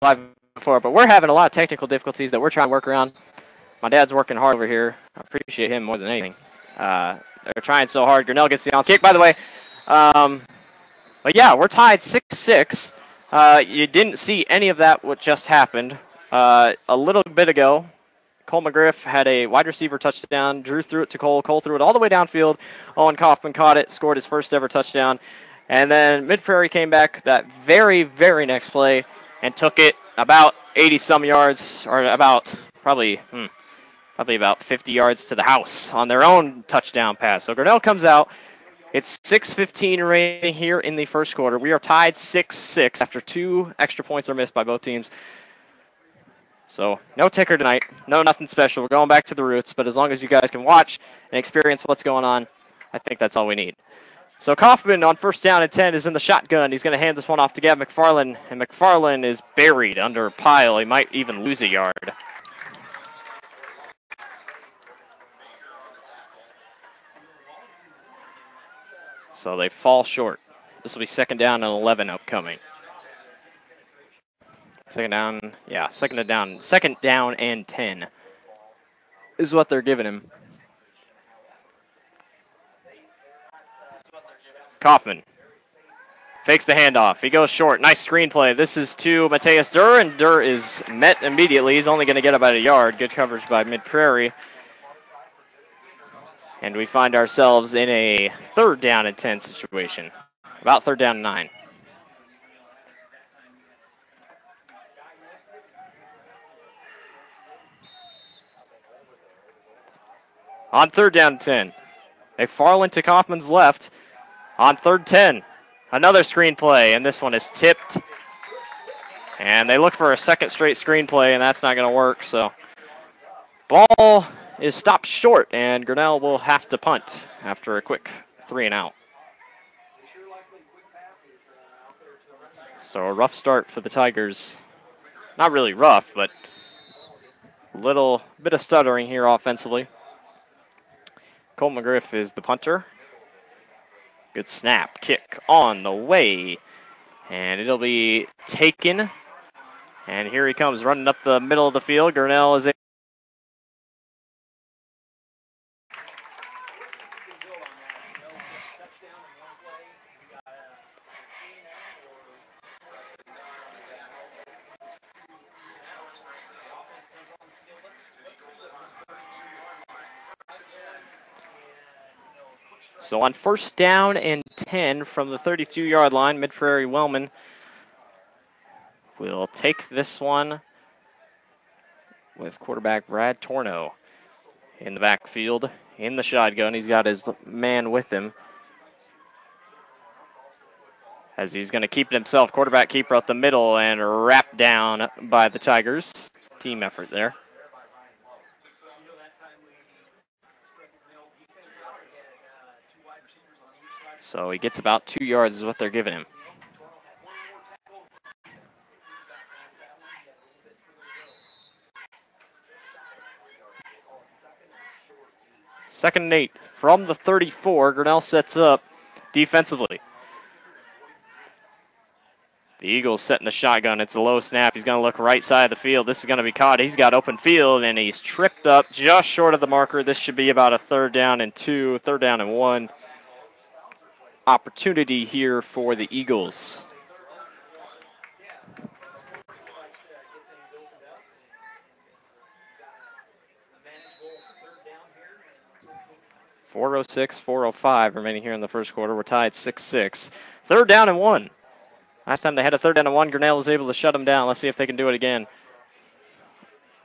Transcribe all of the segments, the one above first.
live before, but we're having a lot of technical difficulties that we're trying to work around. My dad's working hard over here. I appreciate him more than anything. They're trying so hard. Grinnell gets the onside kick, by the way. But yeah, we're tied 6-6. You didn't see any of that what just happened. A little bit ago, Cole McGriff had a wide receiver touchdown. Drew threw it to Cole. Cole threw it all the way downfield. Owen Kaufman caught it, scored his first ever touchdown. And then Mid-Prairie came back that very, very next play and took it about 80-some yards, or about probably about 50 yards to the house on their own touchdown pass. So Grinnell comes out. It's 6:15 remaining here in the first quarter. We are tied 6-6 after 2 extra points are missed by both teams. So no ticker tonight. No nothing special. We're going back to the roots, but as long as you guys can watch and experience what's going on, I think that's all we need. So Kaufman on first down and 10 is in the shotgun. He's going to hand this one off to Gavin McFarland, and McFarland is buried under a pile. He might even lose a yard. So they fall short. This will be second down and 11 upcoming. Second down and 10 is what they're giving him. Kaufman fakes the handoff. He goes short. Nice screenplay. This is to Mateus Durr, and Durr is met immediately. He's only going to get about a yard. Good coverage by Mid-Prairie. And we find ourselves in a third down and 10 situation. About third down and 9. On third down and 10. McFarland to Kaufman's left. On third 10. Another screenplay, and this one is tipped. And they look for a second straight screenplay, and that's not going to work. So ball is stopped short, and Grinnell will have to punt after a quick 3 and out. So a rough start for the Tigers. Not really rough, but a little bit of stuttering here offensively. Cole McGriff is the punter. Good snap, kick on the way, and it'll be taken. And here he comes running up the middle of the field. Grinnell is So on first down and 10 from the 32-yard line, Mid-Prairie Wellman will take this one with quarterback Brad Torno in the backfield in the shotgun. He's got his man with him as he's going to keep it himself. Quarterback keeper up the middle and wrapped down by the Tigers. Team effort there. So he gets about 2 yards is what they're giving him. Second and 8 from the 34. Grinnell sets up defensively. The Eagles setting the shotgun. It's a low snap. He's going to look right side of the field. This is going to be caught. He's got open field, and he's tripped up just short of the marker. This should be about a third down and 1 opportunity here for the Eagles. .406-405 remaining here in the first quarter. We're tied 6-6. Third down and 1. Last time they had a third down and 1, Grinnell was able to shut them down. Let's see if they can do it again.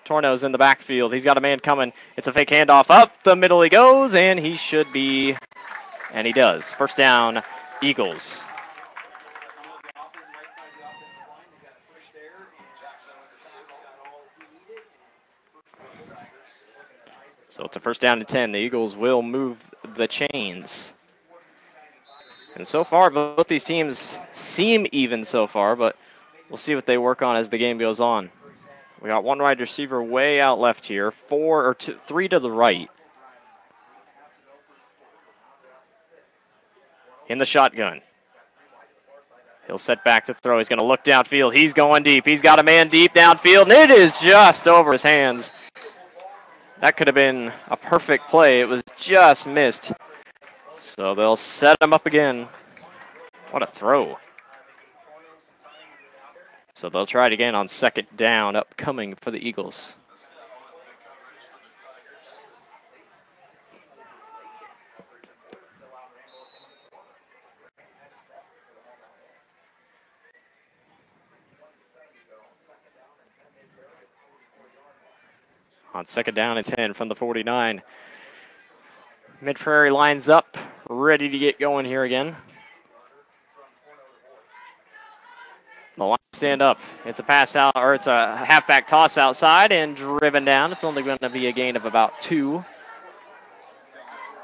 Torno's in the backfield. He's got a man coming. It's a fake handoff. Up the middle he goes, and he should be, and he does. First down, Eagles. So it's a first down and 10. The Eagles will move the chains. And so far, both these teams seem even so far, but we'll see what they work on as the game goes on. We got one wide receiver way out left here, 3 to the right. In the shotgun. He'll set back to throw. He's going to look downfield. He's going deep. He's got a man deep downfield, and it is just over his hands. That could have been a perfect play. It was just missed. So they'll set him up again. What a throw. So they'll try it again on second down, upcoming for the Eagles. On second down and 10 from the 49. Mid-Prairie lines up, ready to get going here again. The line stand up. It's a pass out, or it's a halfback toss outside and driven down. It's only going to be a gain of about 2.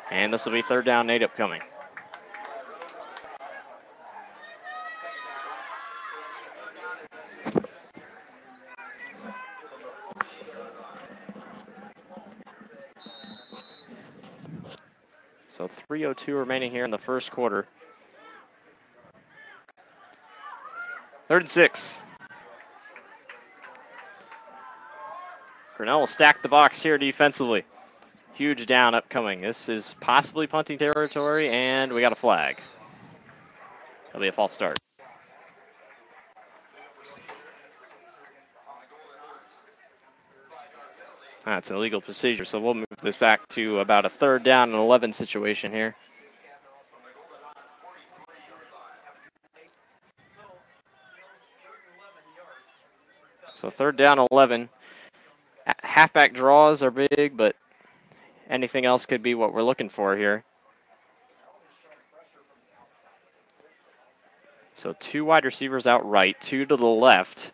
And this will be third down, 8 upcoming. So 3:02 remaining here in the first quarter. 3rd and 6. Grinnell will stack the box here defensively. Huge down upcoming. This is possibly punting territory, and we got a flag. That'll be a false start. That's an illegal procedure, so we'll move this back to about a 3rd down and 11 situation here. So 3rd down, 11. Halfback draws are big, but anything else could be what we're looking for here. So 2 wide receivers out right, 2 to the left.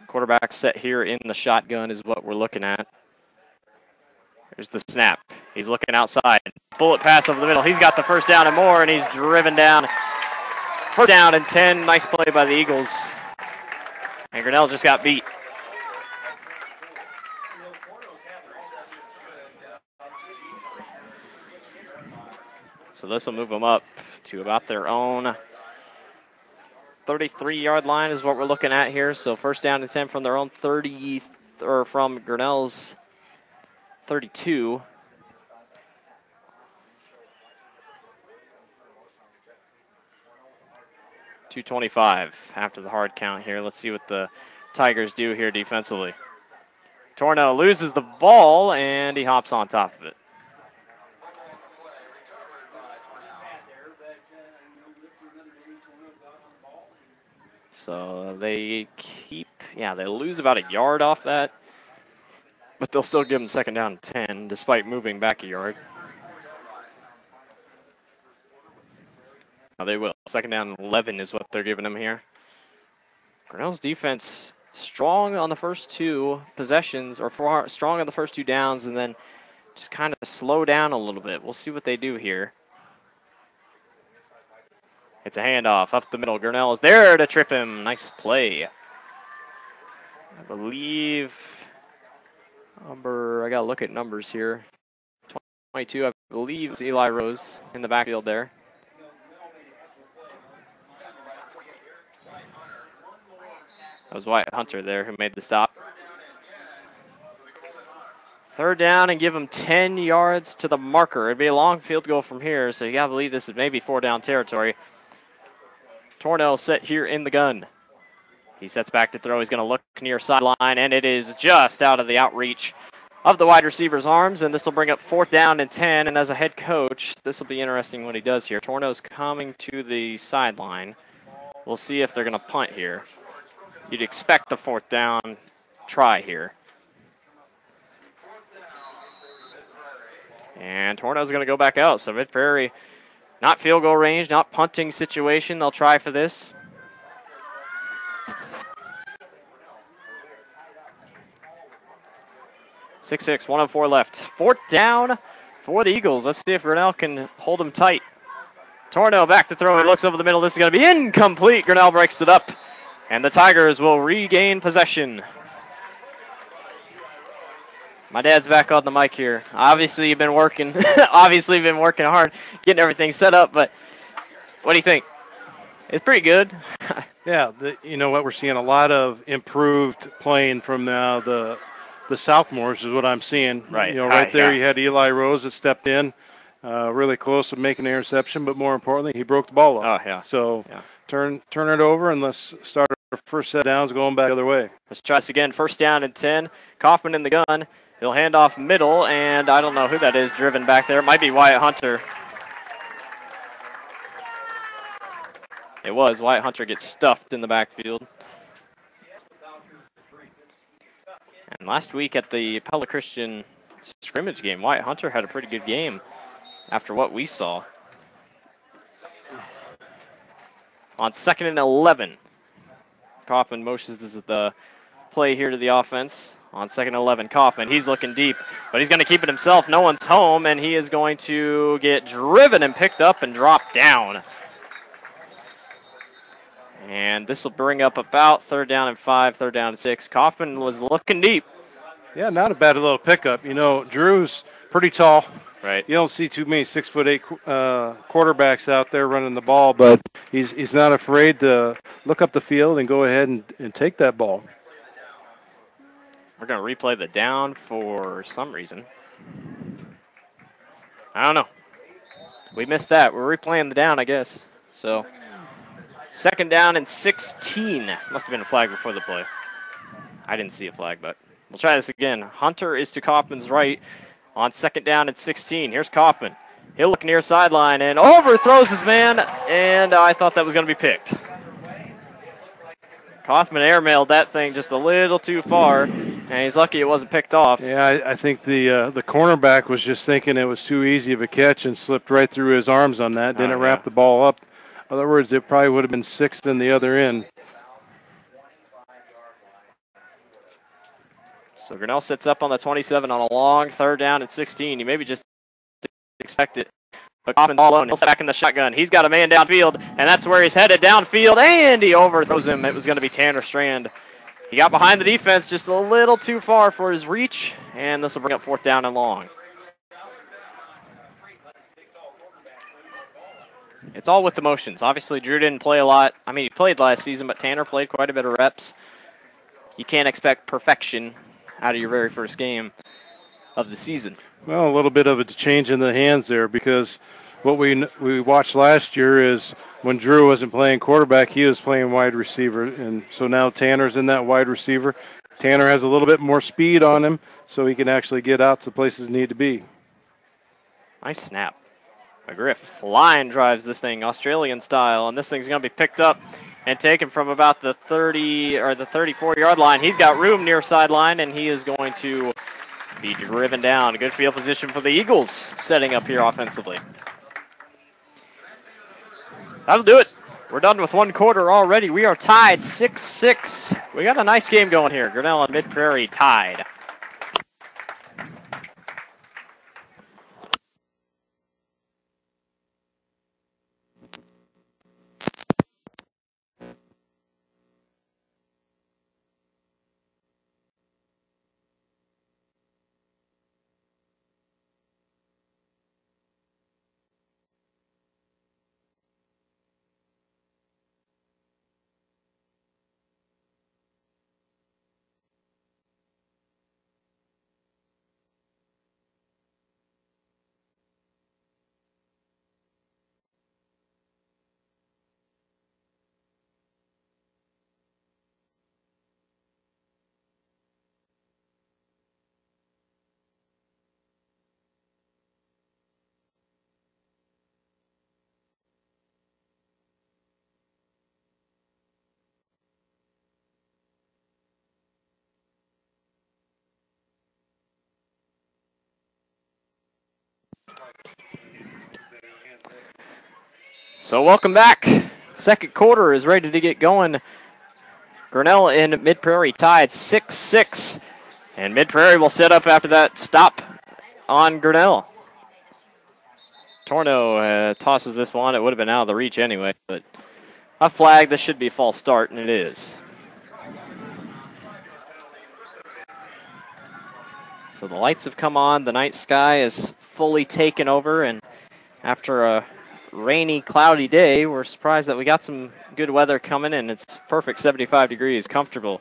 Quarterback set here in the shotgun is what we're looking at. Here's the snap. He's looking outside. Bullet pass over the middle. He's got the first down and more, and he's driven down. 4th down and 10. Nice play by the Eagles. And Grinnell just got beat. So this will move them up to about their own 33-yard line is what we're looking at here. So 1st down and 10 from their own 30, or from Grinnell's 32. .225 after the hard count here. Let's see what the Tigers do here defensively. Torno loses the ball, and he hops on top of it. So they they lose about a yard off that, but they'll still give them 2nd down and 10 despite moving back a yard. Now they will. 2nd down and 11 is what they're giving them here. Grinnell's defense strong on the first 2 possessions, or strong on the first 2 downs, and then just kind of slow down a little bit. We'll see what they do here. It's a handoff up the middle. Grinnell is there to trip him. Nice play. I believe I got to look at numbers here. 22, I believe, is Eli Rose in the backfield there. That was Wyatt Hunter there who made the stop. 3rd down and give him 10 yards to the marker. It'd be a long field goal from here, so you got to believe this is maybe 4-down territory. Tornell set here in the gun. He sets back to throw. He's going to look near sideline, and it is just out of the outreach of the wide receiver's arms, and this will bring up 4th down and 10, and as a head coach, this will be interesting what he does here. Torno's coming to the sideline. We'll see if they're going to punt here. You'd expect the 4th down try here. And Torno's going to go back out, so Mid-Prairie, not field goal range, not punting situation. They'll try for this. .66, 1:04 left. 4th down for the Eagles. Let's see if Grinnell can hold them tight. Torno back to throw. He looks over the middle. This is going to be incomplete. Grinnell breaks it up, and the Tigers will regain possession. My dad's back on the mic here. Obviously, you've been working. Obviously, you've been working hard, getting everything set up. But what do you think? It's pretty good. Yeah, you know what? We're seeing a lot of improved playing from now the sophomores is what I'm seeing. Right. You know, right there yeah. you had Eli Rose that stepped in really close to making the interception, but more importantly, he broke the ball up. Oh, yeah. So Yeah. turn it over and let's start our first set downs going back the other way. Let's try this again. First down and 10. Kaufman in the gun. He'll hand off middle, and I don't know who that is driven back there. It might be Wyatt Hunter. It was. Wyatt Hunter gets stuffed in the backfield. And last week at the Pella Christian scrimmage game, Wyatt Hunter had a pretty good game after what we saw. On 2nd and 11, Kaufman motions this is the play here to the offense. On 2nd and 11, Kaufman, he's looking deep, but he's going to keep it himself. No one's home, and he is going to get driven and picked up and dropped down. And this will bring up about 3rd down and 5, 3rd down and 6. Kaufman was looking deep. Yeah, not a bad little pickup. You know, Drew's pretty tall. Right. You don't see too many 6'8" quarterbacks out there running the ball, but he's not afraid to look up the field and go ahead and take that ball. We're going to replay the down for some reason. I don't know. We missed that. We're replaying the down, I guess. So, 2nd down and 16. Must have been a flag before the play. I didn't see a flag, but we'll try this again. Hunter is to Kaufman's right on 2nd down and 16. Here's Kaufman. He'll look near sideline and overthrows his man, and I thought that was going to be picked. Kaufman airmailed that thing just a little too far, and he's lucky it wasn't picked off. Yeah, I think the cornerback was just thinking it was too easy of a catch and slipped right through his arms on that. Didn't wrap the ball up. In other words, it probably would have been 6th in the other end. So Grinnell sits up on the 27 on a long 3rd down and 16. You maybe just expect it. But Kaufman's all alone. He'll sit back in the shotgun. He's got a man downfield, and that's where he's headed downfield, and he overthrows him. It was going to be Tanner Strand. He got behind the defense just a little too far for his reach, and this will bring up 4th down and long. It's all with the motions. Obviously, Drew didn't play a lot. I mean, he played last season, but Tanner played quite a bit of reps. You can't expect perfection out of your very first game of the season. Well, a little bit of a change in the hands there because what we watched last year is when Drew wasn't playing quarterback, he was playing wide receiver. And so now Tanner's in that wide receiver. Tanner has a little bit more speed on him so he can actually get out to places he need to be. Nice snap. McGriff line drives this thing Australian style, and this thing's going to be picked up and taken from about the 30 or the 34-yard line. He's got room near sideline, and he is going to be driven down. Good field position for the Eagles setting up here offensively. That'll do it. We're done with 1 quarter already. We are tied 6-6. We got a nice game going here. Grinnell and Mid-Prairie tied. So welcome back. 2nd quarter is ready to get going. Grinnell and Mid-Prairie tied 6-6. And Mid-Prairie will set up after that stop on Grinnell. Torno tosses this one. It would have been out of the reach anyway, but a flag. This should be a false start, and it is. So the lights have come on. The night sky is fully taken over, and after a rainy, cloudy day. We're surprised that we got some good weather coming, and it's perfect 75 degrees, comfortable.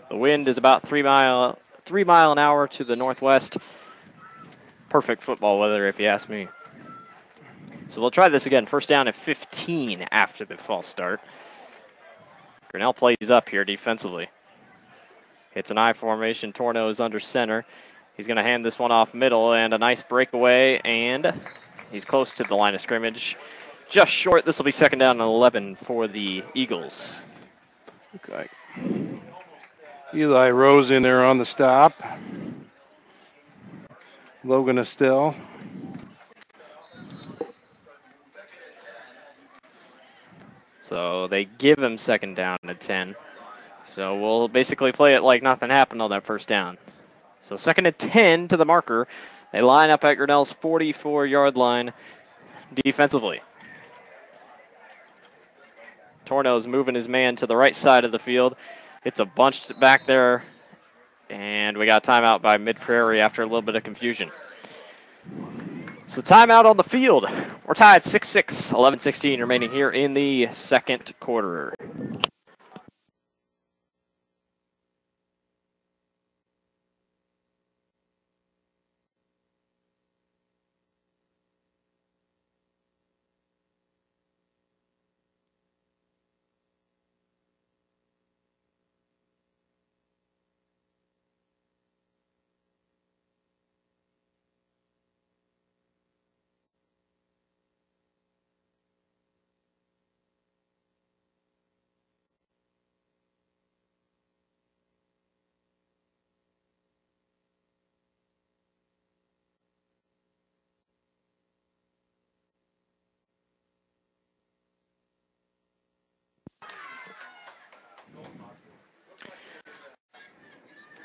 The wind is about 3 mile an hour to the northwest. Perfect football weather, if you ask me. So we'll try this again. First down at 15 after the false start. Grinnell plays up here defensively. It's an I formation. Torno is under center. He's going to hand this one off middle, and a nice breakaway, and he's close to the line of scrimmage. Just short. This will be second down and 11 for the Eagles. Okay. Eli Rose in there on the stop. Logan Estelle. So they give him second down at 10. So we'll basically play it like nothing happened on that first down. So second and 10 to the marker. They line up at Grinnell's 44-yard line defensively. Torno's moving his man to the right side of the field. It's a bunch back there, and we got timeout by Mid-Prairie after a little bit of confusion. So timeout on the field. We're tied 6-6, 11-16 remaining here in the second quarter.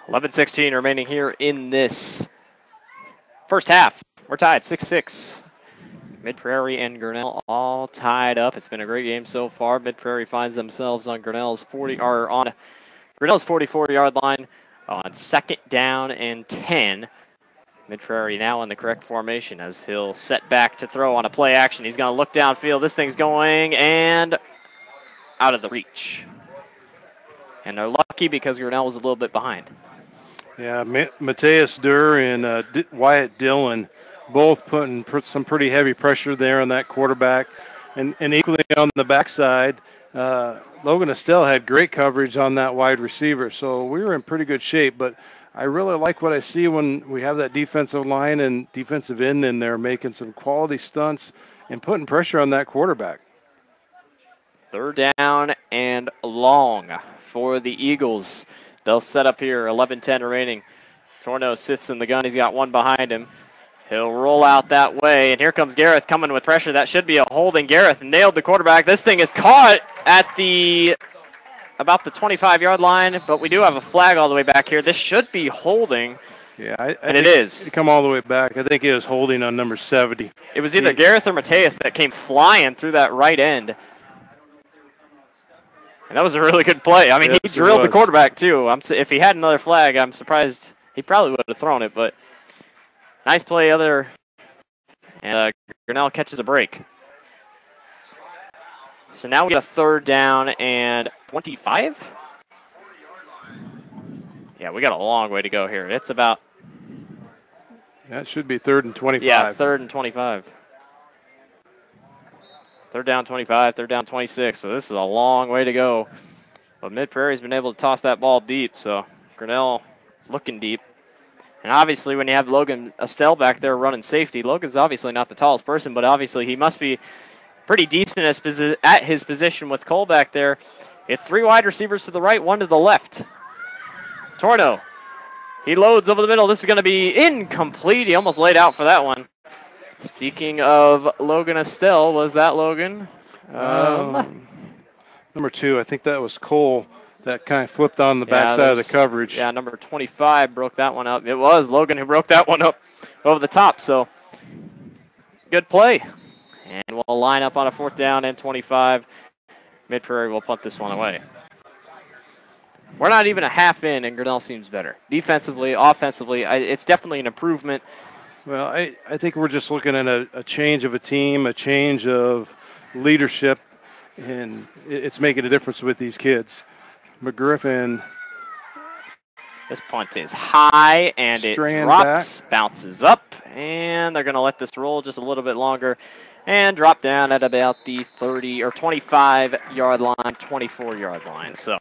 $11-16 remaining here in this first half. We're tied 6-6. Mid-Prairie and Grinnell all tied up. It's been a great game so far. Mid-Prairie finds themselves on Grinnell's 44-yard line on second down and 10. Mid-Prairie now in the correct formation as he'll set back to throw on a play action. He's going to look downfield. This thing's going and out of the reach. And they're lucky because Grinnell was a little bit behind. Yeah, Mateus Durr and Wyatt Dillon both putting some pretty heavy pressure there on that quarterback. And equally on the backside, Logan Estelle had great coverage on that wide receiver. So we were in pretty good shape. But I really like what I see when we have that defensive line and defensive end in there making some quality stunts and putting pressure on that quarterback. Third down and long for the Eagles. They'll set up here, 11-10 remaining. Torno sits in the gun. He's got one behind him. He'll roll out that way, and here comes Gareth coming with pressure. That should be a holding. Gareth nailed the quarterback. This thing is caught at about the 25-yard line, but we do have a flag all the way back here. This should be holding. Yeah, and it is. Come all the way back. I think it was holding on number 70. It was either Gareth or Mateus that came flying through that right end. And that was a really good play. I mean, he drilled the quarterback, too. If he had another flag, I'm surprised he probably would have thrown it. But nice play and Grinnell catches a break. So now we got a third down and 25? Yeah, we got a long way to go here. It's about... That should be third and 25. Yeah, third and 25. Third down 25, third down 26. So this is a long way to go. But Mid-Prairie's been able to toss that ball deep. So Grinnell looking deep. And obviously when you have Logan Estelle back there running safety, Logan's obviously not the tallest person, but obviously he must be pretty decent at his position with Cole back there. It's three wide receivers to the right, one to the left. Torno. He loads over the middle. This is going to be incomplete. He almost laid out for that one. Speaking of Logan Estelle, was that Logan? Number 2, I think that was Cole that kind of flipped on the backside of the coverage. Yeah, number 25 broke that one up. It was Logan who broke that one up over the top, so good play. And we'll line up on a fourth down and 25. Mid-Prairie will punt this one away. We're not even a half in, and Grinnell seems better. Defensively, offensively, it's definitely an improvement. Well, I think we're just looking at a change of a team, a change of leadership, and it's making a difference with these kids. McGriffin. This punt is high, and it drops, bounces up, and they're going to let this roll just a little bit longer and drop down at about the 30 or 25-yard line, 24-yard line. So,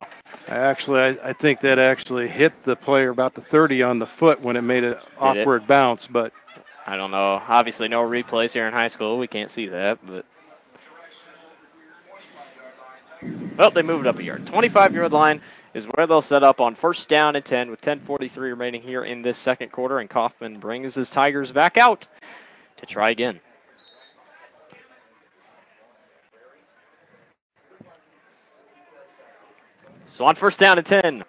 I think that actually hit the player about the 30 on the foot when it made an awkward bounce, but I don't know. Obviously, no replays here in high school. We can't see that, but well, they moved up a yard. 25-yard line is where they'll set up on first down and 10 with 10:43 remaining here in this second quarter, and Kaufman brings his Tigers back out to try again. So on first down and 10,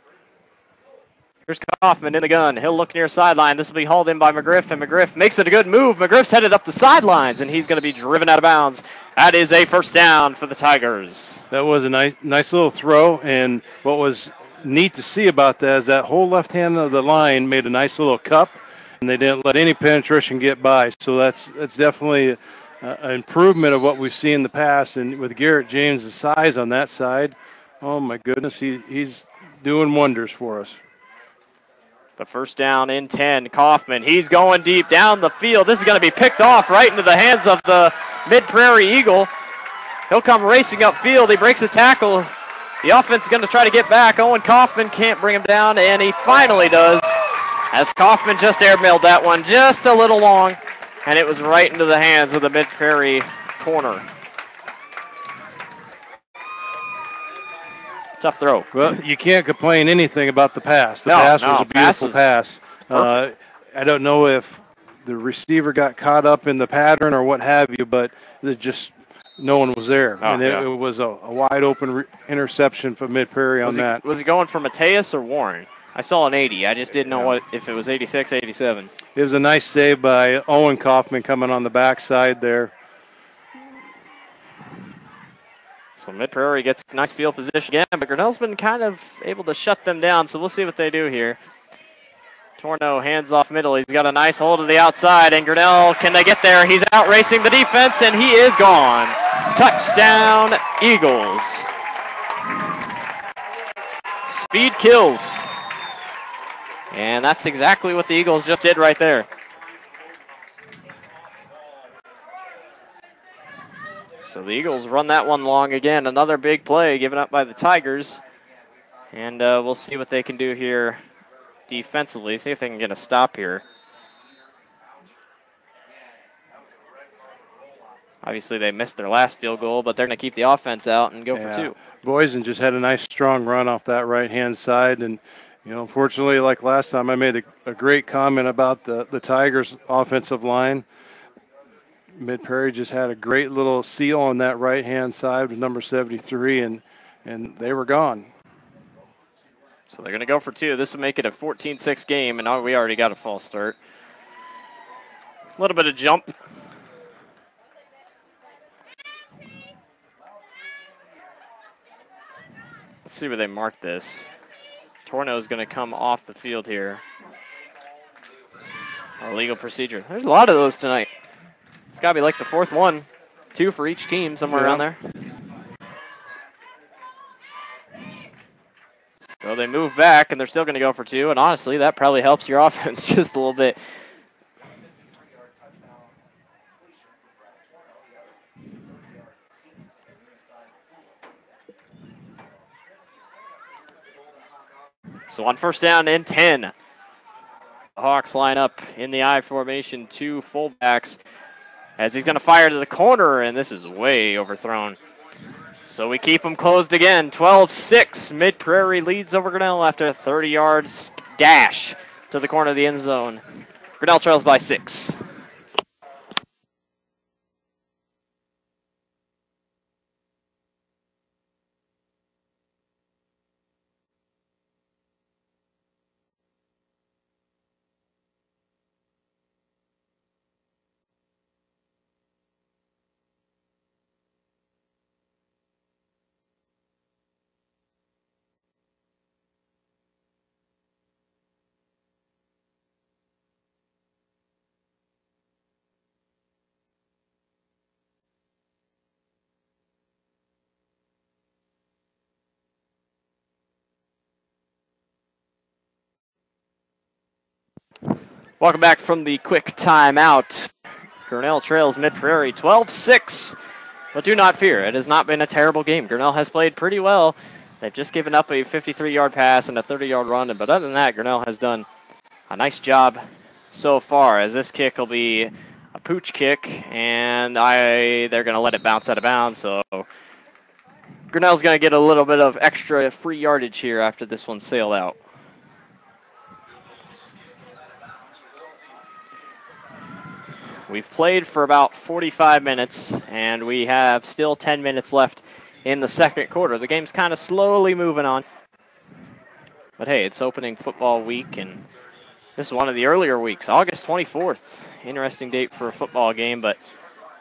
here's Kaufman in the gun. He'll look near sideline. This will be hauled in by McGriff, and McGriff makes it a good move. McGriff's headed up the sidelines, and he's going to be driven out of bounds. That is a first down for the Tigers. That was a nice little throw, and what was neat to see about that is that whole left hand of the line made a nice little cup, and they didn't let any penetration get by. So that's definitely an improvement of what we've seen in the past. And with Garrett James' size on that side, oh my goodness, he's doing wonders for us. The first down in 10, Kaufman. He's going deep down the field. This is going to be picked off right into the hands of the Mid-Prairie Eagle. He'll come racing upfield. He breaks a tackle. The offense is going to try to get back. Owen Kaufman can't bring him down, and he finally does, as Kaufman just airmailed that one just a little long, and it was right into the hands of the Mid-Prairie corner. Tough throw. Well, you can't complain anything about the pass. The pass was a beautiful pass. I don't know if the receiver got caught up in the pattern or what have you, but no one was there. It was a wide open interception for Mid-Prairie on that. Was he going for Mateus or Warren? I saw an 80. I just didn't know if it was 86, 87. It was a nice save by Owen Kaufman coming on the backside there. So Mid-Prairie gets nice field position again, but Grinnell's been kind of able to shut them down, so we'll see what they do here. Torno hands off middle. He's got a nice hold of the outside, and Grinnell, can they get there? He's out racing the defense, and he is gone. Touchdown, Eagles. Speed kills. And that's exactly what the Eagles just did right there. So the Eagles run that one long again. Another big play given up by the Tigers. And we'll see what they can do here defensively. See if they can get a stop here. Obviously, they missed their last field goal, but they're going to keep the offense out and go for two. Boysen just had a nice strong run off that right-hand side. And, unfortunately, like last time, I made a great comment about the Tigers' offensive line. Mid-Prairie just had a great little seal on that right-hand side with number 73, and they were gone. So they're going to go for two. This will make it a 14-6 game, and we already got a false start. A little bit of jump. Let's see where they mark this. Torno is going to come off the field here. Illegal procedure. There's a lot of those tonight. It's got to be like the fourth one. 2 for each team, somewhere around there. So they move back, and they're still going to go for two. And honestly, that probably helps your offense just a little bit. So on first down and 10, the Hawks line up in the I formation, 2 fullbacks, as he's going to fire to the corner, and this is way overthrown. So we keep them closed again. 12-6. Mid-Prairie leads over Grinnell after a 30-yard dash to the corner of the end zone. Grinnell trails by 6. Welcome back from the quick timeout. Grinnell trails Mid-Prairie 12-6. But do not fear, it has not been a terrible game. Grinnell has played pretty well. They've just given up a 53-yard pass and a 30-yard run. But other than that, Grinnell has done a nice job so far, as this kick will be a pooch kick, and they're going to let it bounce out of bounds. So Grinnell's going to get a little bit of extra free yardage here after this one sailed out. We've played for about 45 minutes, and we have still 10 minutes left in the second quarter. The game's kind of slowly moving on. But hey, it's opening football week, and this is one of the earlier weeks, August 24th. Interesting date for a football game, but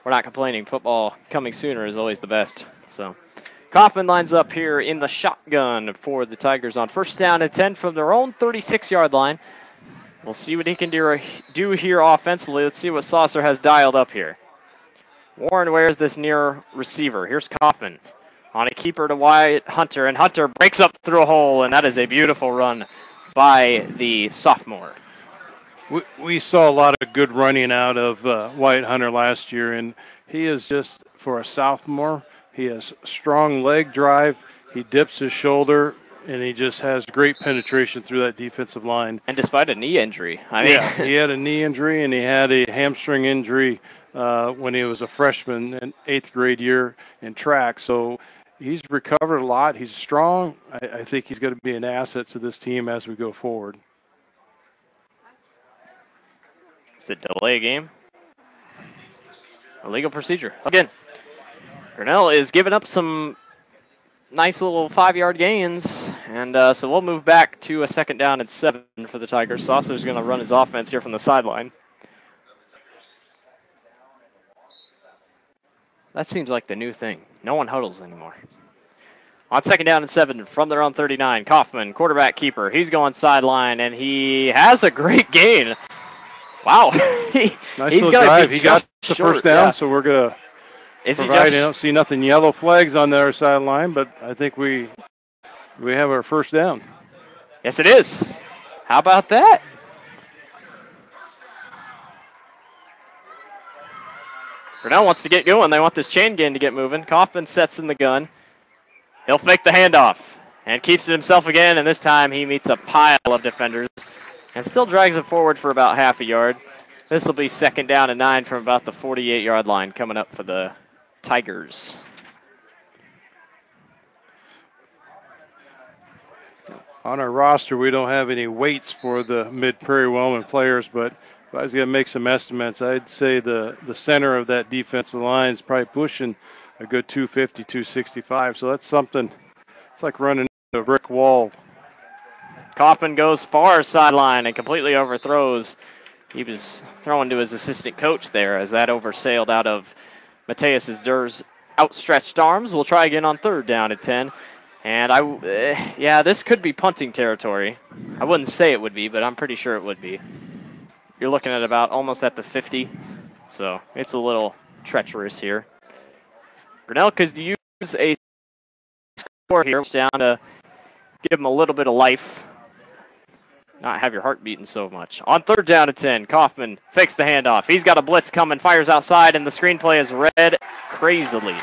we're not complaining. Football coming sooner is always the best. So Kaufman lines up here in the shotgun for the Tigers on first down and 10 from their own 36-yard line. We'll see what he can do here offensively. Let's see what Saucer has dialed up here. Warren wears this near receiver. Here's Kaufman on a keeper to Wyatt Hunter, and Hunter breaks up through a hole, and that is a beautiful run by the sophomore. We saw a lot of good running out of Wyatt Hunter last year, and he is just, for a sophomore, he has strong leg drive. He dips his shoulder, and he just has great penetration through that defensive line. And despite a knee injury. Yeah, he had a knee injury, and he had a hamstring injury when he was a freshman in 8th grade year in track. So he's recovered a lot. He's strong. I think he's going to be an asset to this team as we go forward. Is it delay game? Illegal procedure. Again, Grinnell is giving up some nice little 5-yard gains, and so we'll move back to a second down and 7 for the Tigers. Saucer's going to run his offense here from the sideline. That seems like the new thing. No one huddles anymore. On second down and 7 from their own 39, Kaufman, quarterback keeper. He's going sideline, and he has a great gain. Wow. Nice little drive. He got the first down, yeah. So we're going to provide. I don't see nothing yellow flags on the other sideline, but I think we have our first down. Yes, it is. How about that? Grinnell wants to get going. They want this chain gang to get moving. Kaufman sets in the gun. He'll fake the handoff and keeps it himself again, and this time he meets a pile of defenders and still drags it forward for about half a yard. This will be second down and 9 from about the 48-yard line coming up for the Tigers. On our roster, we don't have any weights for the Mid-Prairie Wellman players, but if I was going to make some estimates, I'd say the center of that defensive line is probably pushing a good 250, 265. So that's something. It's like running into a brick wall. Kaufman goes far sideline and completely overthrows. He was throwing to his assistant coach there as that oversailed out of Mateus Durr's outstretched arms. We'll try again on third down at 10. And this could be punting territory. I wouldn't say it would be, but I'm pretty sure it would be. You're looking at about almost at the 50, so it's a little treacherous here. Grinnell could use a score here down to give him a little bit of life, not have your heart beating so much. On third down at 10, Kaufman fakes the handoff. He's got a blitz coming, fires outside, and the screenplay is read crazily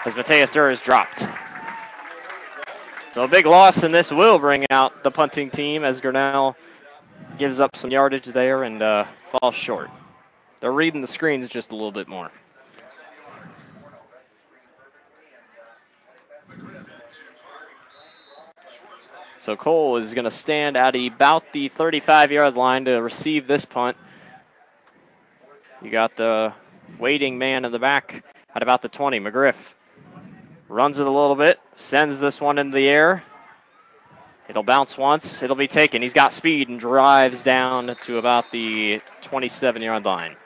as Mateus Durr is dropped. So a big loss, and this will bring out the punting team as Grinnell gives up some yardage there and falls short. They're reading the screens just a little bit more. So Cole is going to stand at about the 35-yard line to receive this punt. You got the waiting man in the back at about the 20, McGriff. Runs it a little bit, sends this one into the air. It'll bounce once, it'll be taken. He's got speed and drives down to about the 27-yard line.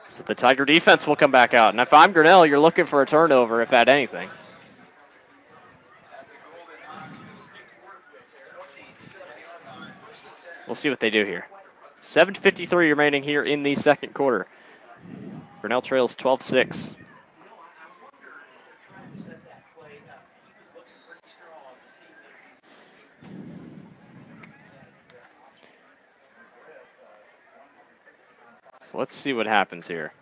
So the Tiger defense will come back out. And if I'm Grinnell, you're looking for a turnover, if at anything. We'll see what they do here. 7:53 remaining here in the second quarter. Grinnell trails 12-6. So let's see what happens here.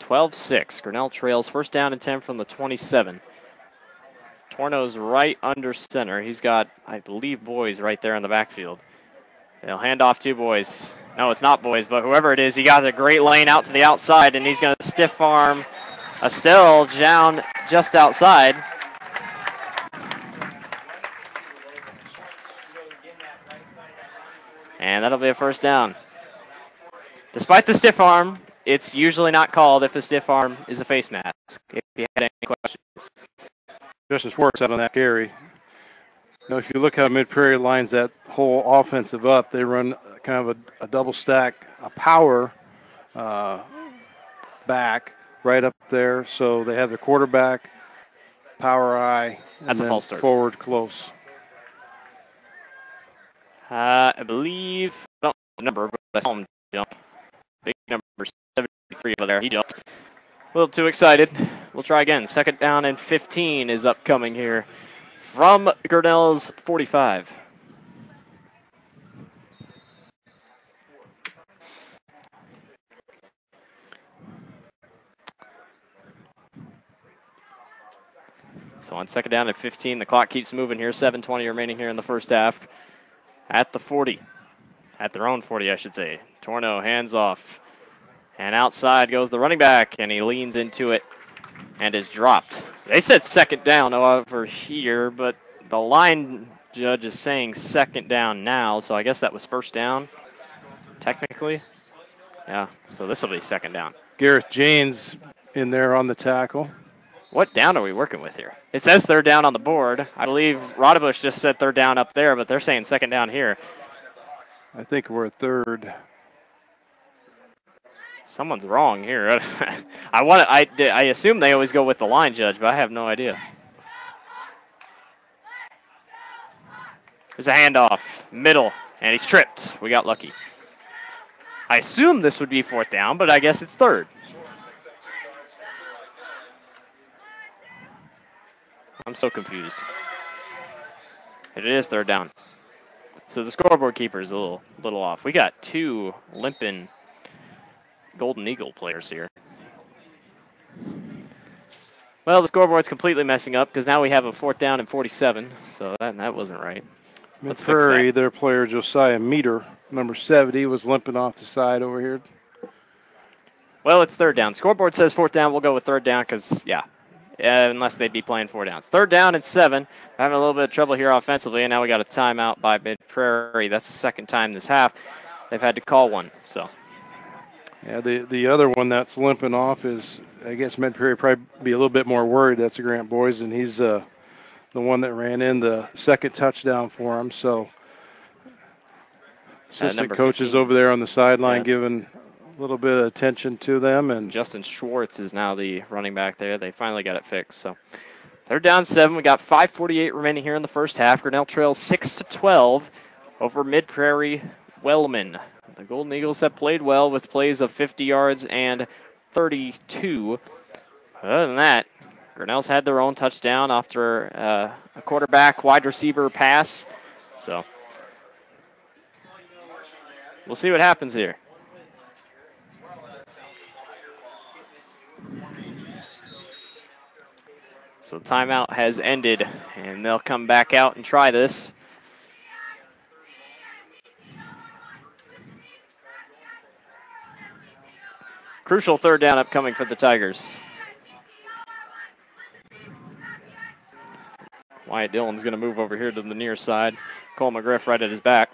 12-6. Grinnell trails first down and 10 from the 27. Torno's right under center. He's got, I believe, Boys right there in the backfield. They'll hand off to Boys. No, it's not Boys, but whoever it is, he got a great lane out to the outside, and he's going to stiff arm Estelle down just outside. And that'll be a first down. Despite the stiff arm, it's usually not called if a stiff arm is a face mask, if you had any questions. Justin Schwartz out on that carry. Now, if you look how Mid-Prairie lines that whole offensive up, they run kind of a double stack, a power back right up there. So they have the quarterback, power eye, and that's a false start. Forward close. I believe, I don't remember, but I saw him jump. Big number 73 over there. He jumped. A little too excited. We'll try again. Second down and 15 is upcoming here from Grinnell's 45. So on second down and 15, the clock keeps moving here. 7:20 remaining here in the first half. At the 40. At their own 40, I should say. Torno hands off. And outside goes the running back, and he leans into it and is dropped. They said second down over here, but the line judge is saying second down now, so I guess that was first down, technically. Yeah, so this will be second down. Gareth Janes in there on the tackle. What down are we working with here? It says third down on the board. I believe Rodebush just said third down up there, but they're saying second down here. I think we're third. Someone's wrong here. I assume they always go with the line judge, but I have no idea. There's a handoff, middle, and he's tripped. We got lucky. I assume this would be fourth down, but I guess it's third. I'm so confused. It is third down. So the scoreboard keeper is a little off. We got two limping Golden Eagle players here. Well, the scoreboard's completely messing up because now we have a fourth down and 47. So that wasn't right. Prairie, their player Josiah Meter, number 70, was limping off the side over here. Well, it's third down. Scoreboard says fourth down. We'll go with third down because, unless they'd be playing four downs. Third down and 7. Having a little bit of trouble here offensively, and now we got a timeout by Mid-Prairie. That's the second time this half they've had to call one. So, yeah, the other one that's limping off is, I guess Mid-Prairie probably be a little bit more worried. That's a Grant Boys, and he's the one that ran in the second touchdown for him. So, assistant coaches 15. Over there on the sideline giving a little bit of attention to them. And Justin Schwartz is now the running back there. They finally got it fixed. So, they're down 7. We got 5:48 remaining here in the first half. Grinnell trails 6-12 over Mid-Prairie Wellman. The Golden Eagles have played well with plays of 50 yards and 32. Other than that, Grinnell's had their own touchdown after a quarterback wide receiver pass. So we'll see what happens here. So timeout has ended, and they'll come back out and try this. Crucial third down upcoming for the Tigers. Wyatt Dillon's going to move over here to the near side. Cole McGriff right at his back.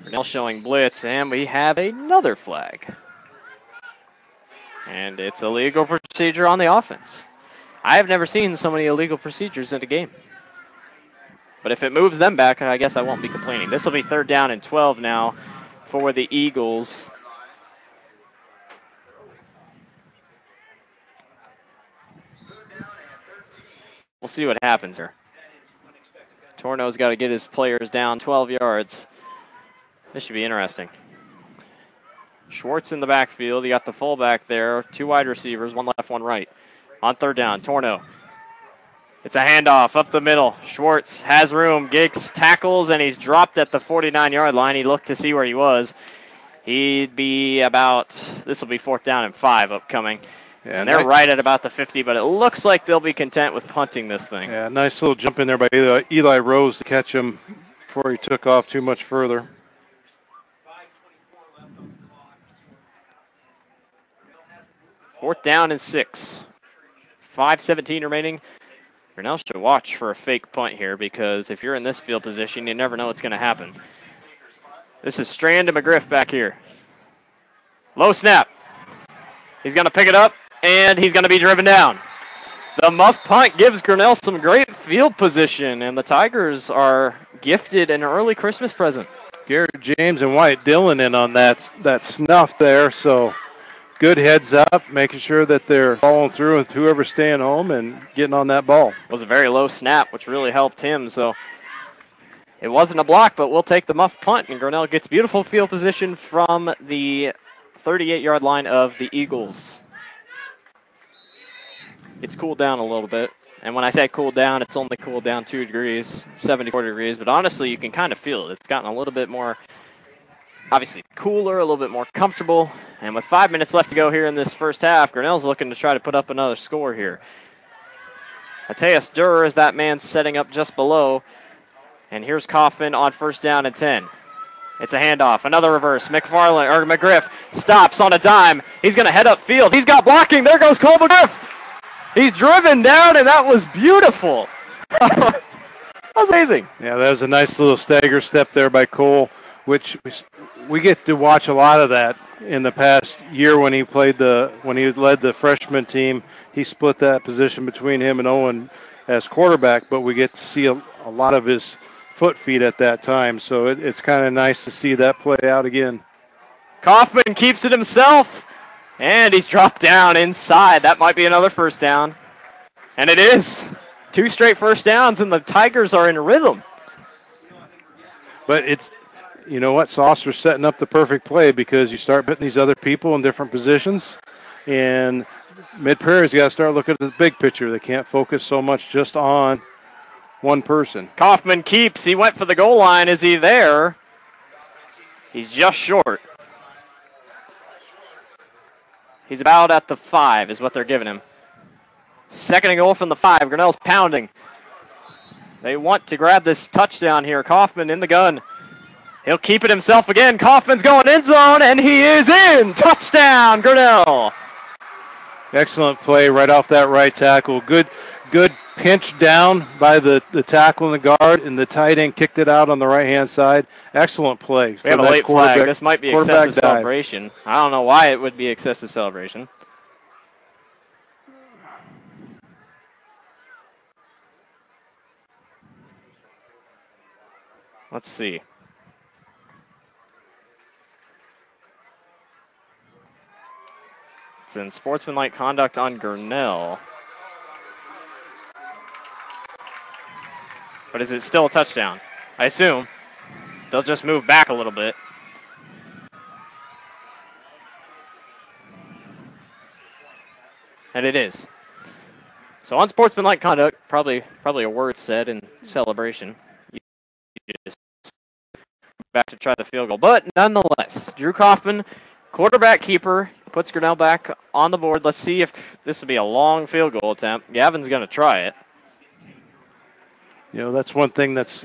Grinnell showing blitz, and we have another flag. And it's a illegal procedure on the offense. I have never seen so many illegal procedures in a game. But if it moves them back, I guess I won't be complaining. This will be third down and 12 now for the Eagles. We'll see what happens here. Torno's got to get his players down 12 yards. This should be interesting. Schwartz in the backfield. You got the fullback there. 2 wide receivers, 1 left, 1 right. On third down, Torno. It's a handoff up the middle. Schwartz has room. Giggs tackles, and he's dropped at the 49-yard line. He looked to see where he was. He'd be about, this will be 4th down and 5 upcoming. Yeah, and they're right at about the 50, but it looks like they'll be content with punting this thing. Yeah, nice little jump in there by Eli Rose to catch him before he took off too much further. Fourth down and 6. 5:17 remaining. Grinnell should watch for a fake punt here because if you're in this field position, you never know what's going to happen. This is Strand and McGriff back here. Low snap. He's going to pick it up, and he's going to be driven down. The muff punt gives Grinnell some great field position, and the Tigers are gifted an early Christmas present. Garrett James and Wyatt Dillon in on that snuff there, so good heads up, making sure that they're following through with whoever's staying home and getting on that ball. It was a very low snap, which really helped him, so it wasn't a block, but we'll take the muff punt, and Grinnell gets beautiful field position from the 38-yard line of the Eagles. It's cooled down a little bit, and when I say cooled down, it's only cooled down 2 degrees, 74 degrees, but honestly, you can kind of feel it. It's gotten a little bit more, obviously, cooler, a little bit more comfortable, and with 5 minutes left to go here in this first half, Grinnell's looking to try to put up another score here. Mateus Durr is that man setting up just below, and here's Kaufman on 1st down and 10. It's a handoff, another reverse. McGriff stops on a dime. He's going to head up field. He's got blocking. There goes Cole McGriff. He's driven down, and that was beautiful. That was amazing. Yeah, that was a nice little stagger step there by Cole, which we get to watch a lot of that in the past year when he led the freshman team. He split that position between him and Owen as quarterback, but we get to see a lot of his foot feet at that time, so it's kind of nice to see that play out again. Kaufman keeps it himself, and he's dropped down inside. That might be another 1st down, and it is. 2 straight 1st downs, and the Tigers are in rhythm. But it's, you know what, Saucer's setting up the perfect play because you start putting these other people in different positions, and Mid-Prairie's got to start looking at the big picture. They can't focus so much just on one person. Kaufman keeps. He went for the goal line. Is he there? He's just short. He's about at the 5 is what they're giving him. 2nd and goal from the 5. Grinnell's pounding. They want to grab this touchdown here. Kaufman in the gun. He'll keep it himself again. Kaufman's going end zone, and he is in. Touchdown, Grinnell. Excellent play right off that right tackle. Good pinch down by the tackle and the guard, and the tight end kicked it out on the right-hand side. Excellent play. We have a late flag. This might be excessive celebration. I don't know why it would be excessive celebration. Let's see. It's in sportsmanlike conduct on Grinnell. But is it still a touchdown? I assume. They'll just move back a little bit. And it is. So unsportsmanlike conduct, probably a word said in celebration. You just back to try the field goal. But nonetheless, Drew Kaufman, quarterback keeper, puts Grinnell back on the board. Let's see if this will be a long field goal attempt. Gavin's going to try it. You know, that's one thing that's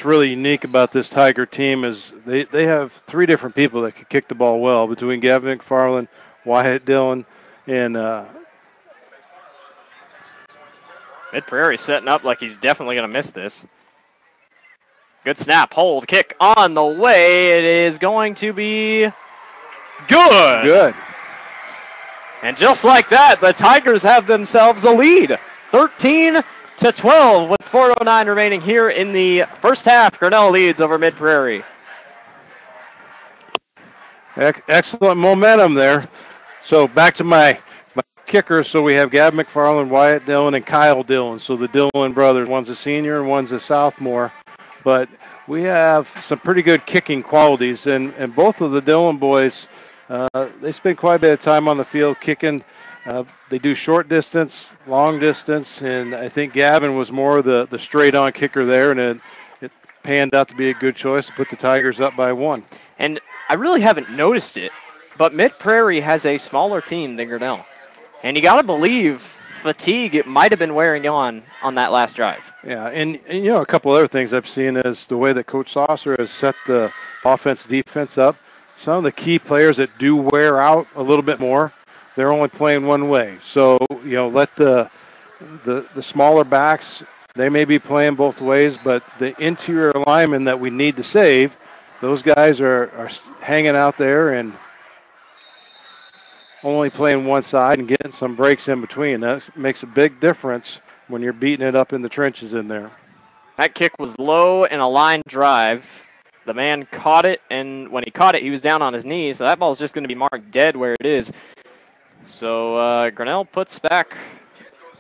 really unique about this Tiger team is they have 3 different people that can kick the ball well between Gavin McFarland, Wyatt Dillon, and Mid-Prairie setting up like he's definitely going to miss this. Good snap, hold, kick on the way. It is going to be good. Good. And just like that, the Tigers have themselves a lead. 13-12 with 4:09 remaining here in the first half. Grinnell leads over Mid-Prairie. Excellent momentum there. So back to my kickers. So we have Gavin McFarland, Wyatt Dillon, and Kyle Dillon. So the Dillon brothers, one's a senior and one's a sophomore. But we have some pretty good kicking qualities. And both of the Dillon boys, they spend quite a bit of time on the field kicking. They do short distance, long distance, and I think Gavin was more the straight-on kicker there, and it panned out to be a good choice to put the Tigers up by 1. And I really haven't noticed it, but Mid-Prairie has a smaller team than Grinnell. And you got to believe fatigue it might have been wearing on that last drive. Yeah, and a couple other things I've seen is the way that Coach Saucer has set the offense-defense up. Some of the key players that do wear out a little bit more, they're only playing one way. So, let the smaller backs, they may be playing both ways, but the interior linemen that we need to save, those guys are hanging out there and only playing one side and getting some breaks in between. That makes a big difference when you're beating it up in the trenches in there. That kick was low in a line drive. The man caught it, and when he caught it, he was down on his knees, so that ball is just going to be marked dead where it is. So Grinnell puts back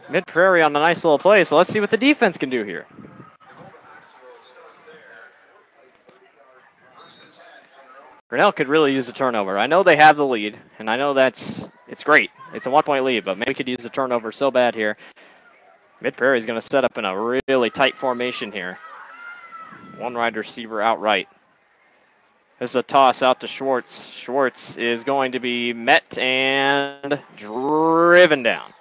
Mid-Prairie on a nice little play, so let's see what the defense can do here. Grinnell could really use a turnover. I know they have the lead, and I know it's great. It's a 1-point lead, but maybe could use a turnover so bad here. Mid-Prairie is going to set up in a really tight formation here. One wide receiver outright. This is a toss out to Schwartz. Schwartz is going to be met and driven down.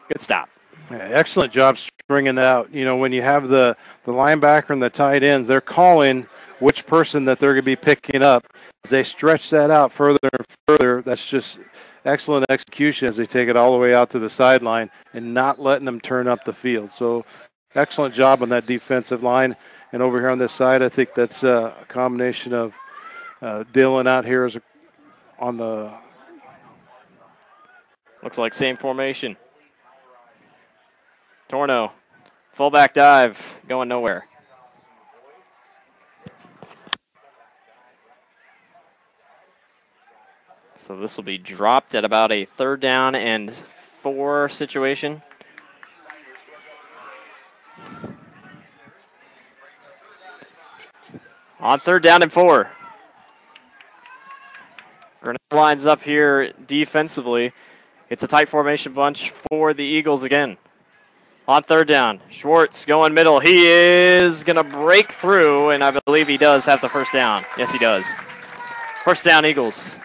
Good stop. Yeah, excellent job stringing that out. When you have the linebacker and the tight ends, they're calling which person that they're going to be picking up. As they stretch that out further and further, that's just excellent execution as they take it all the way out to the sideline and not letting them turn up the field. So excellent job on that defensive line. And over here on this side, I think that's a combination of Dylan out here on the... Looks like same formation. Torno, fullback dive, going nowhere. So this will be dropped at about a 3rd down and 4 situation. On 3rd down and 4. Grinnell lines up here defensively. It's a tight formation bunch for the Eagles again. On 3rd down, Schwartz going middle. He is going to break through, and I believe he does have the first down. Yes, he does. First down, Eagles.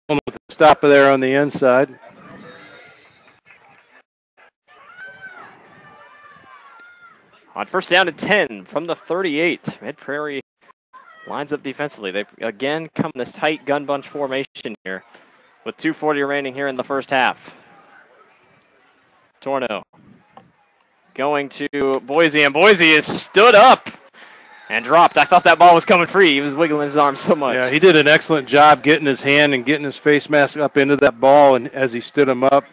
With the stop there on the inside. On 1st down and 10 from the 38, Mid-Prairie lines up defensively. They again come in this tight gun bunch formation here with 2:40 remaining here in the first half. Torno going to Boise, and Boise is stood up and dropped. I thought that ball was coming free. He was wiggling his arm so much. Yeah, he did an excellent job getting his hand and getting his face mask up into that ball, and as he stood him up.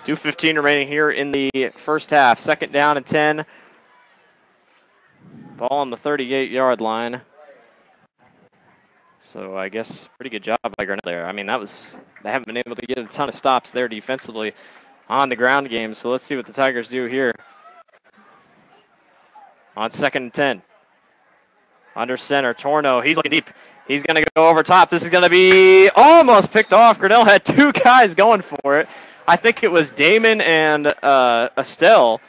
$2:15 remaining here in the first half. 2nd down and 10. Ball on the 38-yard line. So I guess pretty good job by Grinnell there. I mean, they haven't been able to get a ton of stops there defensively on the ground game. So let's see what the Tigers do here. On 2nd and 10. Under center, Torno. He's looking deep. He's going to go over top. This is going to be almost picked off. Grinnell had 2 guys going for it. I think it was Damon and Estelle.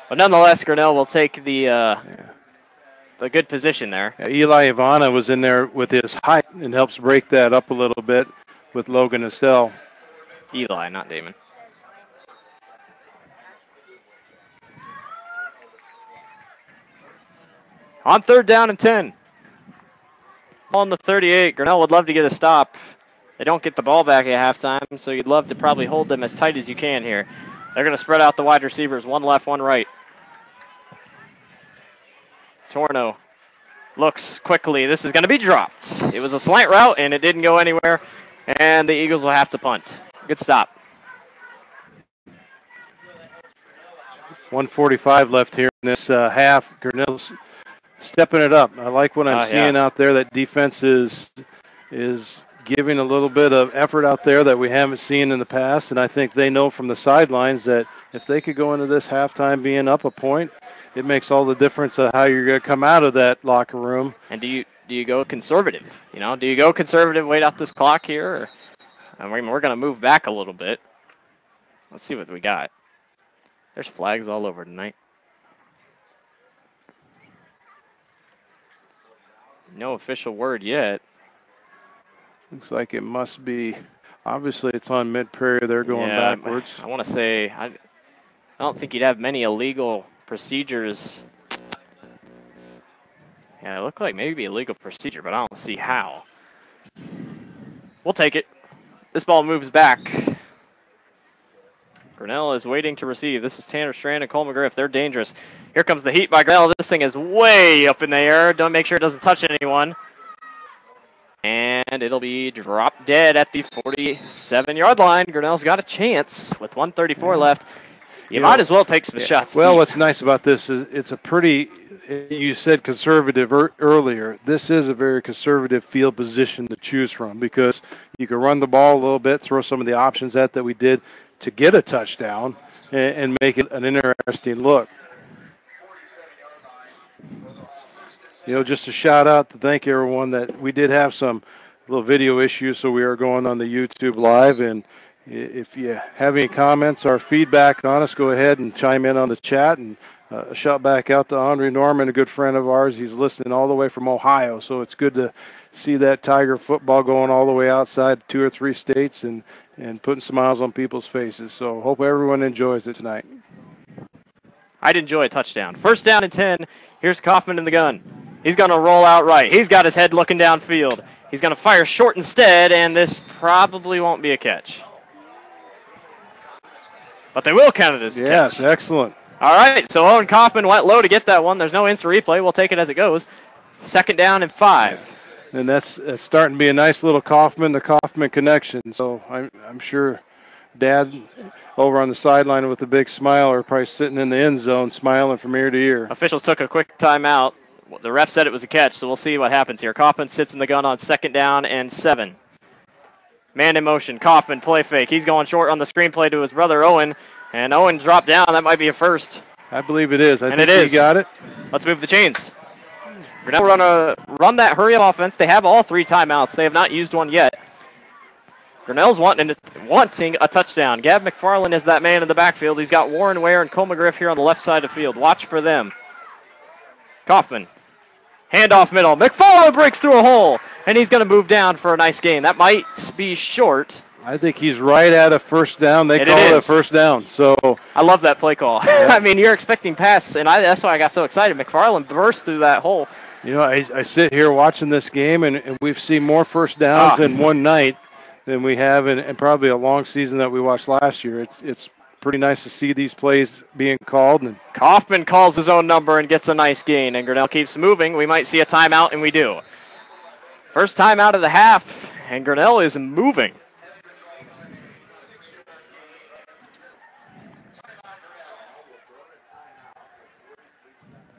But nonetheless, Grinnell will take the good position there. Yeah, Eli Ivana was in there with his height and helps break that up a little bit with Logan Estelle. Eli, not Damon. On 3rd down and 10. On the 38, Grinnell would love to get a stop. They don't get the ball back at halftime, so you'd love to probably hold them as tight as you can here. They're going to spread out the wide receivers, one left, one right. Torno looks quickly. This is going to be dropped. It was a slant route, and it didn't go anywhere, and the Eagles will have to punt. Good stop. 1:45 left here in this half. Grinnell's stepping it up. I like what I'm seeing out there. That defense is giving a little bit of effort out there that we haven't seen in the past, and I think they know from the sidelines that if they could go into this halftime being up a point it makes all the difference of how you're going to come out of that locker room. And do you go conservative? You know, do you go conservative, wait out this clock here? Or, I mean, we're going to move back a little bit. Let's see what we got. There's flags all over tonight. No official word yet. Looks like it must be. Obviously, it's on Mid-Prairie. They're going backwards. I want to say, I don't think you'd have many illegal procedures. Yeah, it looked like maybe a legal procedure, but I don't see how. We'll take it. This ball moves back. Grinnell is waiting to receive. This is Tanner Strand and Cole McGriff. They're dangerous. Here comes the heat by Grinnell. This thing is way up in the air. Don't make sure it doesn't touch anyone. And it'll be dropped dead at the 47-yard line. Grinnell's got a chance with 1:34 left. You might as well take some shots. Well, Steve. what's nice about this is it's a pretty, you said conservative earlier. This is a very conservative field position to choose from because you can run the ball a little bit, throw some of the options that we did to get a touchdown and make it an interesting look. You know, just a shout out to thank everyone that we did have some little video issues, so we are going on the YouTube Live. And if you have any comments or feedback on us, go ahead and chime in on the chat. And shout back out to Andre Norman, a good friend of ours. He's listening all the way from Ohio, so it's good to see that Tiger football going all the way outside 2 or 3 states and putting smiles on people's faces. So hope everyone enjoys it tonight. I'd enjoy a touchdown. First down and 10. Here's Kaufman in the gun. He's going to roll out right. He's got his head looking downfield. He's going to fire short instead, and this probably won't be a catch. But they will count it as a catch. Yes, excellent. All right, so Owen Kaufman went low to get that one. There's no instant replay. We'll take it as it goes. Second down and 5. And that's starting to be a nice little Kaufman to Kaufman connection. So I'm sure Dad over on the sideline with a big smile are probably sitting in the end zone smiling from ear to ear. Officials took a quick timeout. The ref said it was a catch, so we'll see what happens here. Kaufman sits in the gun on second down and 7. Man in motion. Kaufman, play fake. He's going short on the screenplay to his brother Owen, and Owen dropped down. That might be a first. I believe it is. I think he got it. Let's move the chains. We're now going to run that hurry-up offense. They have all 3 timeouts. They have not used one yet. Grinnell's wanting a touchdown. Gav McFarland is that man in the backfield. He's got Warren Ware and Cole McGriff here on the left side of the field. Watch for them. Kaufman. Handoff middle. McFarland breaks through a hole, and he's going to move down for a nice gain. That might be short. I think he's right at a first down. They call it a first down. So I love that play call. Yeah. I mean, you're expecting pass, and that's why I got so excited. McFarland burst through that hole. You know, I sit here watching this game, and we've seen more first downs in one night than we have in probably a long season that we watched last year. It's pretty nice to see these plays being called. And Kaufman calls his own number and gets a nice gain, and Grinnell keeps moving. We might see a timeout, and we do. First time out of the half, and Grinnell is moving.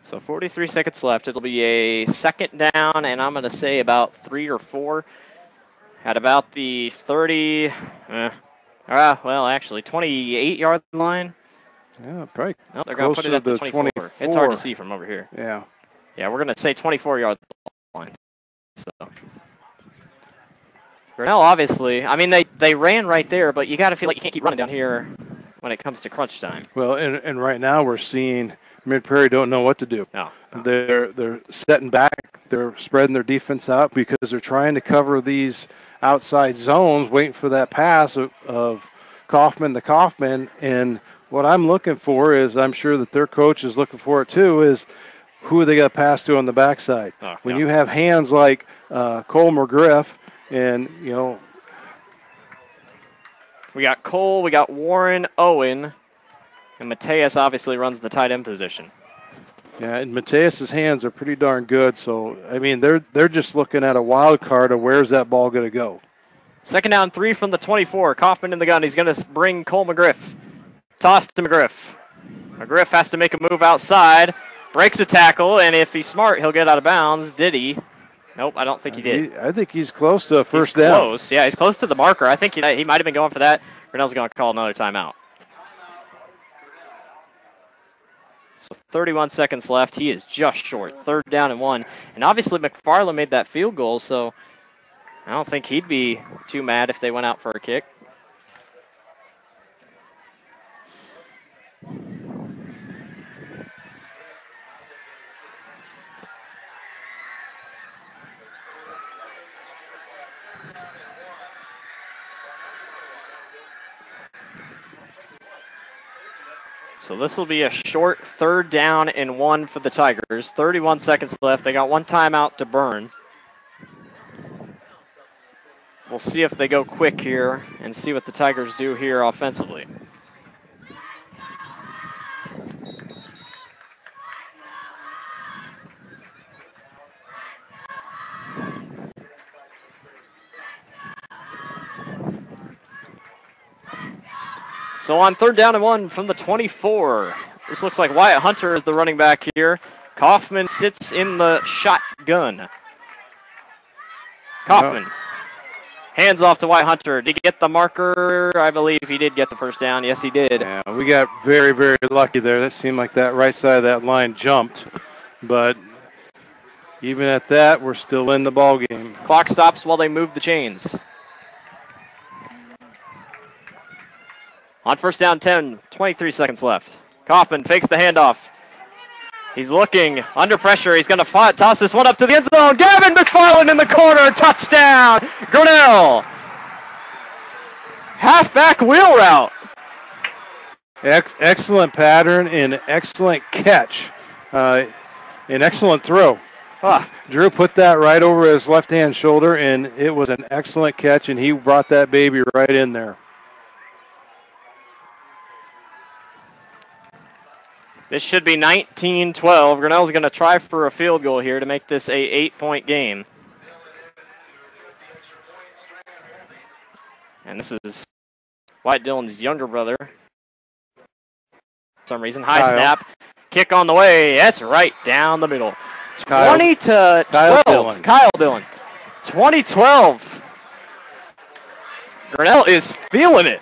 So 43 seconds left. It'll be a second down, and I'm going to say about 3 or 4 at about the 30, well, actually, 28-yard line. Yeah, probably. No, they're going to put it at the 24. It's hard to see from over here. Yeah. Yeah, we're going to say 24-yard line. So Grinnell, obviously, I mean, they ran right there, but you got to feel like you can't keep running down here when it comes to crunch time. Well, and right now we're seeing Mid-Prairie don't know what to do. No. They're setting back. They're spreading their defense out because they're trying to cover these outside zones, waiting for that pass of Kaufman to Kaufman. And what I'm looking for is, I'm sure that their coach is looking for it too, is who they got to pass to on the backside. When you have hands like Cole McGriff and, you know. We got Cole, we got Warren, Owen, and Mateus obviously runs the tight end position. Yeah, and Mateus's hands are pretty darn good. So, I mean, they're just looking at a wild card of where's that ball going to go. Second down, 3 from the 24. Kaufman in the gun. He's going to bring Cole McGriff. Toss to McGriff. McGriff has to make a move outside. Breaks a tackle, and if he's smart, he'll get out of bounds. Did he? Nope, I don't think he did. I think he's close to a first down. Close. Yeah, he's close to the marker. I think he might have been going for that. Grinnell's going to call another timeout. So 31 seconds left. He is just short. 3rd down and 1. And obviously McFarland made that field goal, so I don't think he'd be too mad if they went out for a kick. So this will be a short 3rd down and 1 for the Tigers. 31 seconds left. They got 1 timeout to burn. We'll see if they go quick here and see what the Tigers do here offensively. So on 3rd down and 1 from the 24. This looks like Wyatt Hunter is the running back here. Kaufman sits in the shotgun. Kaufman. Hands off to Wyatt Hunter. Did he get the marker? I believe he did get the first down. Yes, he did. Yeah, we got very, very lucky there. That seemed like that right side of that line jumped. But even at that, we're still in the ball game. Clock stops while they move the chains. On 1st down 10, 23 seconds left. Kaufman fakes the handoff. He's looking under pressure. He's going to toss this one up to the end zone. Gavin McFarland in the corner. Touchdown, Grinnell. Halfback wheel route. Excellent pattern and excellent catch. An excellent throw. Drew put that right over his left-hand shoulder, and it was an excellent catch, and he brought that baby right in there. This should be 19-12. Grinnell's going to try for a field goal here to make this a 8-point game. And this is Wyatt Dillon's younger brother. For some reason, high Kyle. snap. Kick on the way. That's right down the middle. Kyle. 20-12. Dillon. Kyle Dillon. 20-12. Grinnell is feeling it.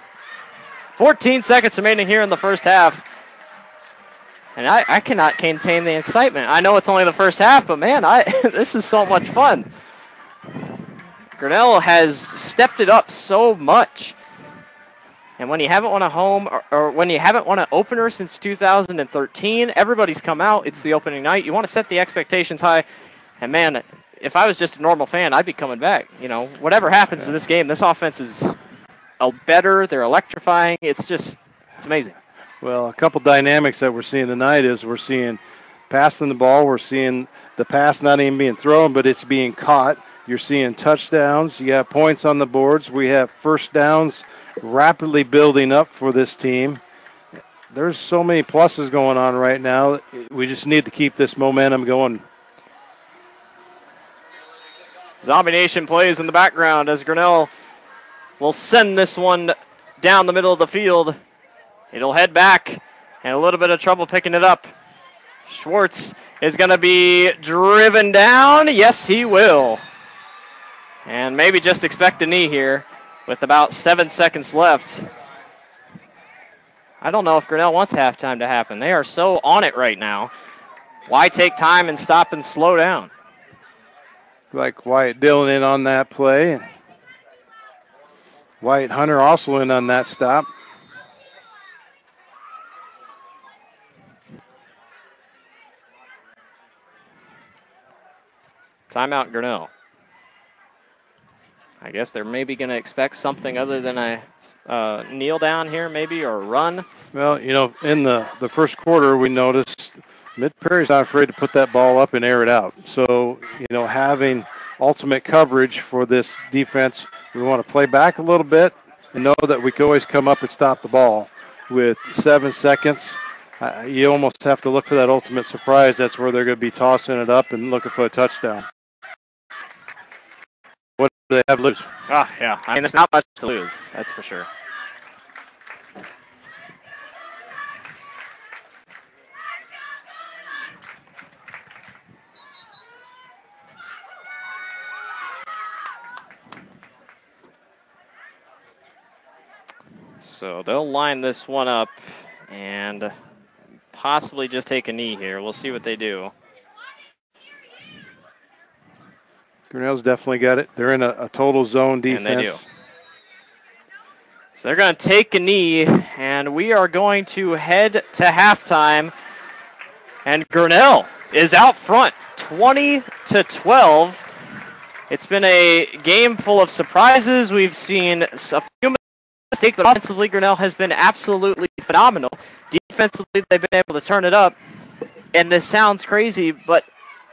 14 seconds remaining here in the first half. And I cannot contain the excitement. I know it's only the first half, but man, this is so much fun. Grinnell has stepped it up so much. And when you haven't won a home, or when you haven't won an opener since 2013, everybody's come out. It's the opening night. You want to set the expectations high. And man, if I was just a normal fan, I'd be coming back. You know, whatever happens in this game, this offense is better. They're electrifying. It's amazing. Well, a couple dynamics that we're seeing tonight is we're seeing passing the ball. We're seeing the pass not even being thrown, but it's being caught. You're seeing touchdowns. You have points on the boards. We have first downs rapidly building up for this team. There's so many pluses going on right now. We just need to keep this momentum going. Zombie Nation plays in the background as Grinnell will send this one down the middle of the field. It'll head back, and a little bit of trouble picking it up. Schwartz is going to be driven down. Yes, he will. And maybe just expect a knee here with about 7 seconds left. I don't know if Grinnell wants halftime to happen. They are so on it right now. Why take time and stop and slow down? Like Wyatt Dillon in on that play. Wyatt Hunter also in on that stop. Timeout, Grinnell. I guess they're maybe going to expect something other than a kneel down here, maybe, or a run. Well, you know, in the first quarter, we noticed Mid-Prairie's not afraid to put that ball up and air it out. So, you know, having ultimate coverage for this defense, we want to play back a little bit and know that we can always come up and stop the ball. With 7 seconds, you almost have to look for that ultimate surprise. That's where they're going to be tossing it up and looking for a touchdown. What do they have to lose? Yeah. I mean, there's not much to lose. That's for sure. So they'll line this one up and possibly just take a knee here. We'll see what they do. Grinnell's definitely got it. They're in a total zone defense. And they do. So they're going to take a knee, and we are going to head to halftime. And Grinnell is out front, 20-12. It's been a game full of surprises. We've seen a few mistakes, but offensively, Grinnell has been absolutely phenomenal. Defensively, they've been able to turn it up. And this sounds crazy, but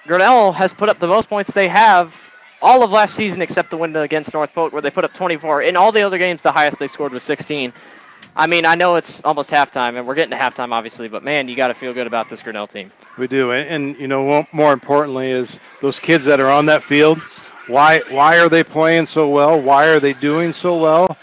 Grinnell has put up the most points they have all of last season except the win against North Polk where they put up 24. In all the other games, the highest they scored was 16. I mean, I know it's almost halftime, and we're getting to halftime, obviously, but, man, you got to feel good about this Grinnell team. We do, and you know, more importantly is those kids that are on that field, why are they playing so well? Why are they doing so well?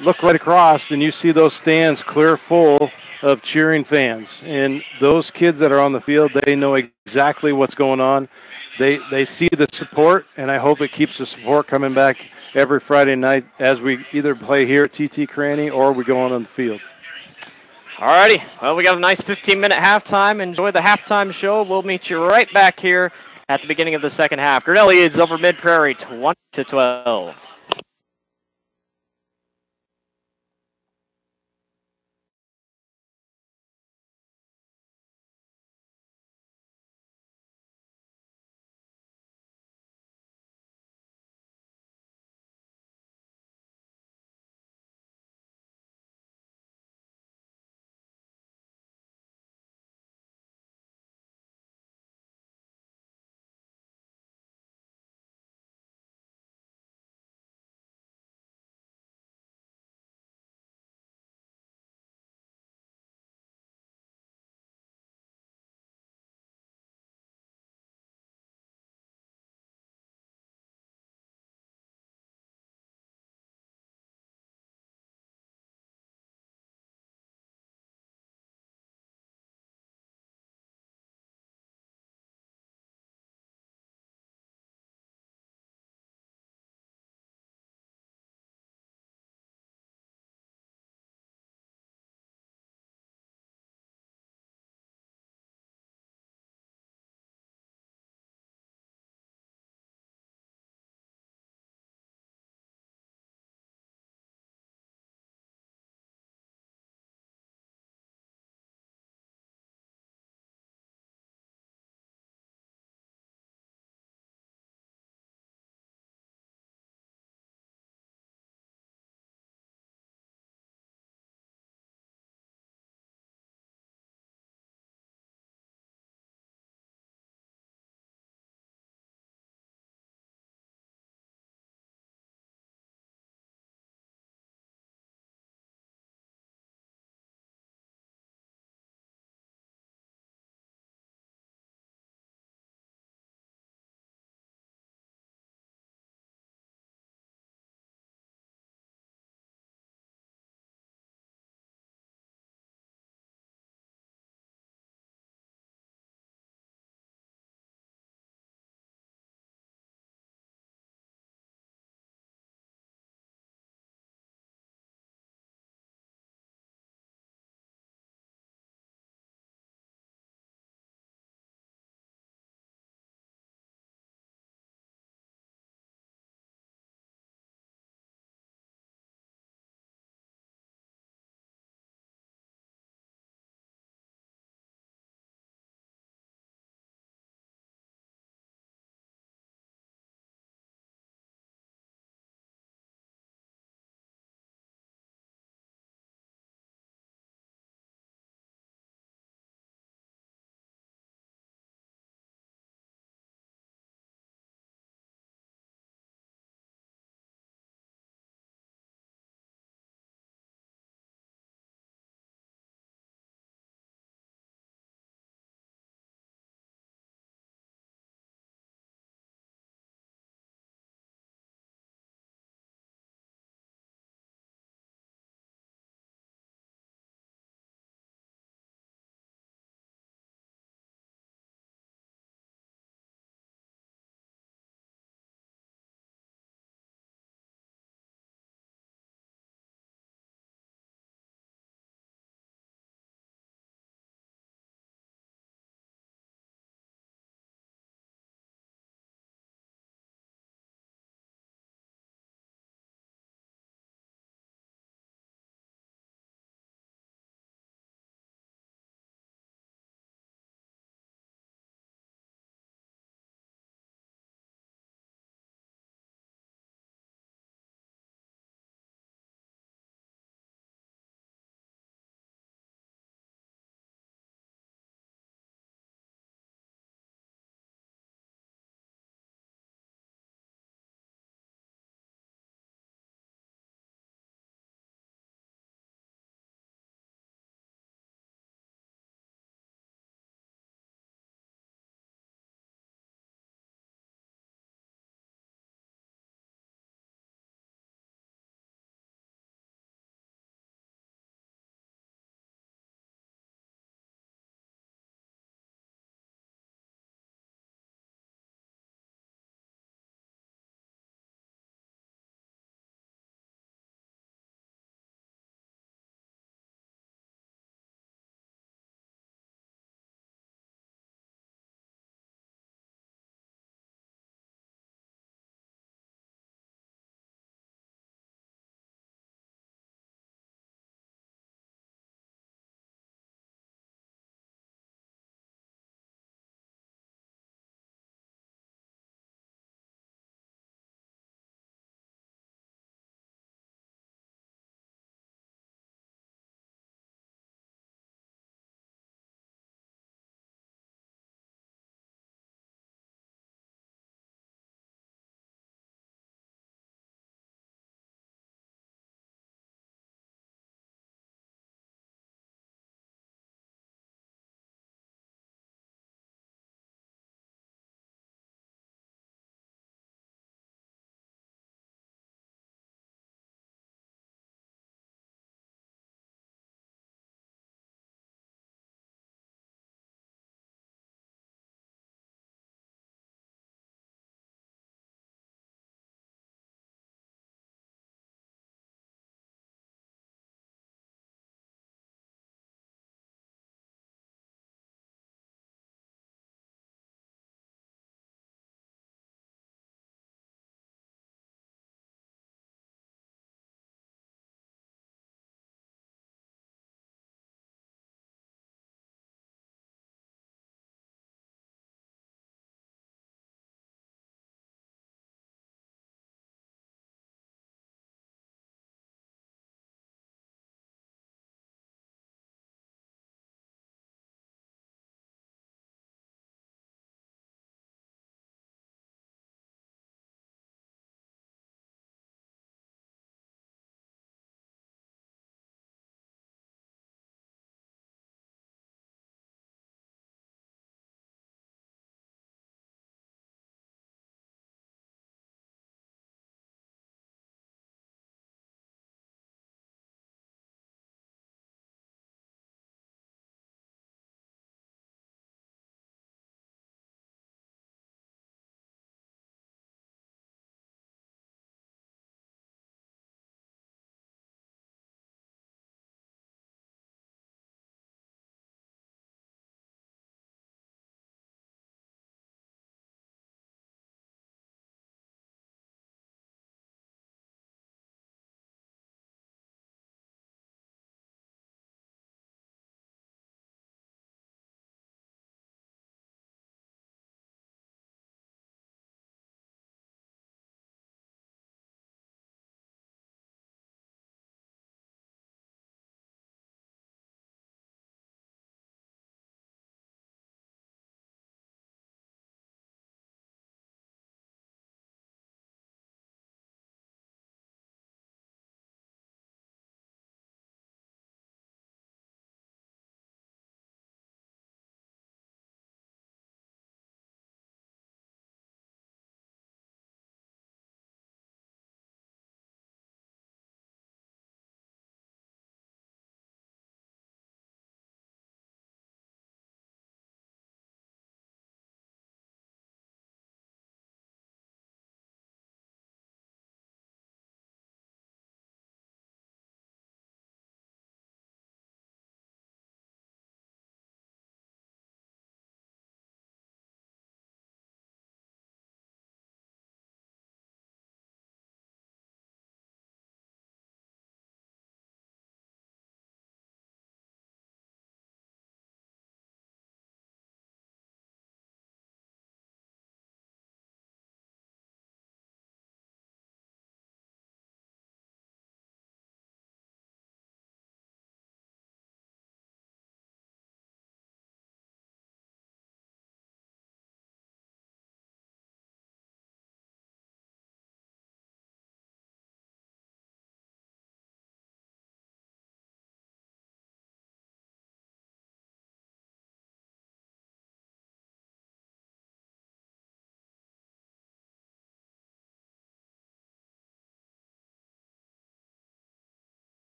Look right across, and you see those stands clear full of cheering fans. And those kids that are on the field, they know exactly what's going on. They see the support, and I hope it keeps the support coming back every Friday night as we either play here at TT Cranny or we go on the field. All righty. Well, we got a nice 15-minute halftime. Enjoy the halftime show. We'll meet you right back here at the beginning of the second half. Grinnell leads over Mid-Prairie 20-12.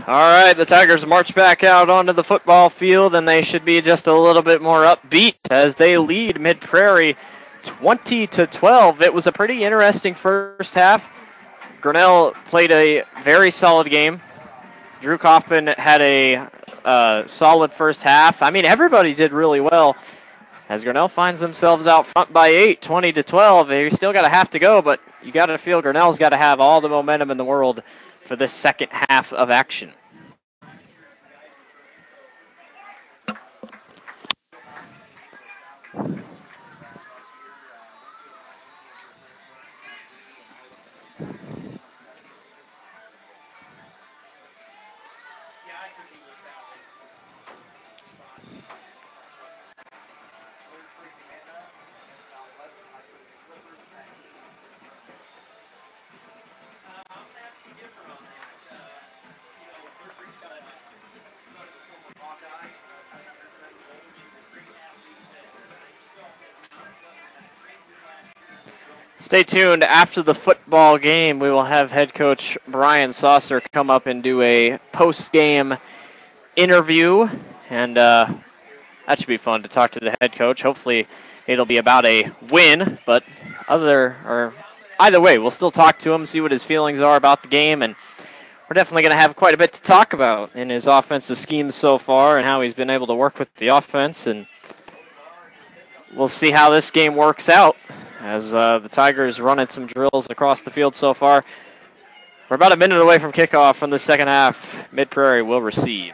All right, the Tigers march back out onto the football field, and they should be just a little bit more upbeat as they lead Mid-Prairie 20-12. It was a pretty interesting first half. Grinnell played a very solid game. Drew Kaufman had a solid first half. I mean, everybody did really well as Grinnell finds themselves out front by 8, 20-12. They still got a half to go, but you got to feel Grinnell's got to have all the momentum in the world for this second half of action. Stay tuned. After the football game, we will have head coach Brian Saucer come up and do a post-game interview, and that should be fun to talk to the head coach. Hopefully it'll be about a win, but either way, we'll still talk to him, see what his feelings are about the game, and we're definitely going to have quite a bit to talk about in his offensive schemes so far and how he's been able to work with the offense, and we'll see how this game works out. As the Tigers running some drills across the field so far. We're about a minute away from kickoff from the second half. Mid-Prairie will receive.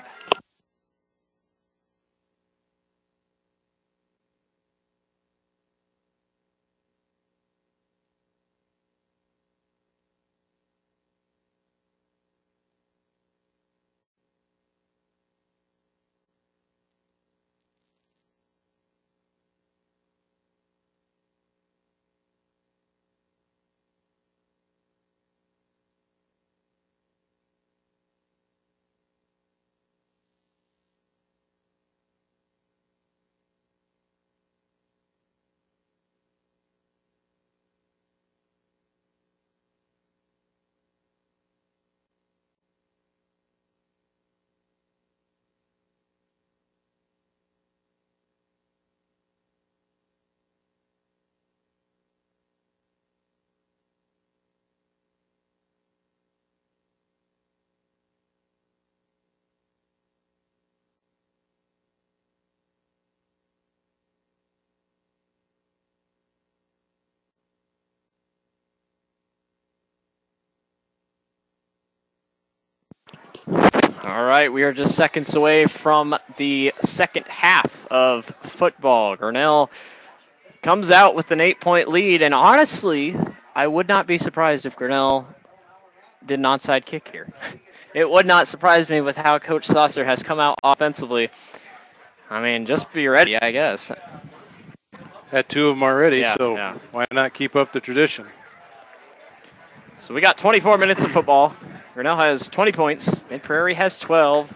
All right, we are just seconds away from the second half of football. Grinnell comes out with an 8-point lead, and honestly, I would not be surprised if Grinnell did an onside kick here. It would not surprise me with how Coach Saucer has come out offensively. I mean, just be ready, I guess. Had two of them already, Yeah. Why not keep up the tradition? So we got 24 minutes of football. Grinnell has 20 points. Mid-Prairie has 12.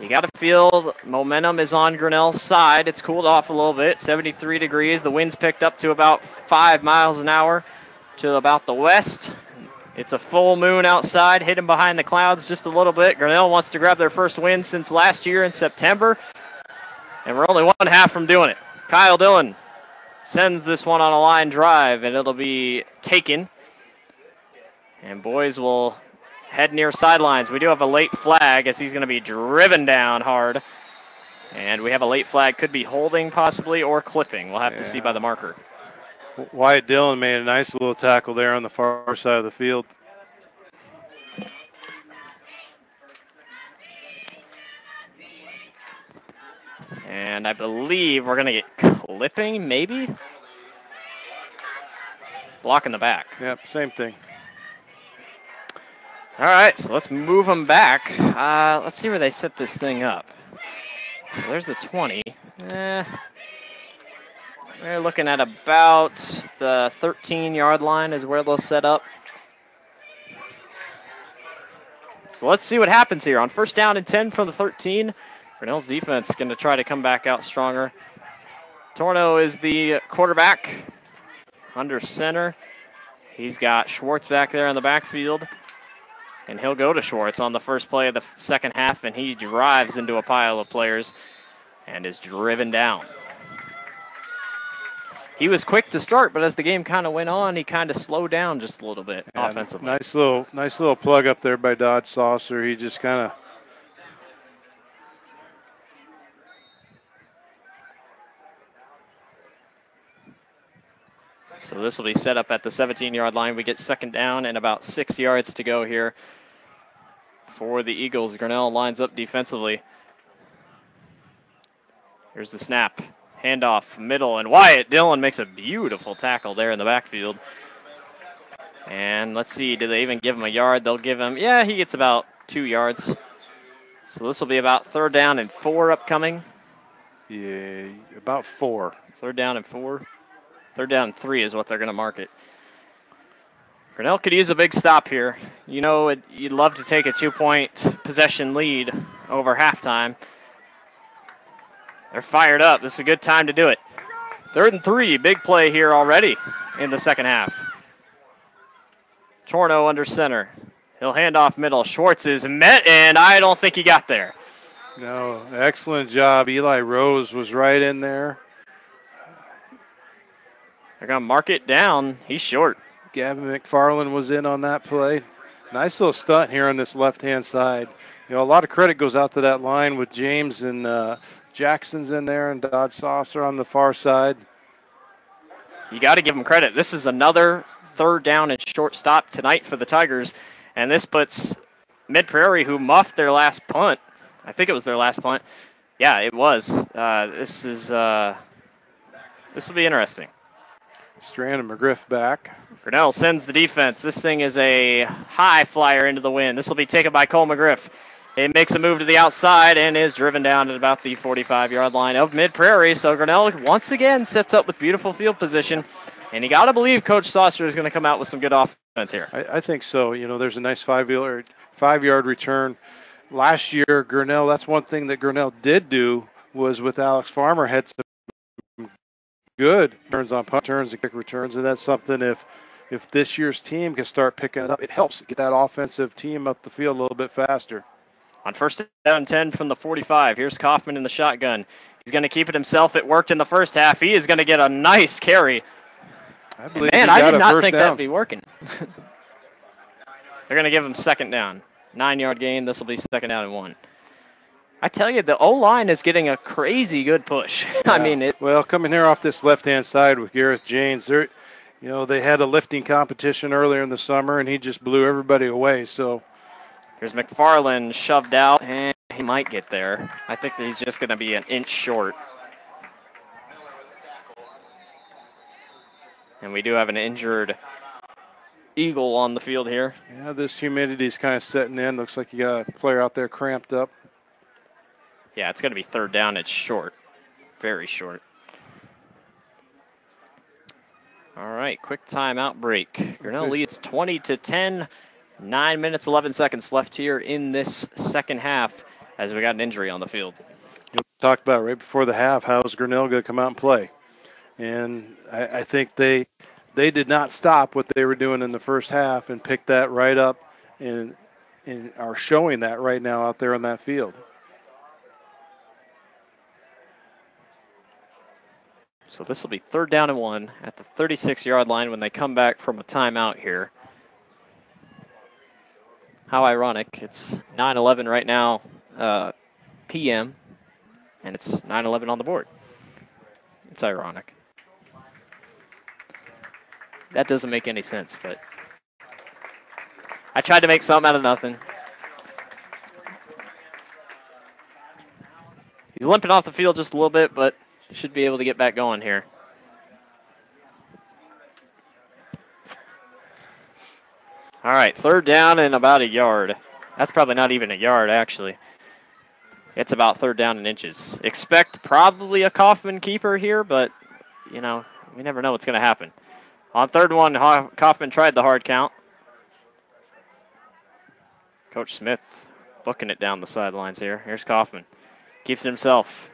You got to feel momentum is on Grinnell's side. It's cooled off a little bit, 73 degrees. The wind's picked up to about 5 miles an hour to about the west. It's a full moon outside, hidden behind the clouds just a little bit. Grinnell wants to grab their first win since last year in September, and we're only one half from doing it. Kyle Dillon sends this one on a line drive, and it'll be taken. And boys will head near sidelines. We do have a late flag as he's going to be driven down hard. And we have a late flag. Could be holding possibly or clipping. We'll have to see by the marker. Wyatt Dillon made a nice little tackle there on the far side of the field. And I believe we're going to get clipping, maybe? Blocking the back. Yep, same thing. All right, so let's move them back. Let's see where they set this thing up. So there's the 20. We're looking at about the 13-yard line is where they'll set up. So let's see what happens here. On first down and 10 from the 13, Grinnell's defense is going to try to come back out stronger. Torno is the quarterback under center. He's got Schwartz back there in the backfield. And he'll go to Schwartz on the first play of the second half, and he drives into a pile of players and is driven down. He was quick to start, but as the game kind of went on, he kind of slowed down just a little bit offensively. Nice little plug up there by Dodge Saucer. He just kind of. So this will be set up at the 17-yard line. We get second down and about 6 yards to go here for the Eagles. Grinnell lines up defensively. Here's the snap. Handoff, middle, and Wyatt Dillon makes a beautiful tackle there in the backfield. And let's see, do they even give him a yard? They'll give him, yeah, he gets about 2 yards. So this will be about 3rd down and 4 upcoming. Yeah, about 4. 3rd down and 4. 3rd down and 3 is what they're going to mark it. Grinnell could use a big stop here. You know, you'd love to take a 2-point possession lead over halftime. They're fired up. This is a good time to do it. 3rd and 3, big play here already in the second half. Torno under center. He'll hand off middle. Schwartz is met, and I don't think he got there. No, excellent job. Eli Rose was right in there. They're going to mark it down. He's short. Gavin McFarland was in on that play. Nice little stunt here on this left-hand side. You know, a lot of credit goes out to that line with James and Jackson's in there and Dodge Saucer on the far side. You got to give them credit. This is another 3rd down and short stop tonight for the Tigers, and this puts Mid-Prairie, who muffed their last punt. I think it was their last punt. Yeah, it was. This will be interesting. Strand and McGriff back. Grinnell sends the defense. This thing is a high flyer into the wind. This will be taken by Cole McGriff. It makes a move to the outside and is driven down at about the 45-yard line of Mid-Prairie. So Grinnell once again sets up with beautiful field position. And you got to believe Coach Saucer is going to come out with some good offense here. I think so. You know, there's a nice 5-yard return. Last year, Grinnell, that's one thing that Grinnell did do was with Alex Farmer had some good turns on punt returns and kick returns. And that's something if this year's team can start picking it up, it helps get that offensive team up the field a little bit faster. On 1st down and 10 from the 45, here's Kaufman in the shotgun. He's going to keep it himself. It worked in the first half. He is going to get a nice carry. I believe man, I did not think that'd be working. They're going to give him 2nd down. 9-yard gain. This will be 2nd down and 1. I tell you, the O-line is getting a crazy good push. Yeah. I mean, well, coming here off this left-hand side with Gareth Janes, they had a lifting competition earlier in the summer, and he just blew everybody away. So here's McFarland shoved out, and he might get there. I think that he's just going to be an inch short. And we do have an injured Eagle on the field here. Yeah, this humidity's kind of setting in. Looks like you got a player out there cramped up. Yeah, it's going to be 3rd down. It's short. Very short. All right, quick timeout break. Grinnell leads 20-10. 9 minutes, 11 seconds left here in this second half as we got an injury on the field. You talked about right before the half, how's Grinnell going to come out and play? And I think they did not stop what they were doing in the first half and picked that right up and are showing that right now out there on that field. So this will be 3rd down and 1 at the 36-yard line when they come back from a timeout here. How ironic. It's 9:11 right now, p.m., and it's 9:11 on the board. It's ironic. That doesn't make any sense, but I tried to make something out of nothing. He's limping off the field just a little bit, but should be able to get back going here. All right, 3rd down and about a yard. That's probably not even a yard, actually. It's about 3rd down in inches. Expect probably a Kaufman keeper here, but, you know, we never know what's going to happen. On 3rd one, Kaufman tried the hard count. Coach Smith booking it down the sidelines here. Here's Kaufman. Keeps himself.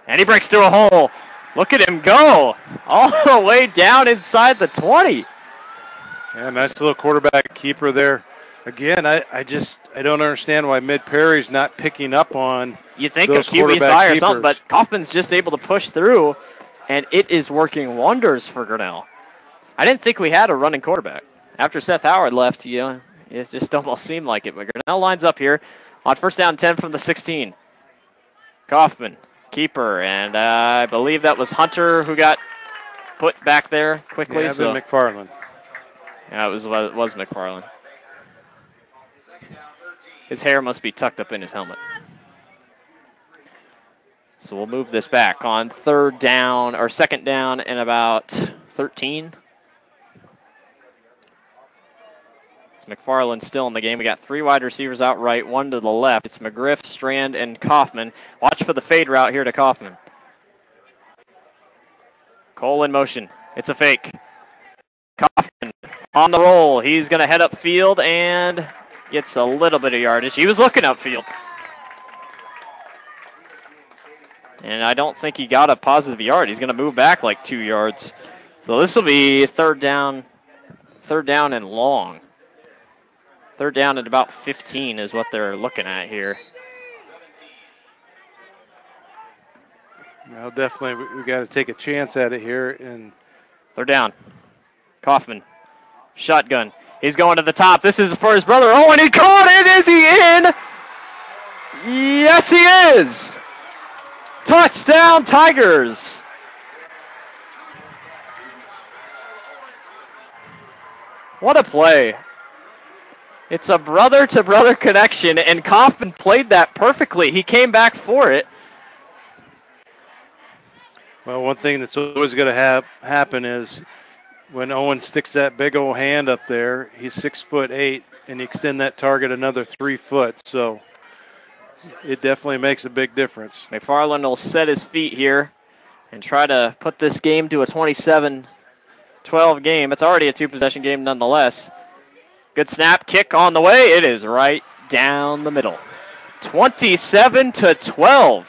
And he breaks through a hole. Look at him go. All the way down inside the 20. Yeah, nice little quarterback keeper there. Again, I don't understand why Mid-Prairie's not picking up on You think a those QB's quarterback by or keepers. something, but Kaufman's just able to push through, and it is working wonders for Grinnell. I didn't think we had a running quarterback. After Seth Howard left, it just almost seemed like it. But Grinnell lines up here on first down 10 from the 16. Kaufman, keeper, and I believe that was Hunter who got put back there quickly. Yeah, McFarland. Yeah, it was McFarland. His hair must be tucked up in his helmet. So we'll move this back on second down and about 13. It's McFarland still in the game. We got 3 wide receivers out right, 1 to the left. It's McGriff, Strand, and Kaufman. Watch for the fade route here to Kaufman. Cole in motion. It's a fake. Kaufman on the roll. He's going to head upfield and gets a little bit of yardage. He was looking upfield. And I don't think he got a positive yard. He's going to move back like 2 yards. So this will be third down and long. Third down at about 15 is what they're looking at here. Well, definitely we got to take a chance at it here. And third down. Kaufman, shotgun. He's going to the top. This is for his brother. Oh, and he caught it. Is he in? Yes, he is. Touchdown, Tigers. What a play. It's a brother-to-brother connection, and Kaufman played that perfectly. He came back for it. Well, one thing that's always going to happen is when Owen sticks that big old hand up there, he's 6'8", and you extend that target another 3 foot. So it definitely makes a big difference. McFarland will set his feet here and try to put this game to a 27-12 game. It's already a 2-possession game nonetheless. Good snap, kick on the way. It is right down the middle. 27-12.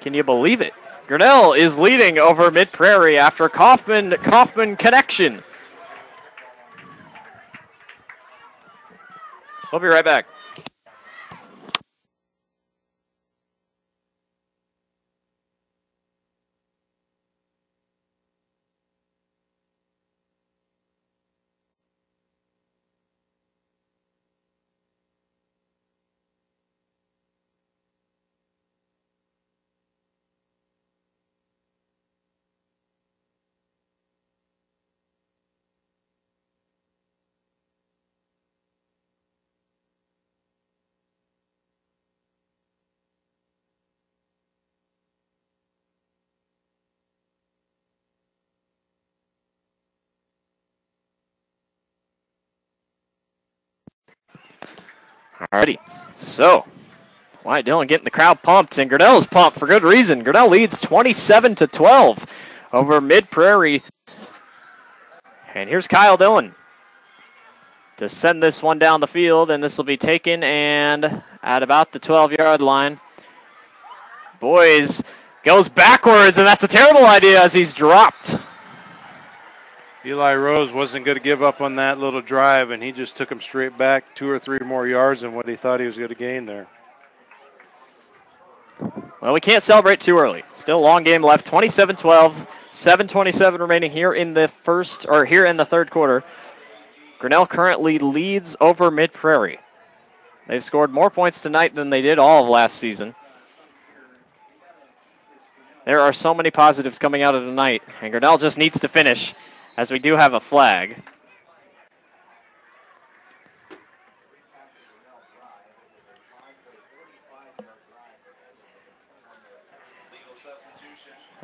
Can you believe it? Grinnell is leading over Mid-Prairie after Kaufman connection. We'll be right back. Alrighty, so Wyatt Dillon getting the crowd pumped, and Grinnell is pumped for good reason. Grinnell leads 27-12 over Mid-Prairie. And here's Kyle Dillon to send this one down the field, and this will be taken and at about the 12-yard line. Boys goes backwards, and that's a terrible idea as he's dropped. Eli Rose wasn't going to give up on that little drive, and he just took him straight back 2 or 3 more yards than what he thought he was going to gain there. Well, we can't celebrate too early. Still a long game left. 27-12, 7:27 remaining here in the third quarter. Grinnell currently leads over Mid-Prairie. They've scored more points tonight than they did all of last season. There are so many positives coming out of the night, and Grinnell just needs to finish, as we do have a flag.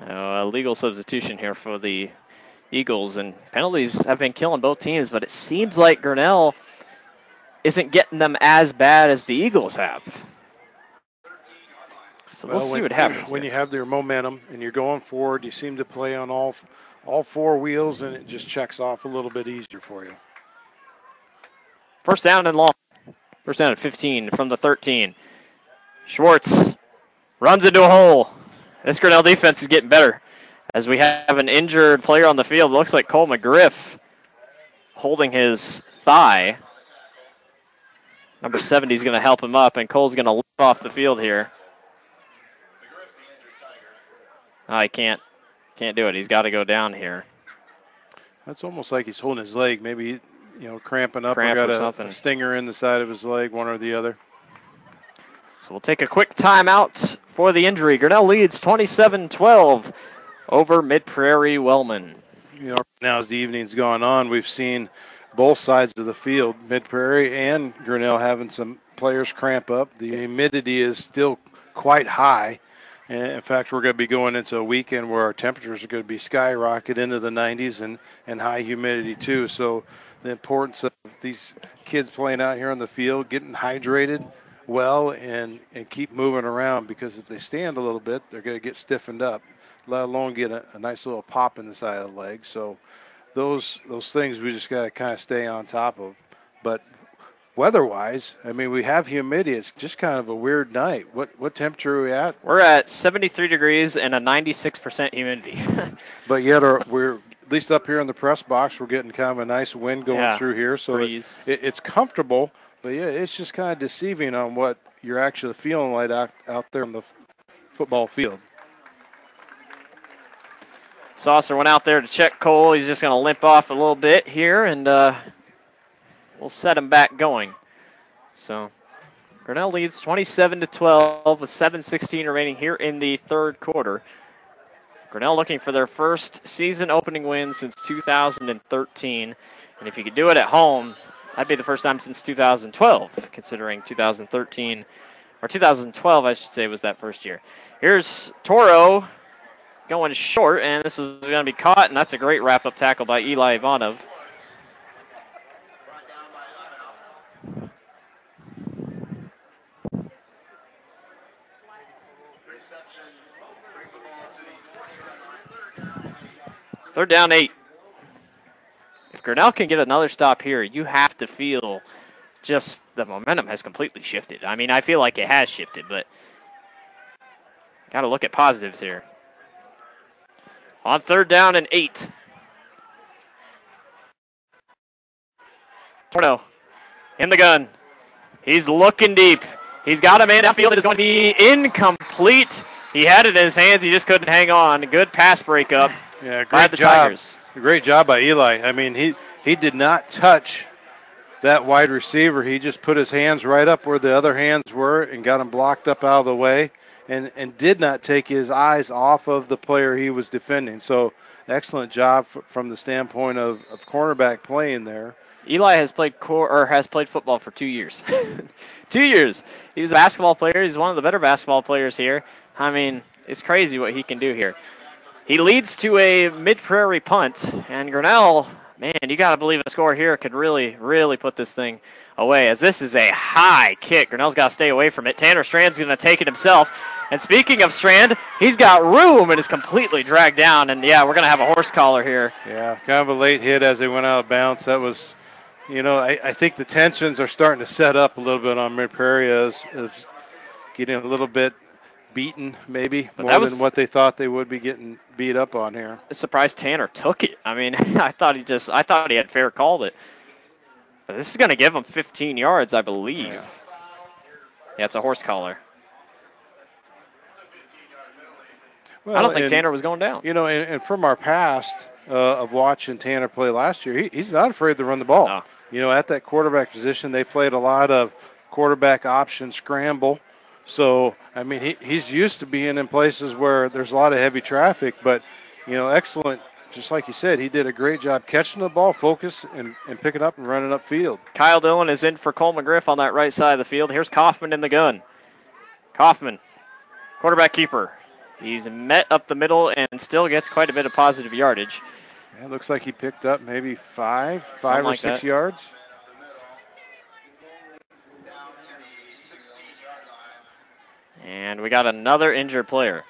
A legal substitution here for the Eagles, and penalties have been killing both teams, but it seems like Grinnell isn't getting them as bad as the Eagles have. So we'll see what happens. When you have their momentum and you're going forward, you seem to play on all 4 wheels, and it just checks off a little bit easier for you. First down and long. First down at 15 from the 13. Schwartz runs into a hole. This Grinnell defense is getting better as we have an injured player on the field. It looks like Cole McGriff holding his thigh. Number 70 is going to help him up, and Cole's going to leap off the field here. Oh, he can't do it. He's got to go down here. That's almost like he's holding his leg. Maybe, cramping up Cramp or got something. a stinger in the side of his leg, one or the other. So we'll take a quick timeout for the injury. Grinnell leads 27-12 over Mid-Prairie Wellman. Now as the evening's gone on, we've seen both sides of the field, Mid-Prairie and Grinnell, having some players cramp up. The humidity is still quite high. And in fact, we're going to be going into a weekend where our temperatures are going to be skyrocket into the 90s and high humidity too. So the importance of these kids playing out here on the field, getting hydrated well and keep moving around, because if they stand a little bit, they're going to get stiffened up, let alone get a nice little pop in the side of the leg. So those things we just got to kind of stay on top of. But weather-wise, I mean, we have humidity. It's just kind of a weird night. What temperature are we at? We're at 73 degrees and a 96% humidity. But yet we're, at least up here in the press box, we're getting kind of a nice wind going through here. So it's comfortable, but yeah, it's just kind of deceiving on what you're actually feeling like out there on the football field. Saucer went out there to check Cole. He's just going to limp off a little bit here, and we'll set him back going. So Grinnell leads 27-12 with 7:16 remaining here in the third quarter. Grinnell looking for their first season opening win since 2013. And if you could do it at home, that'd be the first time since 2012, considering 2013, or 2012, I should say, was that first year. Here's Toro going short, and this is going to be caught, and that's a great wrap-up tackle by Eli Ivanov. Third down 8. If Grinnell can get another stop here, you have to feel just the momentum has completely shifted. I mean, I feel like it has shifted, but got to look at positives here. On third down and 8. Torno in the gun. He's looking deep. He's got a man downfield. It is going to be incomplete. He had it in his hands. He just couldn't hang on. Good pass breakup. Yeah, great job. Tigers. Great job by Eli. I mean, he did not touch that wide receiver. He just put his hands right up where the other hands were and got him blocked up out of the way, and did not take his eyes off of the player he was defending. So excellent job from the standpoint of cornerback playing there. Eli has played football for 2 years. 2 years. He's a basketball player. He's one of the better basketball players here. I mean, it's crazy what he can do here. He leads to a Mid-Prairie punt, and Grinnell, man, you got to believe a score here could really, really put this thing away, as this is a high kick. Grinnell's got to stay away from it. Tanner Strand's going to take it himself. And speaking of Strand, he's got room and is completely dragged down. And, yeah, we're going to have a horse collar here. Yeah, kind of a late hit as they went out of bounds. That was, I think the tensions are starting to set up a little bit on Mid-Prairie as getting a little bit beaten, maybe, more than what they thought they would be getting beat up on here. I'm surprised Tanner took it. I mean, I thought he had fair called it. But this is going to give him 15 yards, I believe. Yeah, it's a horse collar. Well, I don't think Tanner was going down. And from our past of watching Tanner play last year, he's not afraid to run the ball. No. At that quarterback position, they played a lot of quarterback option scramble. So, I mean, he's used to being in places where there's a lot of heavy traffic, but, excellent. Just like you said, he did a great job catching the ball, focus, and picking up and running upfield. Kyle Dillon is in for Cole McGriff on that right side of the field. Here's Kaufman in the gun. Kaufman, quarterback keeper. He's met up the middle and still gets quite a bit of positive yardage. Yeah, it looks like he picked up maybe five or 6 yards. And we got another injured player.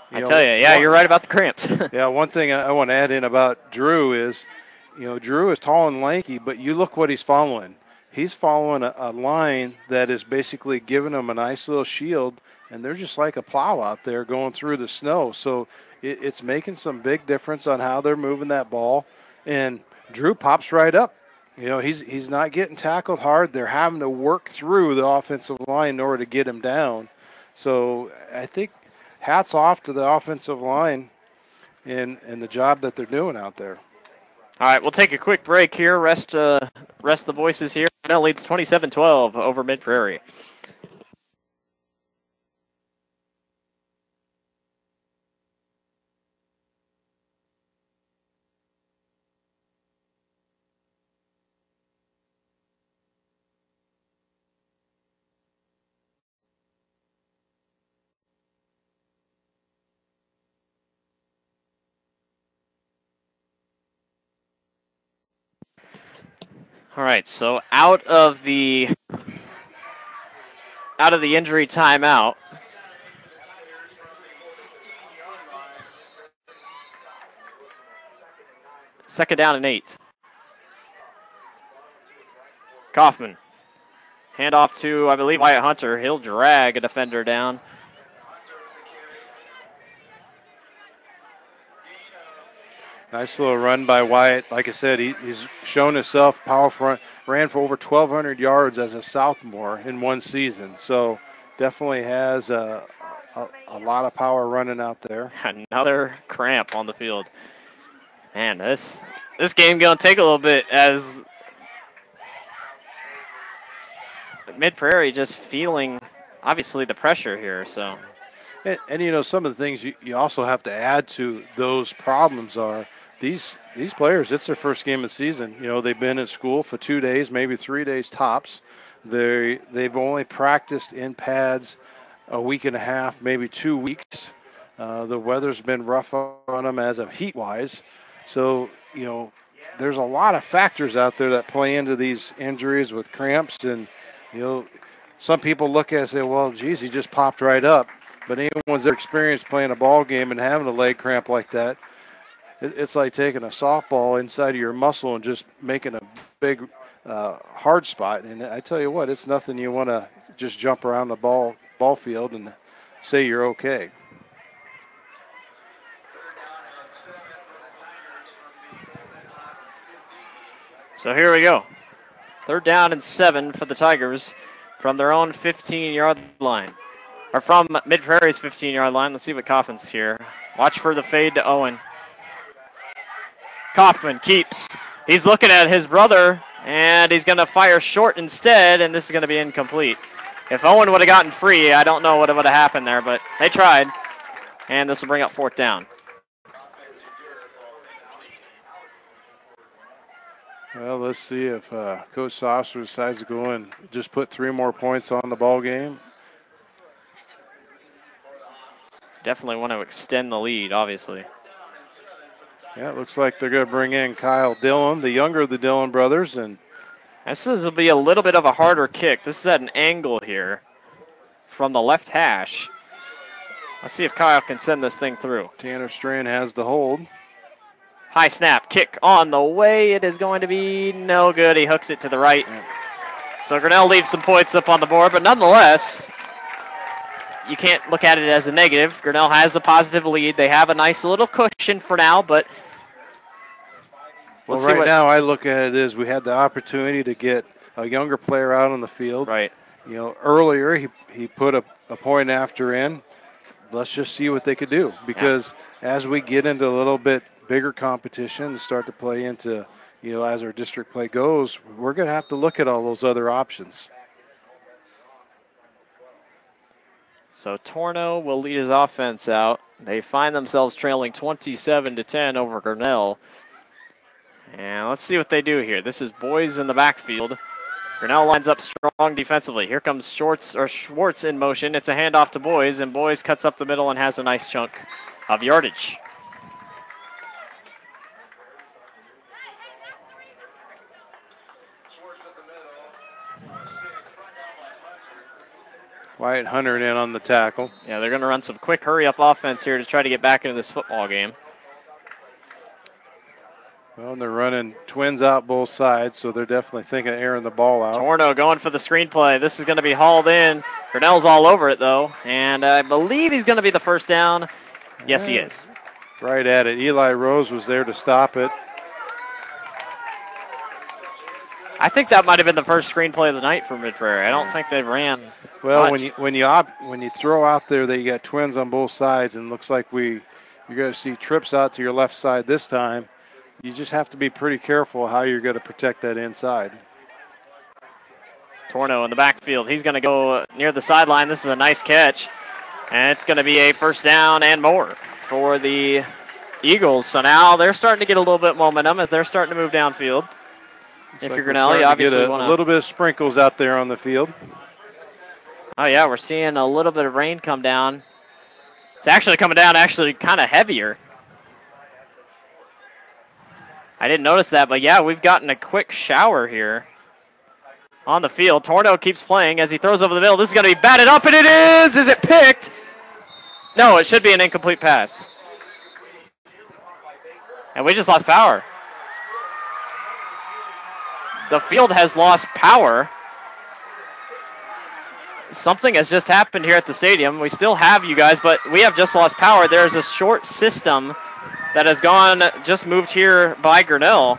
I tell you, yeah, you're right about the cramps. Yeah, one thing I want to add in about Drew is, Drew is tall and lanky, but you look what he's following. He's following a line that is basically giving him a nice little shield, and they're just like a plow out there going through the snow. So it's making some big difference on how they're moving that ball. And Drew pops right up. he's not getting tackled hard. They're having to work through the offensive line in order to get him down. So I think hats off to the offensive line and the job that they're doing out there. All right, we'll take a quick break here. Rest the voices here. Grinnell leads 27-12 over Mid-Prairie. All right, so out of the injury timeout, second down and 8. Kaufman, handoff to, I believe, Wyatt Hunter. He'll drag a defender down. Nice little run by Wyatt. Like I said, he's shown himself powerful. Ran for over 1,200 yards as a sophomore in one season. So definitely has a lot of power running out there. Another cramp on the field. Man, this game going to take a little bit as Mid-Prairie just feeling, obviously, the pressure here. So, and some of the things you also have to add to those problems are these players, it's their first game of the season. They've been in school for 2 days, maybe 3 days tops. They've only practiced in pads a week and a half, maybe 2 weeks. The weather's been rough on them as of heat-wise. So, there's a lot of factors out there that play into these injuries with cramps. And, some people look at it and say, well, geez, he just popped right up. But anyone's ever experienced playing a ball game and having a leg cramp like that, it's like taking a softball inside of your muscle and just making a big hard spot. And I tell you what, it's nothing you want to just jump around the ball field and say you're okay. So here we go. 3rd down and 7 for the Tigers from their own 15-yard line. Or from Mid-Prairie's 15-yard line. Let's see what Kaufman's here. Watch for the fade to Owen. Kaufman keeps. He's looking at his brother, and he's going to fire short instead, and this is going to be incomplete. If Owen would have gotten free, I don't know what would have happened there, but they tried. And this will bring up 4th down. Well, let's see if Coach Soster decides to go and just put 3 more points on the ball game. Definitely want to extend the lead, obviously. Yeah, it looks like they're going to bring in Kyle Dillon, the younger of the Dillon brothers. And this will be a little bit of a harder kick. This is at an angle here from the left hash. Let's see if Kyle can send this thing through. Tanner Strand has the hold. High snap, kick on the way. It is going to be no good. He hooks it to the right. So Grinnell leaves some points up on the board, but nonetheless, you can't look at it as a negative. Grinnell has a positive lead. They have a nice little cushion for now, but well, right now I look at it as we had the opportunity to get a younger player out on the field. Right. Earlier he put a point after in. Let's just see what they could do, because as we get into a little bit bigger competition and start to play into, as our district play goes, we're going to have to look at all those other options. So Torno will lead his offense out. They find themselves trailing 27-10 over Grinnell. And let's see what they do here. This is Boys in the backfield. Grinnell lines up strong defensively. Here comes Schwartz in motion. It's a handoff to Boys, and Boys cuts up the middle and has a nice chunk of yardage. Wyatt Hunter in on the tackle. Yeah, they're going to run some quick hurry-up offense here to try to get back into this football game. Well, and they're running twins out both sides, so they're definitely thinking of airing the ball out. Torno going for the screenplay. This is going to be hauled in. Grinnell's all over it, though, and I believe he's going to be the first down. Yes, he is. Right at it. Eli Rose was there to stop it. I think that might have been the first screenplay of the night for Mid-Prairie. I don't think they've ran Well, much. when you throw out there that you got twins on both sides, and looks like you're going to see trips out to your left side this time, you just have to be pretty careful how you're going to protect that inside. Torno in the backfield. He's going to go near the sideline. This is a nice catch, and it's going to be a first down and more for the Eagles. So now they're starting to get a little bit momentum as they're starting to move downfield. If you're Grinnell, you obviously want a little bit of sprinkles out there on the field. Oh, yeah, we're seeing a little bit of rain come down. It's actually coming down kind of heavier. I didn't notice that, but yeah, we've gotten a quick shower here on the field. Torno keeps playing as he throws over the middle. This is going to be batted up, and it is! Is it picked? No, it should be an incomplete pass. And we just lost power. The field has lost power. Something has just happened here at the stadium. We still have you guys, but we have just lost power. There's a short system that has just moved here by Grinnell.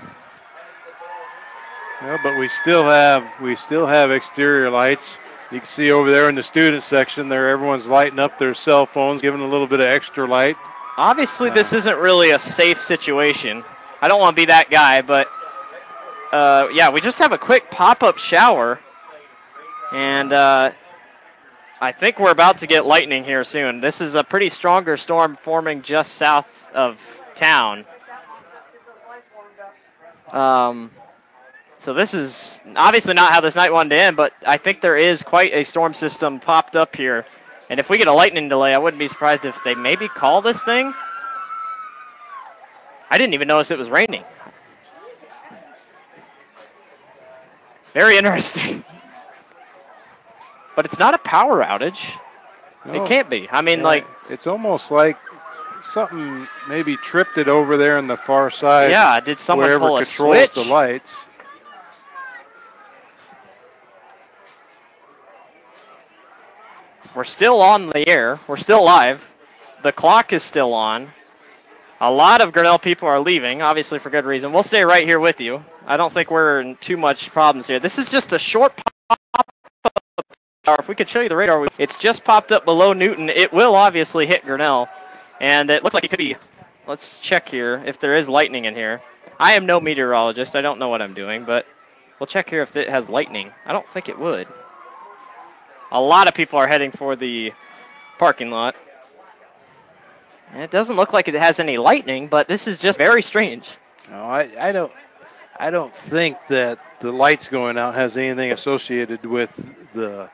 Well, but we still have exterior lights. You can see over there in the student section there, everyone's lighting up their cell phones, giving a little bit of extra light. Obviously, this isn't really a safe situation. I don't want to be that guy, but yeah, we just have a quick pop-up shower, and I think we're about to get lightning here soon. This is a pretty stronger storm forming just south of town. So this is obviously not how this night wanted to end, but I think there is quite a storm system popped up here. And if we get a lightning delay, I wouldn't be surprised if they maybe call this thing. I didn't even notice it was raining. Very interesting. But it's not a power outage. No. It can't be. I mean, Yeah, it's almost like something maybe tripped it over there on the far side. Yeah, did someone wherever pull a controls switch? the lights. We're still on the air. We're still live. The clock is still on. A lot of Grinnell people are leaving, obviously for good reason. We'll stay right here with you. I don't think we're in too much problems here. This is just a short pop-up. If we could show you the radar, it's just popped up below Newton. It will obviously hit Grinnell, and it looks like it could be. Let's check here if there is lightning in here. I am no meteorologist. I don't know what I'm doing, but we'll check here if it has lightning. I don't think it would. A lot of people are heading for the parking lot. And it doesn't look like it has any lightning, but this is just very strange. No, I don't think that the lights going out has anything associated with the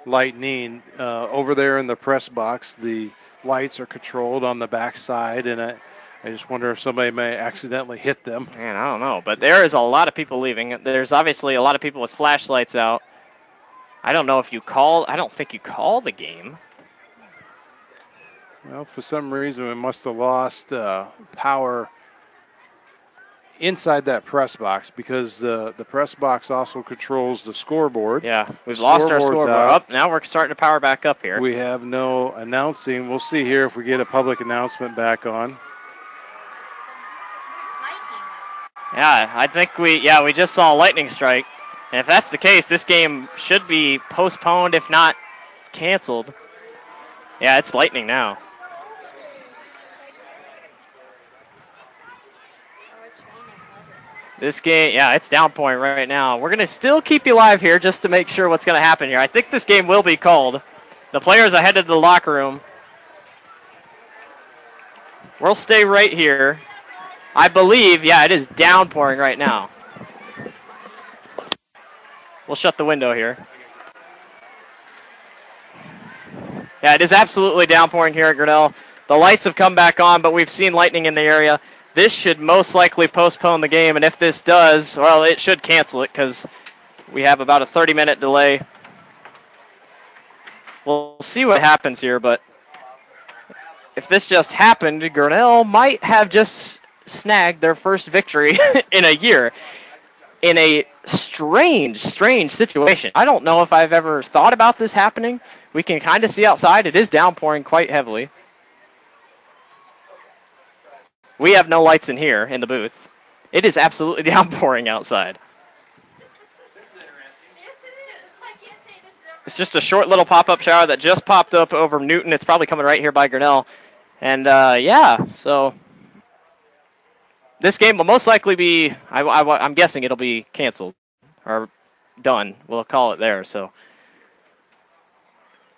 lightning. Over there in the press box, the lights are controlled on the back side, and I just wonder if somebody may accidentally hit them. Man, I don't know, but there is a lot of people leaving. There's obviously a lot of people with flashlights out. I don't know if you call. I don't think you call the game. Well, for some reason, we must have lost power inside that press box because the press box also controls the scoreboard. Yeah, we've lost our scoreboard. Up now, we're starting to power back up here. We have no announcing. We'll see here if we get a public announcement back on. Yeah, I think we just saw a lightning strike. And if that's the case, this game should be postponed, if not canceled. Yeah, it's lightning now. This game, yeah, it's downpouring right now. We're going to still keep you live here just to make sure what's going to happen here. I think this game will be called. The players are headed to the locker room. We'll stay right here. I believe, yeah, it is downpouring right now. We'll shut the window here. Yeah, it is absolutely downpouring here at Grinnell. The lights have come back on, but we've seen lightning in the area. This should most likely postpone the game, and if this does, well, it should cancel it because we have about a 30-minute delay. We'll see what happens here, but if this just happened, Grinnell might have just snagged their first victory in a year in a strange situation. I don't know if I've ever thought about this happening. We can kind of see outside. It is downpouring quite heavily. We have no lights in here in the booth. It is absolutely downpouring outside. It's just a short little pop-up shower that just popped up over Newton. It's probably coming right here by Grinnell. And, yeah, so this game will most likely be, I'm guessing it'll be canceled or done. We'll call it there. So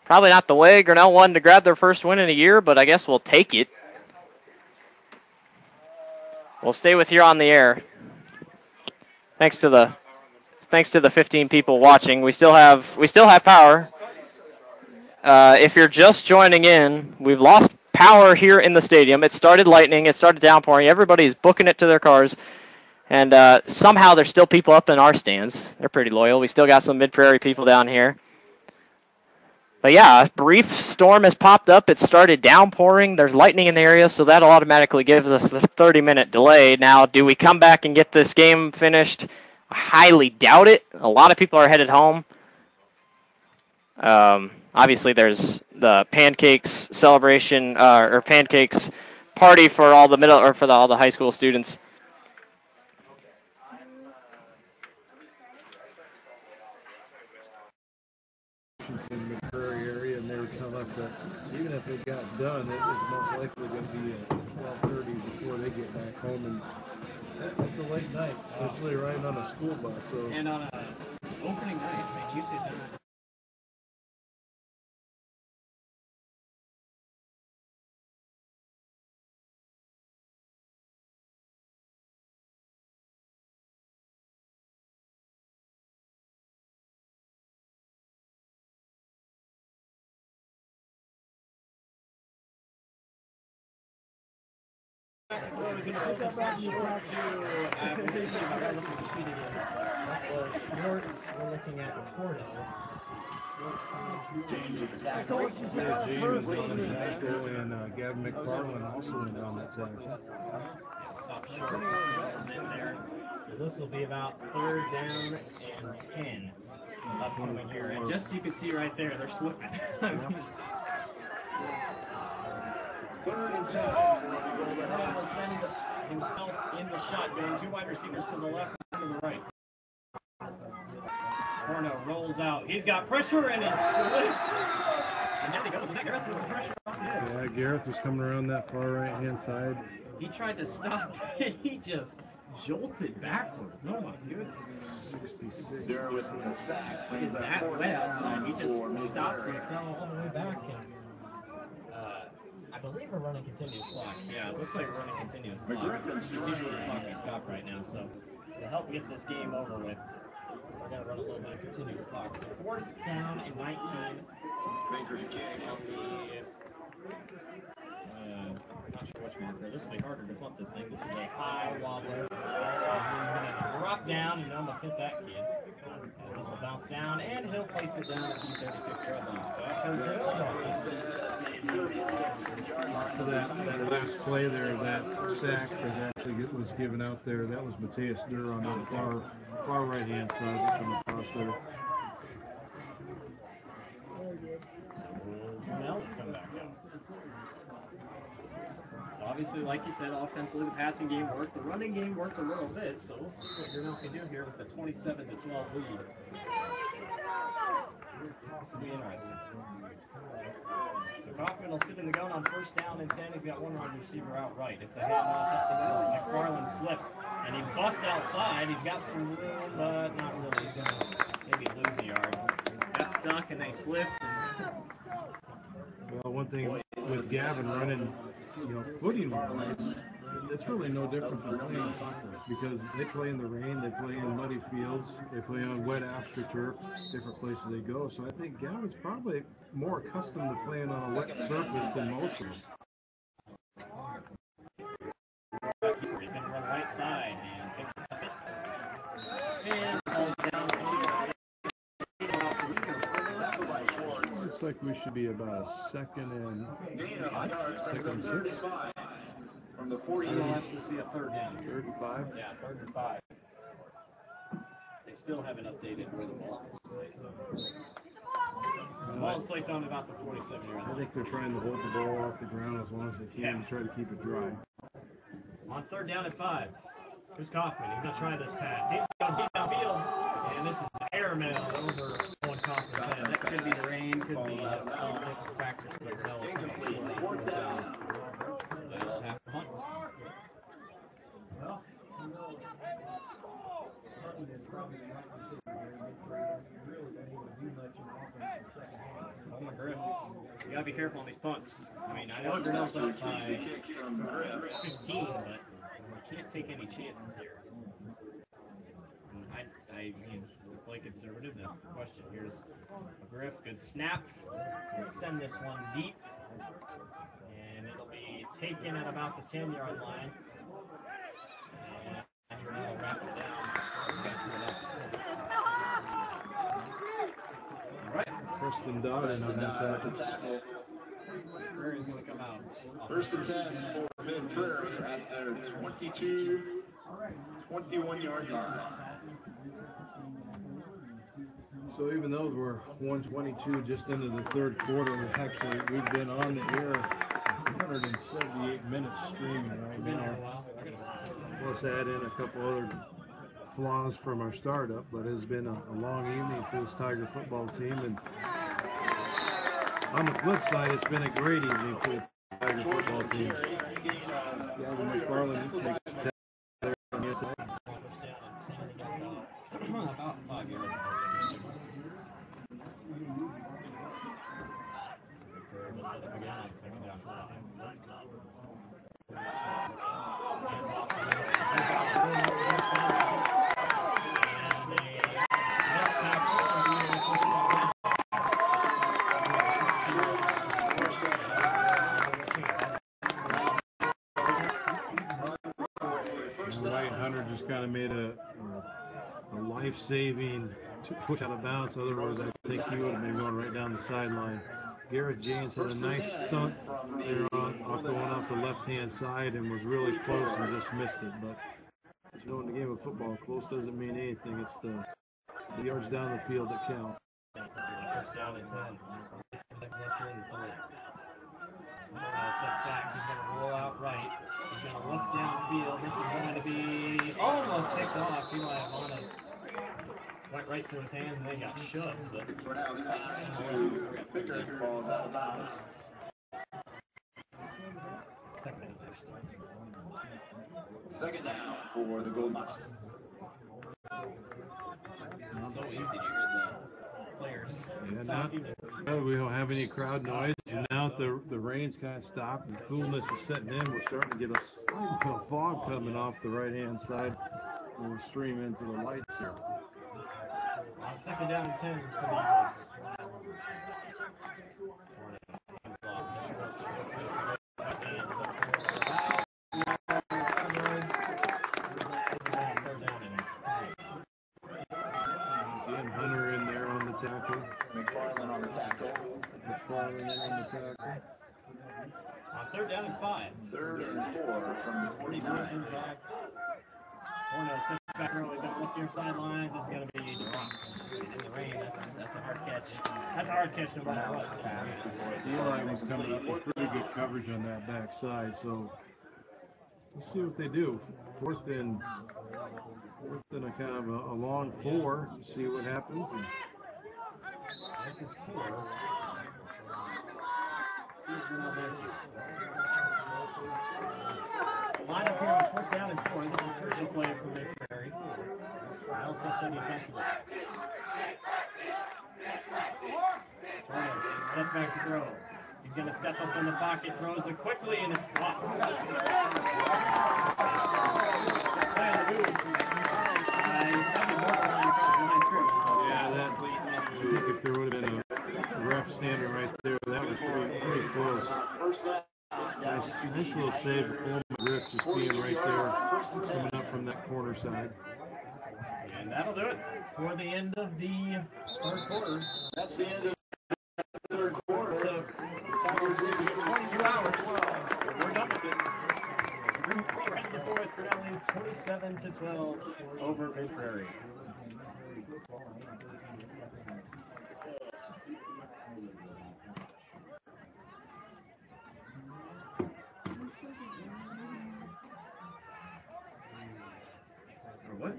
probably not the way Grinnell wanted to grab their first win in a year, but I guess we'll take it. We'll stay with you on the air. Thanks to the 15 people watching. We still have power. If you're just joining in, we've lost power here in the stadium. It started lightning. It started downpouring. Everybody's booking it to their cars. And somehow there's still people up in our stands. They're pretty loyal. We still got some Mid-Prairie people down here. But yeah, a brief storm has popped up. It started downpouring. There's lightning in the area, so that'll automatically give us the 30-minute delay. Now, do we come back and get this game finished? I highly doubt it. A lot of people are headed home. Obviously, there's the pancakes celebration or pancakes party for all the all the high school students. In the Prairie area, and they were telling us that even if it got done, it was most likely going to be at 12:30 before they get back home, and that's a late night, especially riding on a school bus. So. And on an opening night, I mean, you could not. Schwartz, we're looking at Porto. And Gavin McFarland also went on that tackle. Stop short in there. So this will be about 3rd down and 10. Upcoming here. And just you can see right there, they're slipping. Grinnell will send himself in the shotgun. 2 wide receivers to the left and to the right. Porno rolls out. He's got pressure and he slips. And there he goes. Was that Gareth with the pressure off the edge? Yeah, Gareth was coming around that far right-hand side. He tried to stop and he just jolted backwards. Oh my goodness. 66. It is that wet outside. He just stopped and fell all the way back. And I believe we're running continuous clock. Yeah, it looks like we're running continuous clock. It's usually the clock we stop right now. So to help get this game over with, we're going to run a little bit of continuous clock. So 4th down and 19 on the, not sure which marker. This will be harder to flip this thing. This is a high wobbler. He's going to drop down and almost hit that kid. As this will bounce down, and he'll place it down at the 36-yard line. So that comes Grinnell's offense. So that last play there, that sack that actually was given out there, that was Mateus Durr on the far right-hand side from across there. So Grinnell come back out. So obviously, like you said, offensively, the passing game worked. The running game worked a little bit. So we'll see what Grinnell can do here with the 27-12 lead. This will be interesting. So Kaufman will sit in the gun on 1st down and 10. He's got one wide receiver out right. It's a handoff up the middle. McFarland slips, and he busts outside. He's got some room, but not really. He's going to maybe lose a yard. Got stuck, and they slipped. Well, one thing with Gavin running, footing-wise, it's really no different than playing soccer because they play in the rain, they play in muddy fields, they play on wet astroturf, different places they go. So I think Gavin's probably more accustomed to playing on a wet surface than most of them. He's going to run right side and takes a hit. And falls down. Looks like we should be about a 2nd and 6. Unless we see a 3rd down. 3rd and 5? Yeah, 3rd and 5. They still haven't updated where the ball is placed. The ball is placed on about the 47-yard line. I think they're trying to hold the ball off the ground as long as they can to try to keep it dry. On 3rd down and 5. Here's Kaufman. He's going to try this pass. He's going deep downfield. And this is airmail over on Kaufman's head. That could be could be just all different factors, but they'll have punt. McGriff, you gotta be careful on these punts. I mean, I know Grinnell's up by 15, but you can't take any chances here. I mean, play conservative, that's the question. Here's McGriff, good snap. We'll send this one deep. And it'll be taken at about the 10-yard line. And Grinnell will wrap it down. All right. First and Dodden on that tackle. Prairie's going to come out. First and 10 for Mid-Prairie at their 21-yard line. So even though we're 122 just into the third quarter, we've been on the air 178 minutes streaming right now. Let's add in a couple other flaws from our startup, but it's been a long evening for this Tiger football team. And on the flip side, it's been a great evening for the Tiger football team. Gavin McFarland makes a tackle there on the inside. About 5 yards. We'll set up again on second down. White Hunter just kind of made a life-saving push out of bounds. Otherwise, I think he would have been going right down the sideline. Garrett James had a nice stunt there going off the left-hand side and was really close and just missed it. But as you know, in the game of football, close doesn't mean anything. It's the yards down the field that count. First down and 10. Sets back. He's going to roll out right. He's going to look downfield. This is going to be almost picked off. He might have wanted. Went right through his hands and then got shoved. But Pickard falls out of bounds. Second down for the Golden Knights. It's so easy to hear the players talking. We don't have any crowd noise. And now that the rain's kind of stopped and coolness is setting in, we're starting to get a slight fog coming off the right-hand side. We'll stream into the lights here. On second down and 10 for the Eagles. Again, Hunter in there on the tackle. McFarland on the tackle. McFarland in on the tackle. On third down and 5. 3rd and 4 from the 49. Orno sets back row. He's going to look near sidelines. This is going to be dropped in the rain. That's a hard catch. That's a hard catch no matter what. Eli was coming up with pretty good coverage on that backside, so let's see what they do. Fourth and a kind of a long 4. See what happens. And line up here on fourth down and 4. This is a crucial play for Prairie. Well sets up defensively. Sets back to throw. He's going to step up in the pocket, throws it quickly, and it's blocked. Play on the move. He's probably more line across the line script. yeah, I think if there would have been a ref standing right there, that was pretty close. Nice little save for Coleman Griff just being right there, coming up from that corner side. And that'll do it for the end of the third quarter. That's the end of the third quarter. Took 22 hours. We're done with it. Right in the fourth, Grinnell leads 27-12 over Prairie. What?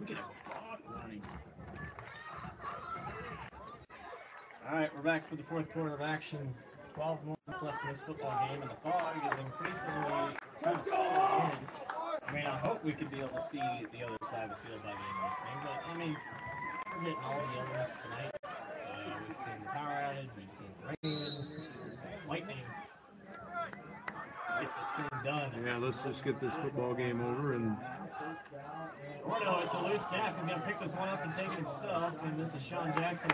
Look at him. Running. All right, we're back for the fourth quarter of action. 12 minutes left in this football game, and the fog is increasingly kind of settling in. I mean, I hope we could be able to see the other side of the field by the end of this thing, but I mean, we're getting all the elements tonight. We've seen the power outage, we've seen the rain, we've seen lightning. Let's get this thing done. Yeah, let's just get this football game over. And oh no, it's a loose snap. He's going to pick this one up and take it himself, and this is Sean Jackson.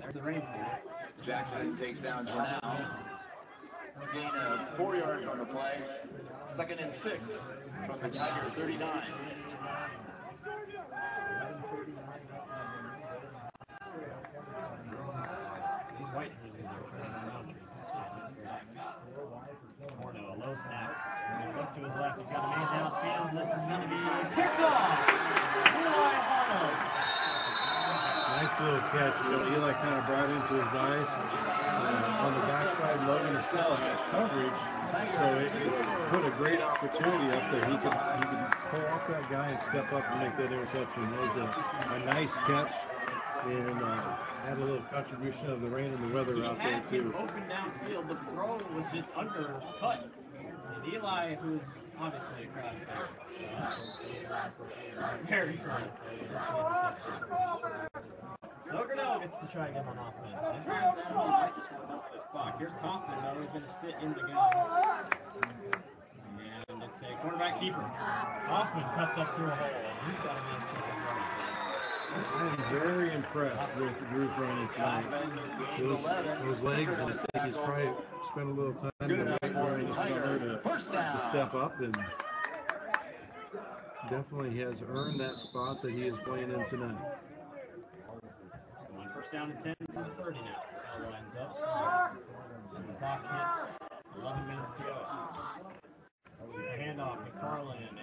There's the rain. Jackson takes down Grinnell. Gain of 4 yards on the play. 2nd and 6 from the Tiger 39. These white jerseys are turning around. Morno, a low snap. He's going to look to his left. He's got a man downfield. This is going to be picked off. nice little catch. Eli kind of brought into his eyes. On the backside, Logan Estelle had coverage, so it put a great opportunity up there. He could pull off that guy and step up and make that interception. It was a nice catch, and had a little contribution of the rain and the weather out there too. Open downfield, the throw was just undercut. And Eli, who's obviously a crowd favorite, very good. So Grinnell gets to try again on offense. And try this one off this clock. Here's Kaufman, though. He's going to sit in the gun. And it's a quarterback keeper. Kaufman cuts up through a hole, and he's got a nice chip in running. I am very impressed with Drew's running tonight. Those legs, and I think he's probably spent a little time in the during the summer to step up, and definitely has earned that spot that he is playing in tonight. So on first down and 10 from 30 now. Bell lines up. As the clock hits, 11 minutes to go. It's a handoff. McFarland and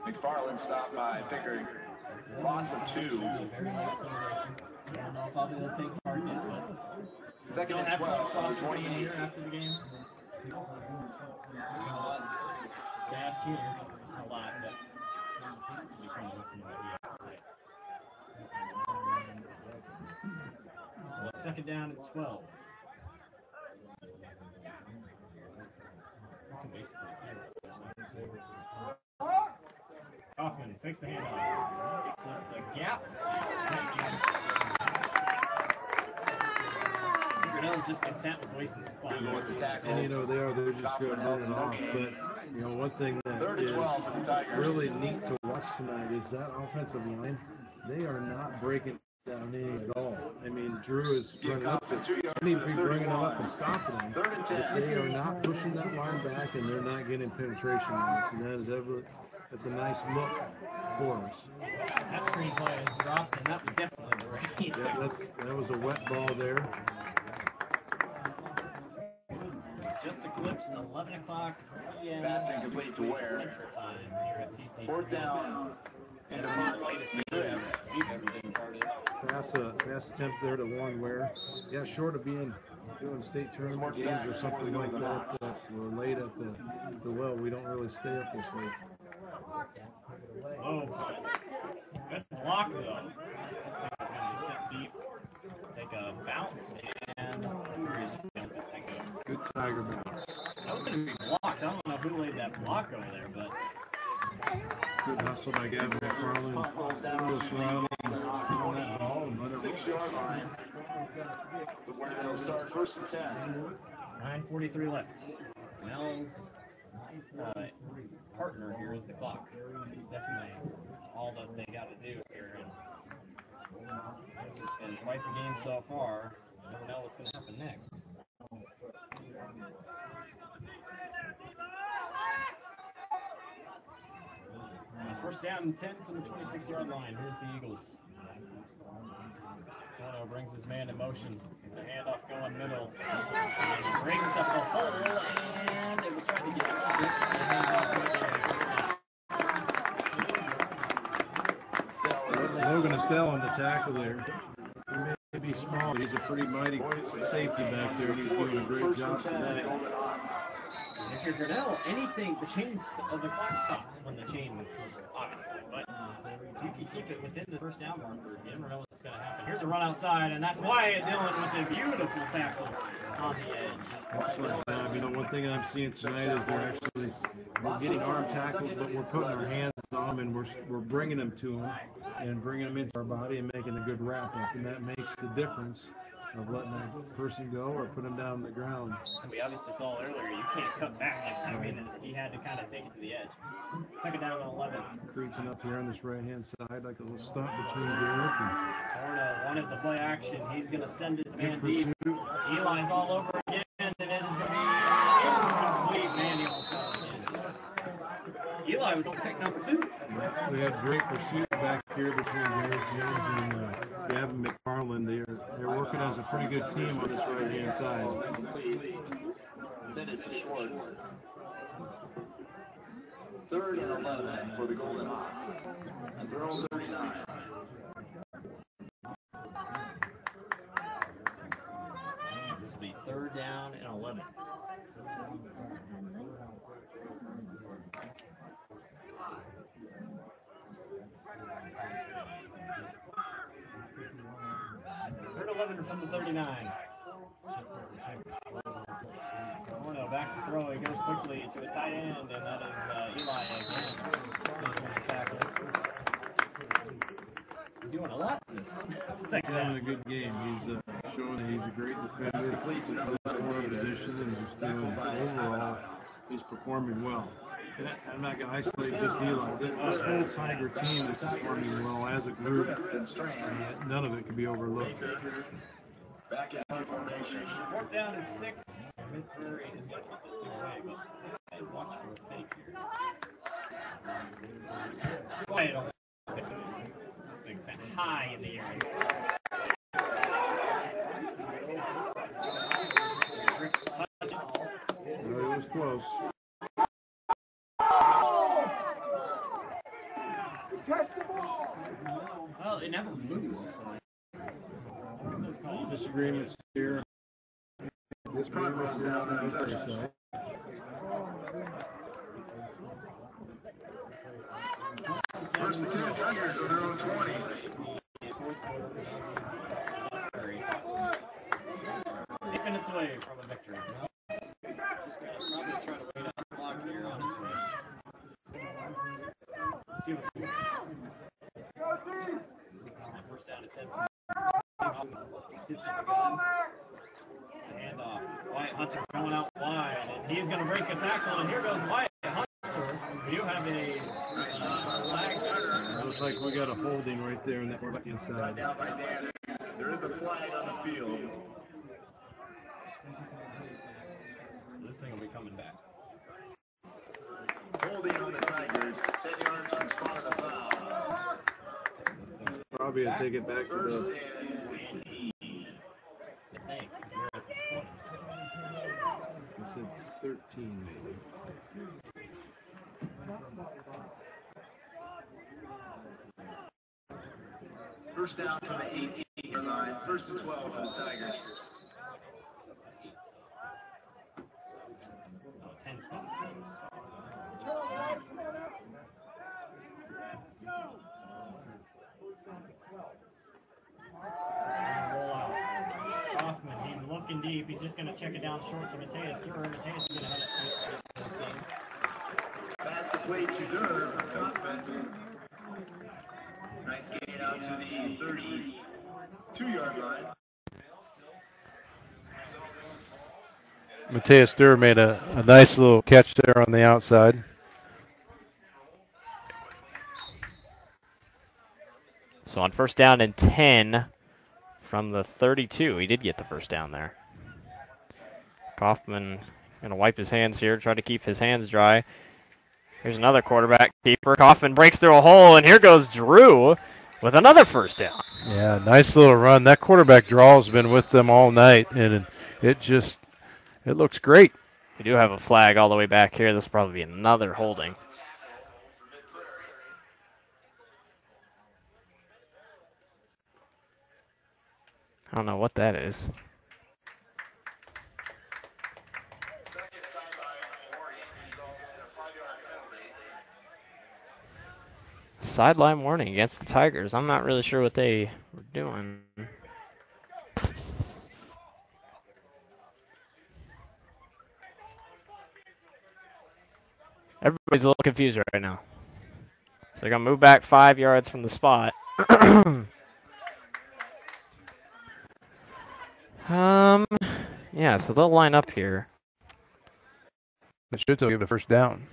McFarland stopped by Pickard. Loss of 2. very late celebration. I don't know if I'll be able to take part in it, but Second and 12 sauce from 28. here after the game. To ask here a lot, but it'll be fun to listen to what he has to say. So it's second down and 12. I can basically hear it. Kaufman fakes the handoff. Takes up the gap. Grinnell's just content with wasting the spot. And they're just going to run it off. But one thing that is really neat to watch tonight is that offensive line. They are not breaking down any at all. I mean, Drew is running up to bringing them up and stopping them. But they are not pushing that line back, and they're not getting penetration on us. And that's a nice look for us. That screenplay is dropped, and that was definitely the rain. Yeah, that was a wet ball there. Just eclipsed 11 o'clock p.m. Passing complete to Ware. Central Time here at TT. Fourth down. And the latest game we've ever been part of. Pass attempt there to Warren Ware. Yeah, short of doing state tournament games or something like that we're late at the well. We don't really stay up this late. Oh, good block though. This thing is going to be set deep. Take a bounce and this thing go. Good Tiger bounce. That was going to be blocked. I don't know who laid that block over there, but good hustle by Gavin McFarland. Just run on that ball and let it 6-yard line. So where they'll start first and 10. 9:43 left. Grinnell's partner here is the clock. It's definitely all that they got to do here. And this has been quite the game so far. Never know what's going to happen next. First down and 10 from the 26-yard line. Here's the Eagles. Tono brings his man in motion. It's a handoff going middle. And he breaks up the hole, and it was trying to get Logan Estelle on the tackle there. He may be small, but he's a pretty mighty safety back there, and he's doing a great job today. And if you're Grinnell, anything, the clock stops when the chain is obviously, but if you can keep it within the first down marker, you never know what's going to happen. Here's a run outside, and that's Wyatt Dillon with a beautiful tackle on the edge. Excellent job. You know, one thing I'm seeing tonight is we're getting arm tackles, but we're putting our hands on them, and we're bringing them to them and bringing them into our body and making a good wrap up, and that makes the difference of letting that person go or put them down on the ground. And we obviously saw earlier, you can't cut back. I mean, he had to kind of take it to the edge. Second down and 11. Creeping up here on this right-hand side like a little stunt between Derek and Florida wanted the play action. He's going to send his man deep. Eli's all over again, and it is going to be incomplete. Man, he almost got it again. Eli was on pick number 2. We had great pursuit back here between Derek Jones and Gavin McFarland. They're working as a pretty good team on this right-hand side. Third and 11 for the Golden Hawks. And Burrow 39. This will be third down and 11. Third 11 from the 39. Orno back to throw. He goes quickly to his tight end, and that is Eli again. Tackle. He's doing a lot in this second half. Having a good game. He's showing that he's a great defender in this corner position, and just doing overall, he's performing well. And I'm not going to isolate just Eli. This whole Tiger team is performing well as a group. None of it can be overlooked. Back in formation. Fourth down and 6. Prairie is going to put this thing away, but watch for a fake here. Wait, this thing's sent high in the air. It was close. Well, it never moves. That's a close call. Disagreements here. Disagreements here on the Prairie side. First and 10 Tigers on their own 20. Eight minutes away from a victory. Just gonna probably try to wait on the clock here, honestly. Let's see what we can do. First down to 10. Sits at the gun. It's a handoff. Wyatt Hunter going out wide, and he's going to break a tackle, and here goes Wyatt Hunter. You have a flag. It looks like we got a holding right there in that right-hand side. Down by Dan. There is a flag on the field. So this thing will be coming back. Holding on the Tigers. 10 yards from spot of the foul. Probably going to take it back to First the... and 10. I think, 'cause we're at the 20s. I said 13 maybe. First down from the 18-yard line. First and 12 for the Tigers. 10 spot. Hoffman, he's looking deep. He's just going to check it down short to Mateus Durham. Mateus is going to have it this game. Pass the play to Durham from Kaufman. Nice gain out to the 32-yard line. Mateus Durr made a nice little catch there on the outside. So on first down and 10 from the 32, he did get the first down there. Kaufman going to wipe his hands here, try to keep his hands dry. Here's another quarterback keeper. Kaufman breaks through a hole, and here goes Drew with another first down. Yeah, nice little run. That quarterback draw has been with them all night, and it looks great. We do have a flag all the way back here. This will probably be another holding. I don't know what that is. Sideline warning against the Tigers. I'm not really sure what they were doing. Everybody's a little confused right now. So they're going to move back 5 yards from the spot. Yeah, so they'll line up here. It should still give it a first down.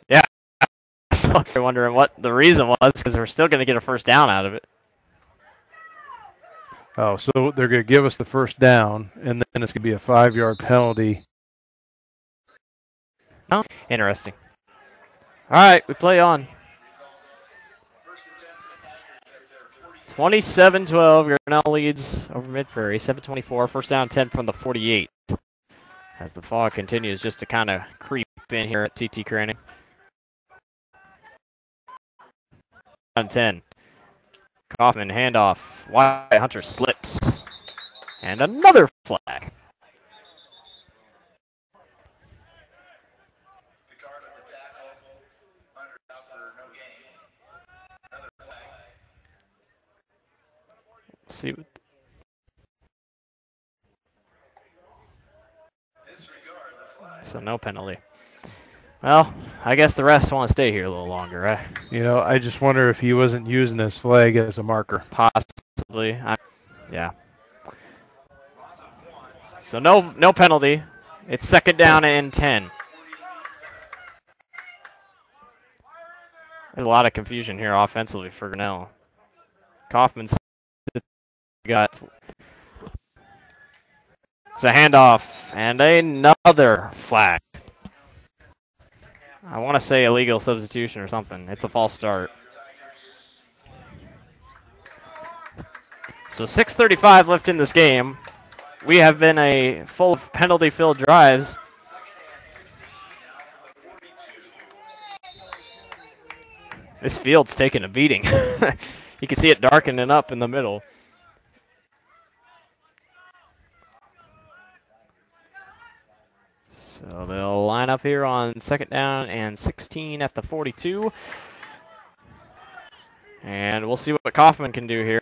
Yeah. So you're wondering what the reason was, because we're still going to get a first down out of it. Oh, so they're going to give us the first down, and then it's going to be a 5-yard penalty. Oh, interesting. All right, we play on. 27-12, Grinnell leads over Mid-Prairie. 7:24, first down 10 from the 48. As the fog continues just to kind of creep in here at TT Crane. On 10. Kaufman, handoff. Wyatt Hunter slips. And another flag. Let's see what. So no penalty. Well, I guess the refs want to stay here a little longer, right? You know, I just wonder if he wasn't using his flag as a marker. Possibly. Yeah. So no penalty. It's second down and 10. There's a lot of confusion here offensively for Grinnell. Kaufman's got. It's a handoff and another flag. I want to say illegal substitution or something. It's a false start. So 6:35 left in this game. We have been a full of penalty-filled drives. This field's taking a beating. You can see it darkening up in the middle. So they'll line up here on second down and 16 at the 42. And we'll see what Kaufman can do here.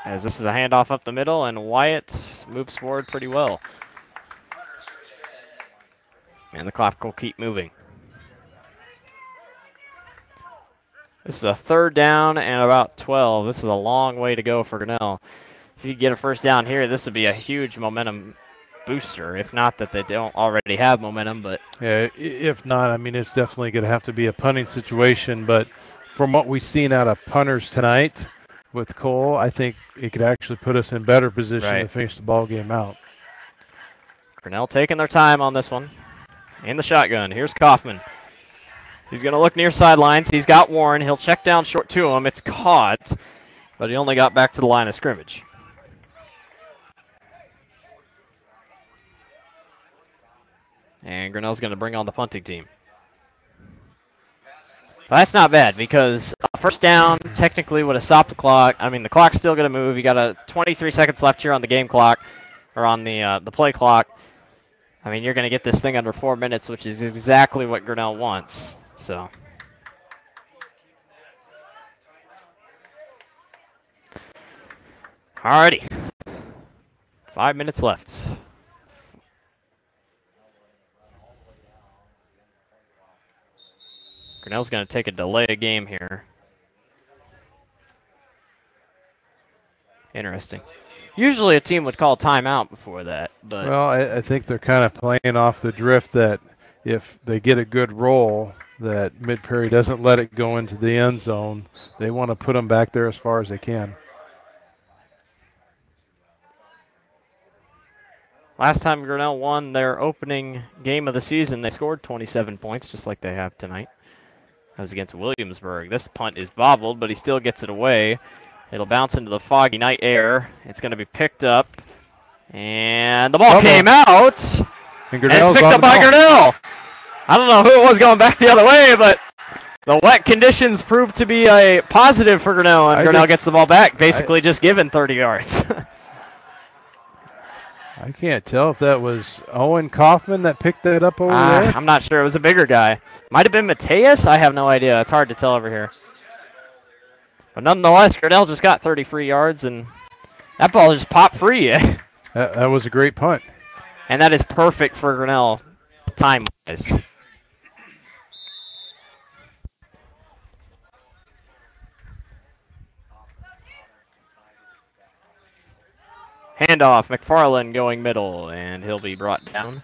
As this is a handoff up the middle, and Wyatt moves forward pretty well. And the clock will keep moving. This is a third down and about 12. This is a long way to go for Grinnell. If you get a first down here, this would be a huge momentum booster. If not that they don't already have momentum, but yeah, if not, I mean, it's definitely going to have to be a punting situation. But from what we've seen out of punters tonight with Cole, I think it could actually put us in better position to finish the ball game out. Grinnell taking their time on this one. In the shotgun, here's Kaufman. He's going to look near sidelines. He's got Warren. He'll check down short to him. It's caught, but he only got back to the line of scrimmage. And Grinnell's going to bring on the punting team. But that's not bad because first down technically would have stopped the clock. I mean, the clock's still going to move. You got 23 seconds left here on the game clock, or on the play clock. I mean, you're going to get this thing under 4 minutes, which is exactly what Grinnell wants. So, alrighty, 5 minutes left. Grinnell's going to take a delay of game here. Interesting. Usually a team would call timeout before that, but well, I think they're kind of playing off the drift that if they get a good roll, that Mid-Prairie doesn't let it go into the end zone. They want to put them back there as far as they can. Last time Grinnell won their opening game of the season, they scored 27 points, just like they have tonight. That was against Williamsburg. This punt is bobbled, but he still gets it away. It'll bounce into the foggy night air. It's going to be picked up. And the ball came out. And it's picked up by Grinnell. I don't know who it was going back the other way, but The wet conditions prove to be a positive for Grinnell, and Grinnell gets the ball back, basically just given 30 yards. I can't tell if that was Owen Kaufman that picked that up over there. I'm not sure. It was a bigger guy. Might have been Mateus. I have no idea. It's hard to tell over here. But nonetheless, Grinnell just got 33 yards, and that ball just popped free. That was a great punt. And that is perfect for Grinnell time-wise. Handoff, McFarland going middle, and he'll be brought down.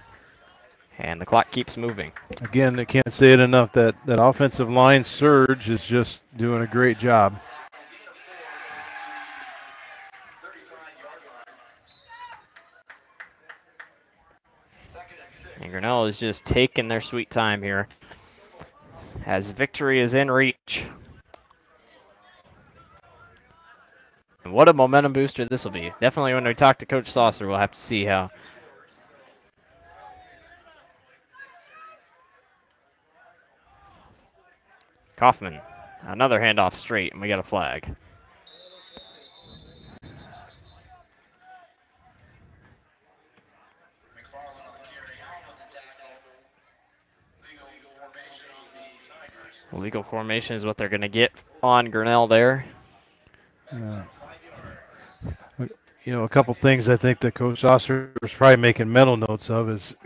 And the clock keeps moving. Again, I can't say it enough that offensive line surge is just doing a great job. And Grinnell is just taking their sweet time here as victory is in reach. And what a momentum booster this will be. Definitely when we talk to Coach Saucer, we'll have to see how. Kaufman, another handoff straight, and we got a flag. Legal formation is what they're going to get on Grinnell there. You know, a couple things I think that Coach Saucer was probably making mental notes of is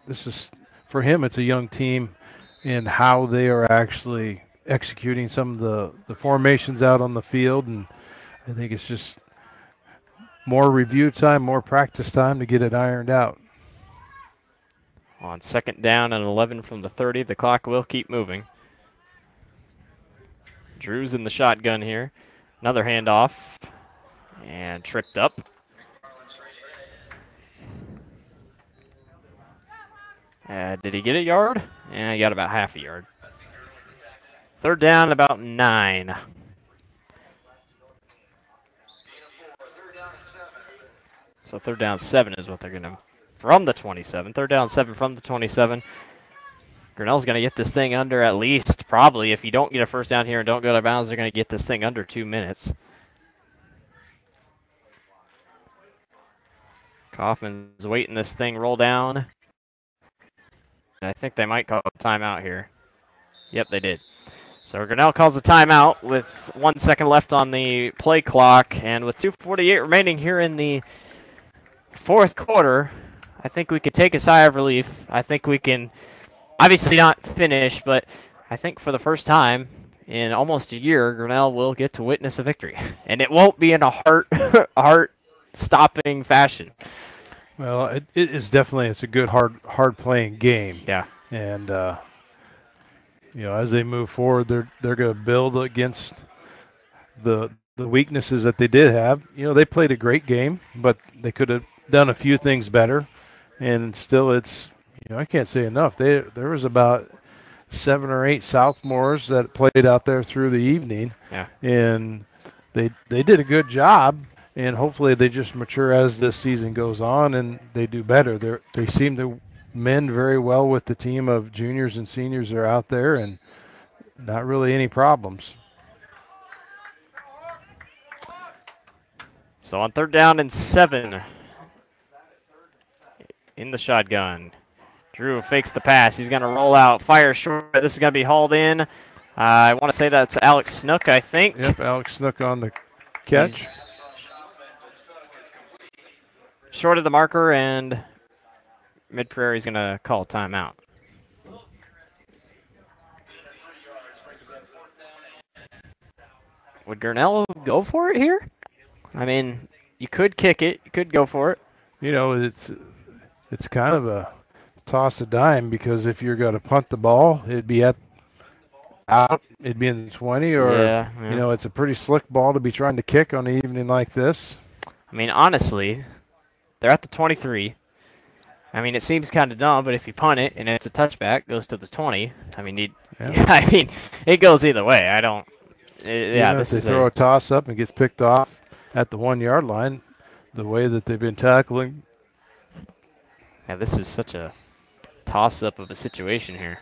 this is, for him, it's a young team and how they are actually executing some of the formations out on the field. And I think it's just more review time, more practice time to get it ironed out. On second down and 11 from the 30, the clock will keep moving. Drew's in the shotgun here. Another handoff. And tripped up. Did he get a yard? Yeah, he got about half a yard. Third down, about 9. So third down 7 is what they're going to, from the 27. Third down 7 from the 27. Grinnell's going to get this thing under at least, probably, if you don't get a first down here and don't go to bounds, they're going to get this thing under 2 minutes. Kaufman's waiting this thing roll down. And I think they might call a timeout here. Yep, they did. So Grinnell calls a timeout with 1 second left on the play clock. And with 2:48 remaining here in the fourth quarter, I think we could take a sigh of relief. I think we can obviously not finish, but I think for the first time in almost a year, Grinnell will get to witness a victory. And it won't be in a heart-stopping fashion. Well, it is definitely, it's a good, hard-playing game. Yeah. And, you know, as they move forward, they're going to build against the weaknesses that they did have. You know, they played a great game, but they could have done a few things better. And still, it's, you know, I can't say enough. There was about 7 or 8 sophomores that played out there through the evening. Yeah. And they did a good job. And hopefully they just mature as this season goes on and they do better. They seem to mend very well with the team of juniors and seniors that are out there, and not really any problems. So on third down and 7 in the shotgun. Drew fakes the pass. He's going to roll out, fire short. This is going to be hauled in. I want to say that's Alex Snook, I think. Yep, Alex Snook on the catch. Short of the marker, and Mid-Prairie's going to call timeout. Would Grinnell go for it here? I mean, you could kick it. You could go for it. You know, it's kind of a toss of dime, because if you're going to punt the ball, it'd be out. It'd be in the 20, or, you know, it's a pretty slick ball to be trying to kick on an evening like this. I mean, honestly, they're at the 23. I mean, it seems kind of dumb, but if you punt it and it's a touchback, it goes to the 20. I mean, I mean, it goes either way. I don't. If they throw a toss up and gets picked off at the 1 yard line, the way that they've been tackling. Yeah, this is such a toss up of a situation here.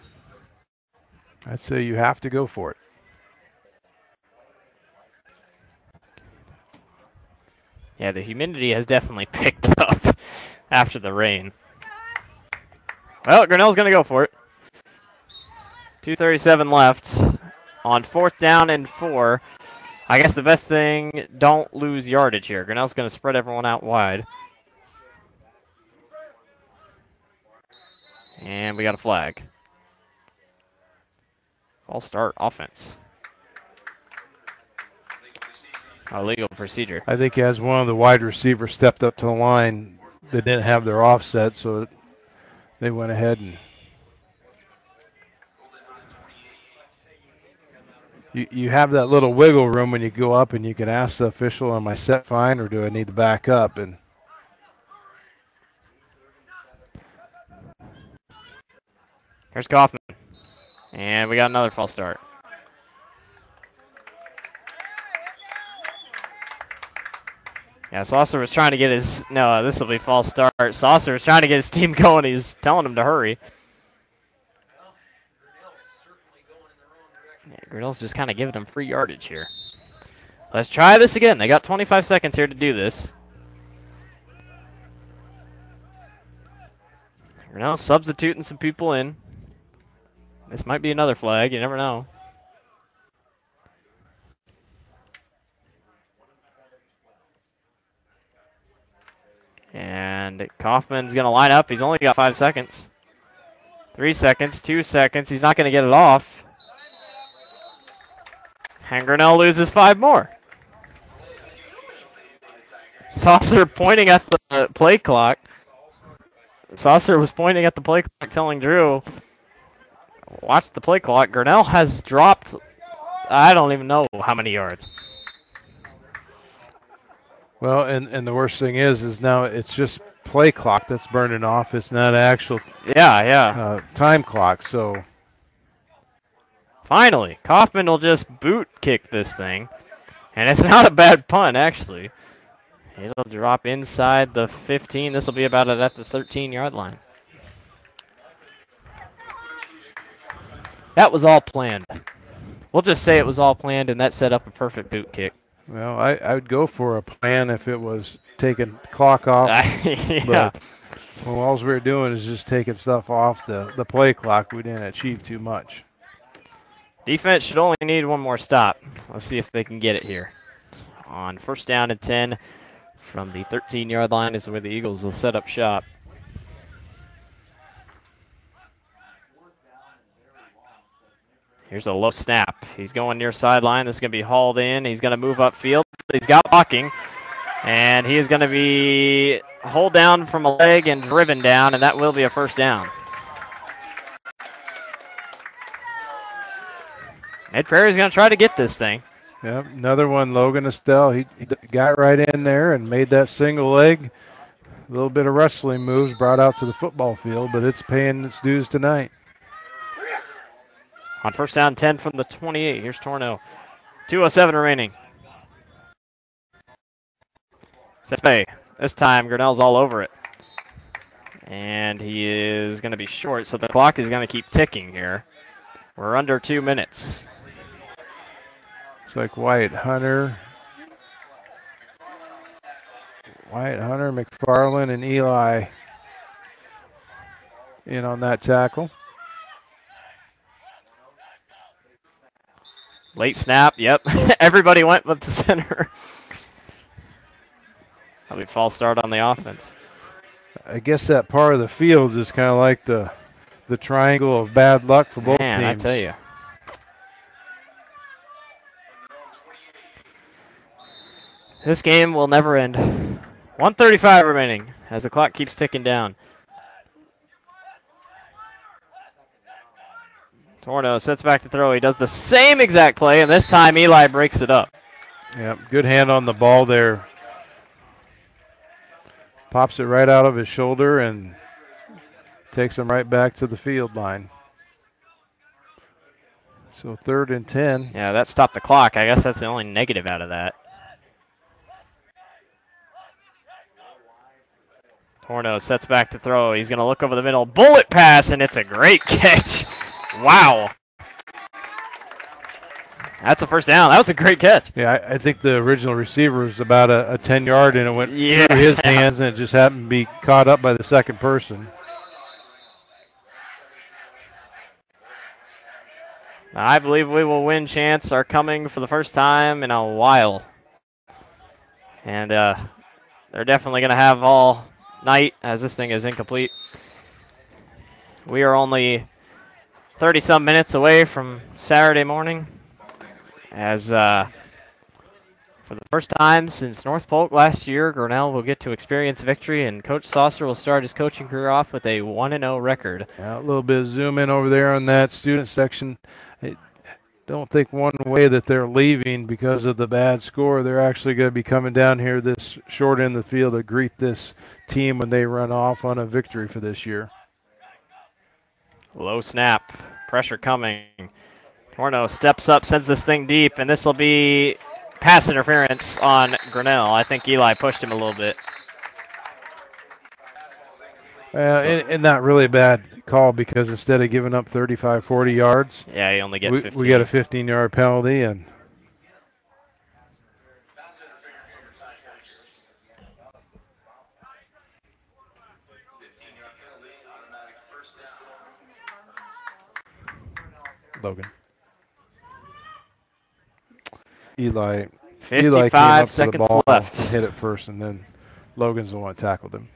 I'd say you have to go for it. Yeah, the humidity has definitely picked up after the rain. Well, Grinnell's going to go for it. 2:37 left on 4th down and 4. I guess the best thing, don't lose yardage here. Grinnell's going to spread everyone out wide. And we got a flag. False start offense. Illegal procedure. I think as one of the wide receivers stepped up to the line, they didn't have their offset, so they went ahead and you have that little wiggle room when you go up and you can ask the official, am I set fine or do I need to back up? And here's Kaufman. And we got another false start. Yeah, Saucer was trying to get his... No, this will be false start. Saucer was trying to get his team going. He's telling him to hurry. Yeah, Grinnell's just kind of giving him free yardage here. Let's try this again. They got 25 seconds here to do this. Grinnell's substituting some people in. This might be another flag. You never know. And Kaufman's going to line up. He's only got 5 seconds. 3 seconds, 2 seconds. He's not going to get it off. And Grinnell loses 5 more. Saucer pointing at the play clock. Saucer was pointing at the play clock telling Drew, watch the play clock. Grinnell has dropped, I don't even know how many yards. well, and the worst thing is now it's just play clock that's burning off. It's not actual time clock. So finally, Kaufman will just boot kick this thing. And it's not a bad punt, actually. It'll drop inside the 15. This will be about at the 13-yard line. That was all planned. We'll just say it was all planned, and that set up a perfect boot kick. Well, I would go for a plan if it was taking clock off. Yeah. But well, all we were doing is just taking stuff off the play clock. We didn't achieve too much. Defense should only need one more stop. Let's see if they can get it here. On 1st down and 10 from the 13-yard line is where the Eagles will set up shop. Here's a low snap. He's going near sideline. This is going to be hauled in. He's going to move upfield. He's got blocking. And he is going to be hauled down from a leg and driven down, and that will be a 1st down. Ed Prairie's going to try to get this thing. Yep, another one, Logan Estelle. He got right in there and made that single leg. A little bit of wrestling moves brought out to the football field, but it's paying its dues tonight. On 1st down, 10 from the 28. Here's Torno. 2:07 remaining. Sepe. This time, Grinnell's all over it. And he is going to be short, so the clock is going to keep ticking here. We're under 2 minutes. Looks like Wyatt Hunter, McFarland, and Eli in on that tackle. Late snap, yep. Everybody went with the center. That'll be false start on the offense. I guess that part of the field is kind of like the triangle of bad luck for both teams. Man, I tell you. This game will never end. 1:35 remaining as the clock keeps ticking down. Torno sets back to throw. He does the same exact play, and this time Eli breaks it up. Yep, good hand on the ball there. Pops it right out of his shoulder and takes him right back to the field line. So 3rd and 10. Yeah, that stopped the clock. I guess that's the only negative out of that. Torno sets back to throw. He's going to look over the middle. Bullet pass, and it's a great catch. Wow. That's a first down. That was a great catch. Yeah, I think the original receiver was about a 10-yard, and it went through his hands, and it just happened to be caught up by the second person. I believe we will win. Chants are coming for the first time in a while. And they're definitely going to have all night as this thing is incomplete. We are only 30-some minutes away from Saturday morning as for the first time since North Polk last year, Grinnell will get to experience victory, and Coach Saucer will start his coaching career off with a 1-0 record. Yeah, a little bit of zoom in over there on that student section. I don't think one way that they're leaving because of the bad score. They're actually going to be coming down here this short end of the field to greet this team when they run off on a victory for this year. Low snap, pressure coming. Torno steps up, sends this thing deep, and this will be pass interference on Grinnell. I think Eli pushed him a little bit. And not really a bad call, because instead of giving up 35, 40 yards, yeah, you only get 15. We got a 15-yard penalty. And Logan. Eli 55 came up seconds to the ball left. and hit it first, and then Logan's the one that tackled him.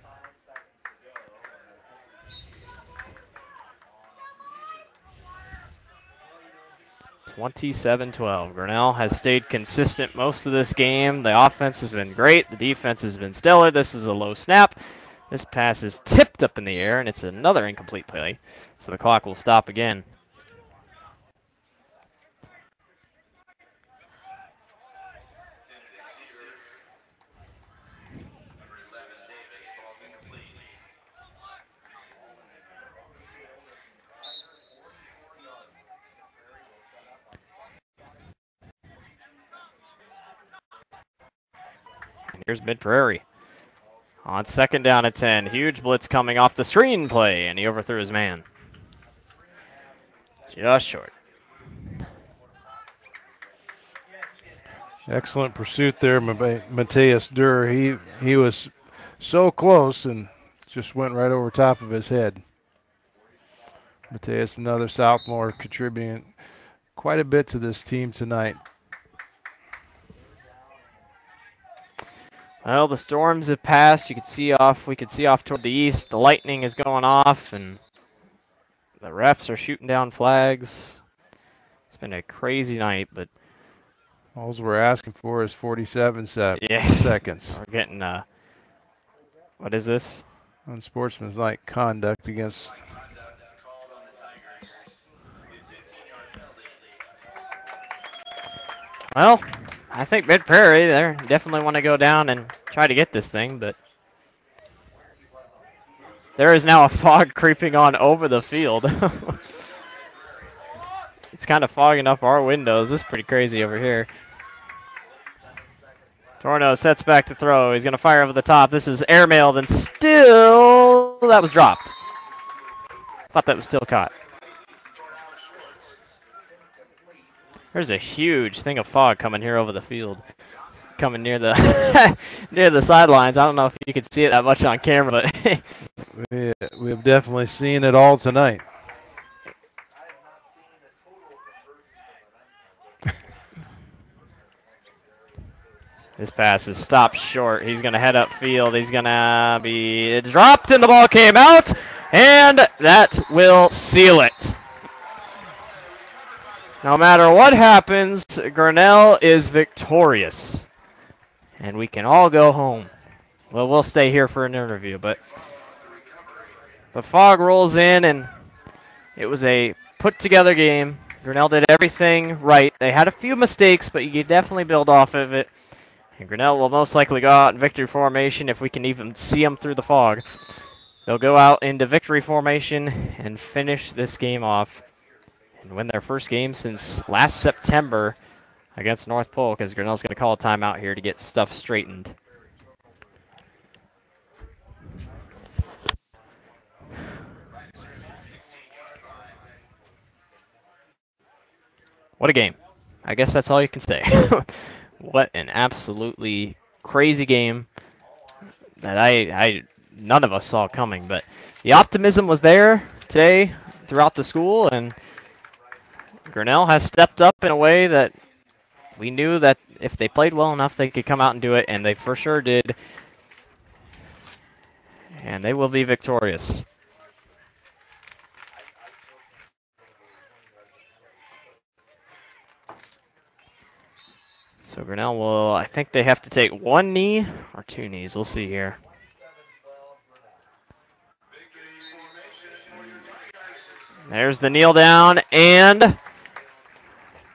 (27-12). Grinnell has stayed consistent most of this game. The offense has been great. The defense has been stellar. This is a low snap. This pass is tipped up in the air, and it's another incomplete play. So the clock will stop again. Here's Mid-Prairie on 2nd down and 10. Huge blitz coming off the screen play, and he overthrew his man. Just short. Excellent pursuit there, Mateus Durr. He was so close and just went right over top of his head. Mateus, another sophomore, contributing quite a bit to this team tonight. Well, the storms have passed. We could see off toward the east. The lightning is going off, and the refs are shooting down flags. It's been a crazy night, but all we're asking for is 47 seconds. We're getting what is this? Unsportsmanlike conduct against. Well, I think Mid-Prairie, they definitely want to go down and try to get this thing, but there is now a fog creeping on over the field. It's kind of fogging up our windows. This is pretty crazy over here. Torno sets back to throw. He's going to fire over the top. This is airmailed, and still that was dropped. Thought that was still caught. There's a huge thing of fog coming here over the field, coming near the near the sidelines. I don't know if you can see it that much on camera, but we have definitely seen it all tonight. This pass is stopped short. He's going to head upfield. He's going to be dropped, and the ball came out, and that will seal it. No matter what happens, Grinnell is victorious. And we can all go home. Well, we'll stay here for an interview, but the fog rolls in, and it was a put-together game. Grinnell did everything right. They had a few mistakes, but you can definitely build off of it. And Grinnell will most likely go out in victory formation if we can even see them through the fog. They'll go out into victory formation and finish this game off and win their first game since last September against North Polk, as Grinnell's going to call a timeout here to get stuff straightened. What a game. I guess that's all you can say. What an absolutely crazy game that I none of us saw coming. But the optimism was there today throughout the school, and Grinnell has stepped up in a way that we knew that if they played well enough, they could come out and do it, and they for sure did. And they will be victorious. So Grinnell will, I think they have to take one knee or two knees. We'll see here. There's the kneel down, and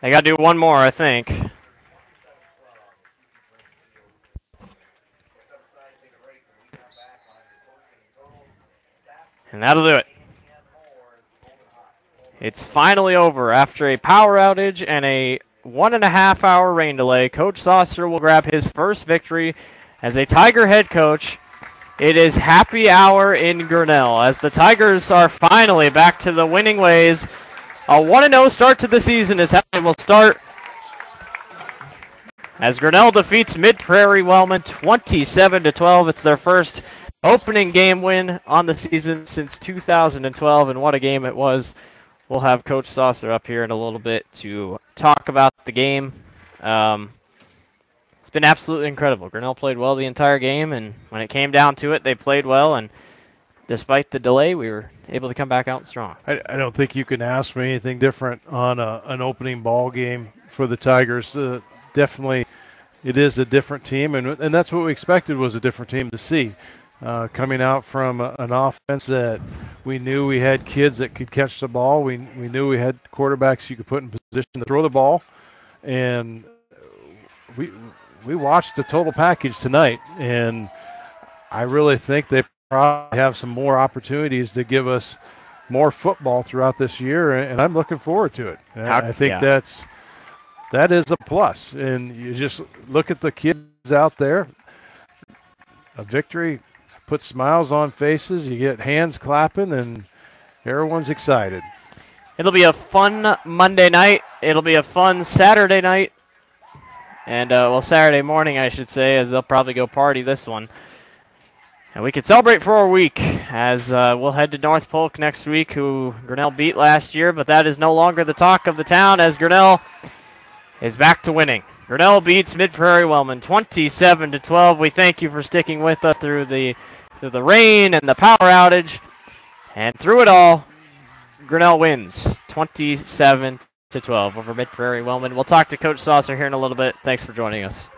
they got to do one more, I think. And that'll do it. It's finally over after a power outage and a 1.5-hour rain delay. Coach Saucer will grab his first victory as a Tiger head coach. It is happy hour in Grinnell as the Tigers are finally back to the winning ways. A 1-0 start to the season is how they will start as Grinnell defeats Mid-Prairie Wellman 27-12. It's their first opening game win on the season since 2012, and what a game it was. We'll have Coach Saucer up here in a little bit to talk about the game. It's been absolutely incredible. Grinnell played well the entire game, and when it came down to it, they played well, and despite the delay, we were able to come back out strong. I don't think you can ask for anything different on an opening ball game for the Tigers. Definitely, it is a different team, and that's what we expected was a different team to see. Coming out from an offense that we knew we had kids that could catch the ball. We knew we had quarterbacks you could put in position to throw the ball. And we watched the total package tonight, and I really think they probably have some more opportunities to give us more football throughout this year, and I'm looking forward to it. I think that is a plus. And you just look at the kids out there. A victory puts smiles on faces. You get hands clapping, and everyone's excited. It'll be a fun Monday night. It'll be a fun Saturday night. And, Saturday morning, I should say, as they'll probably go party this one. And we can celebrate for a week as we'll head to North Polk next week, who Grinnell beat last year. But that is no longer the talk of the town as Grinnell is back to winning. Grinnell beats Mid-Prairie Wellman 27-12. We thank you for sticking with us through the rain and the power outage. And through it all, Grinnell wins 27-12 over Mid-Prairie Wellman. We'll talk to Coach Saucer here in a little bit. Thanks for joining us.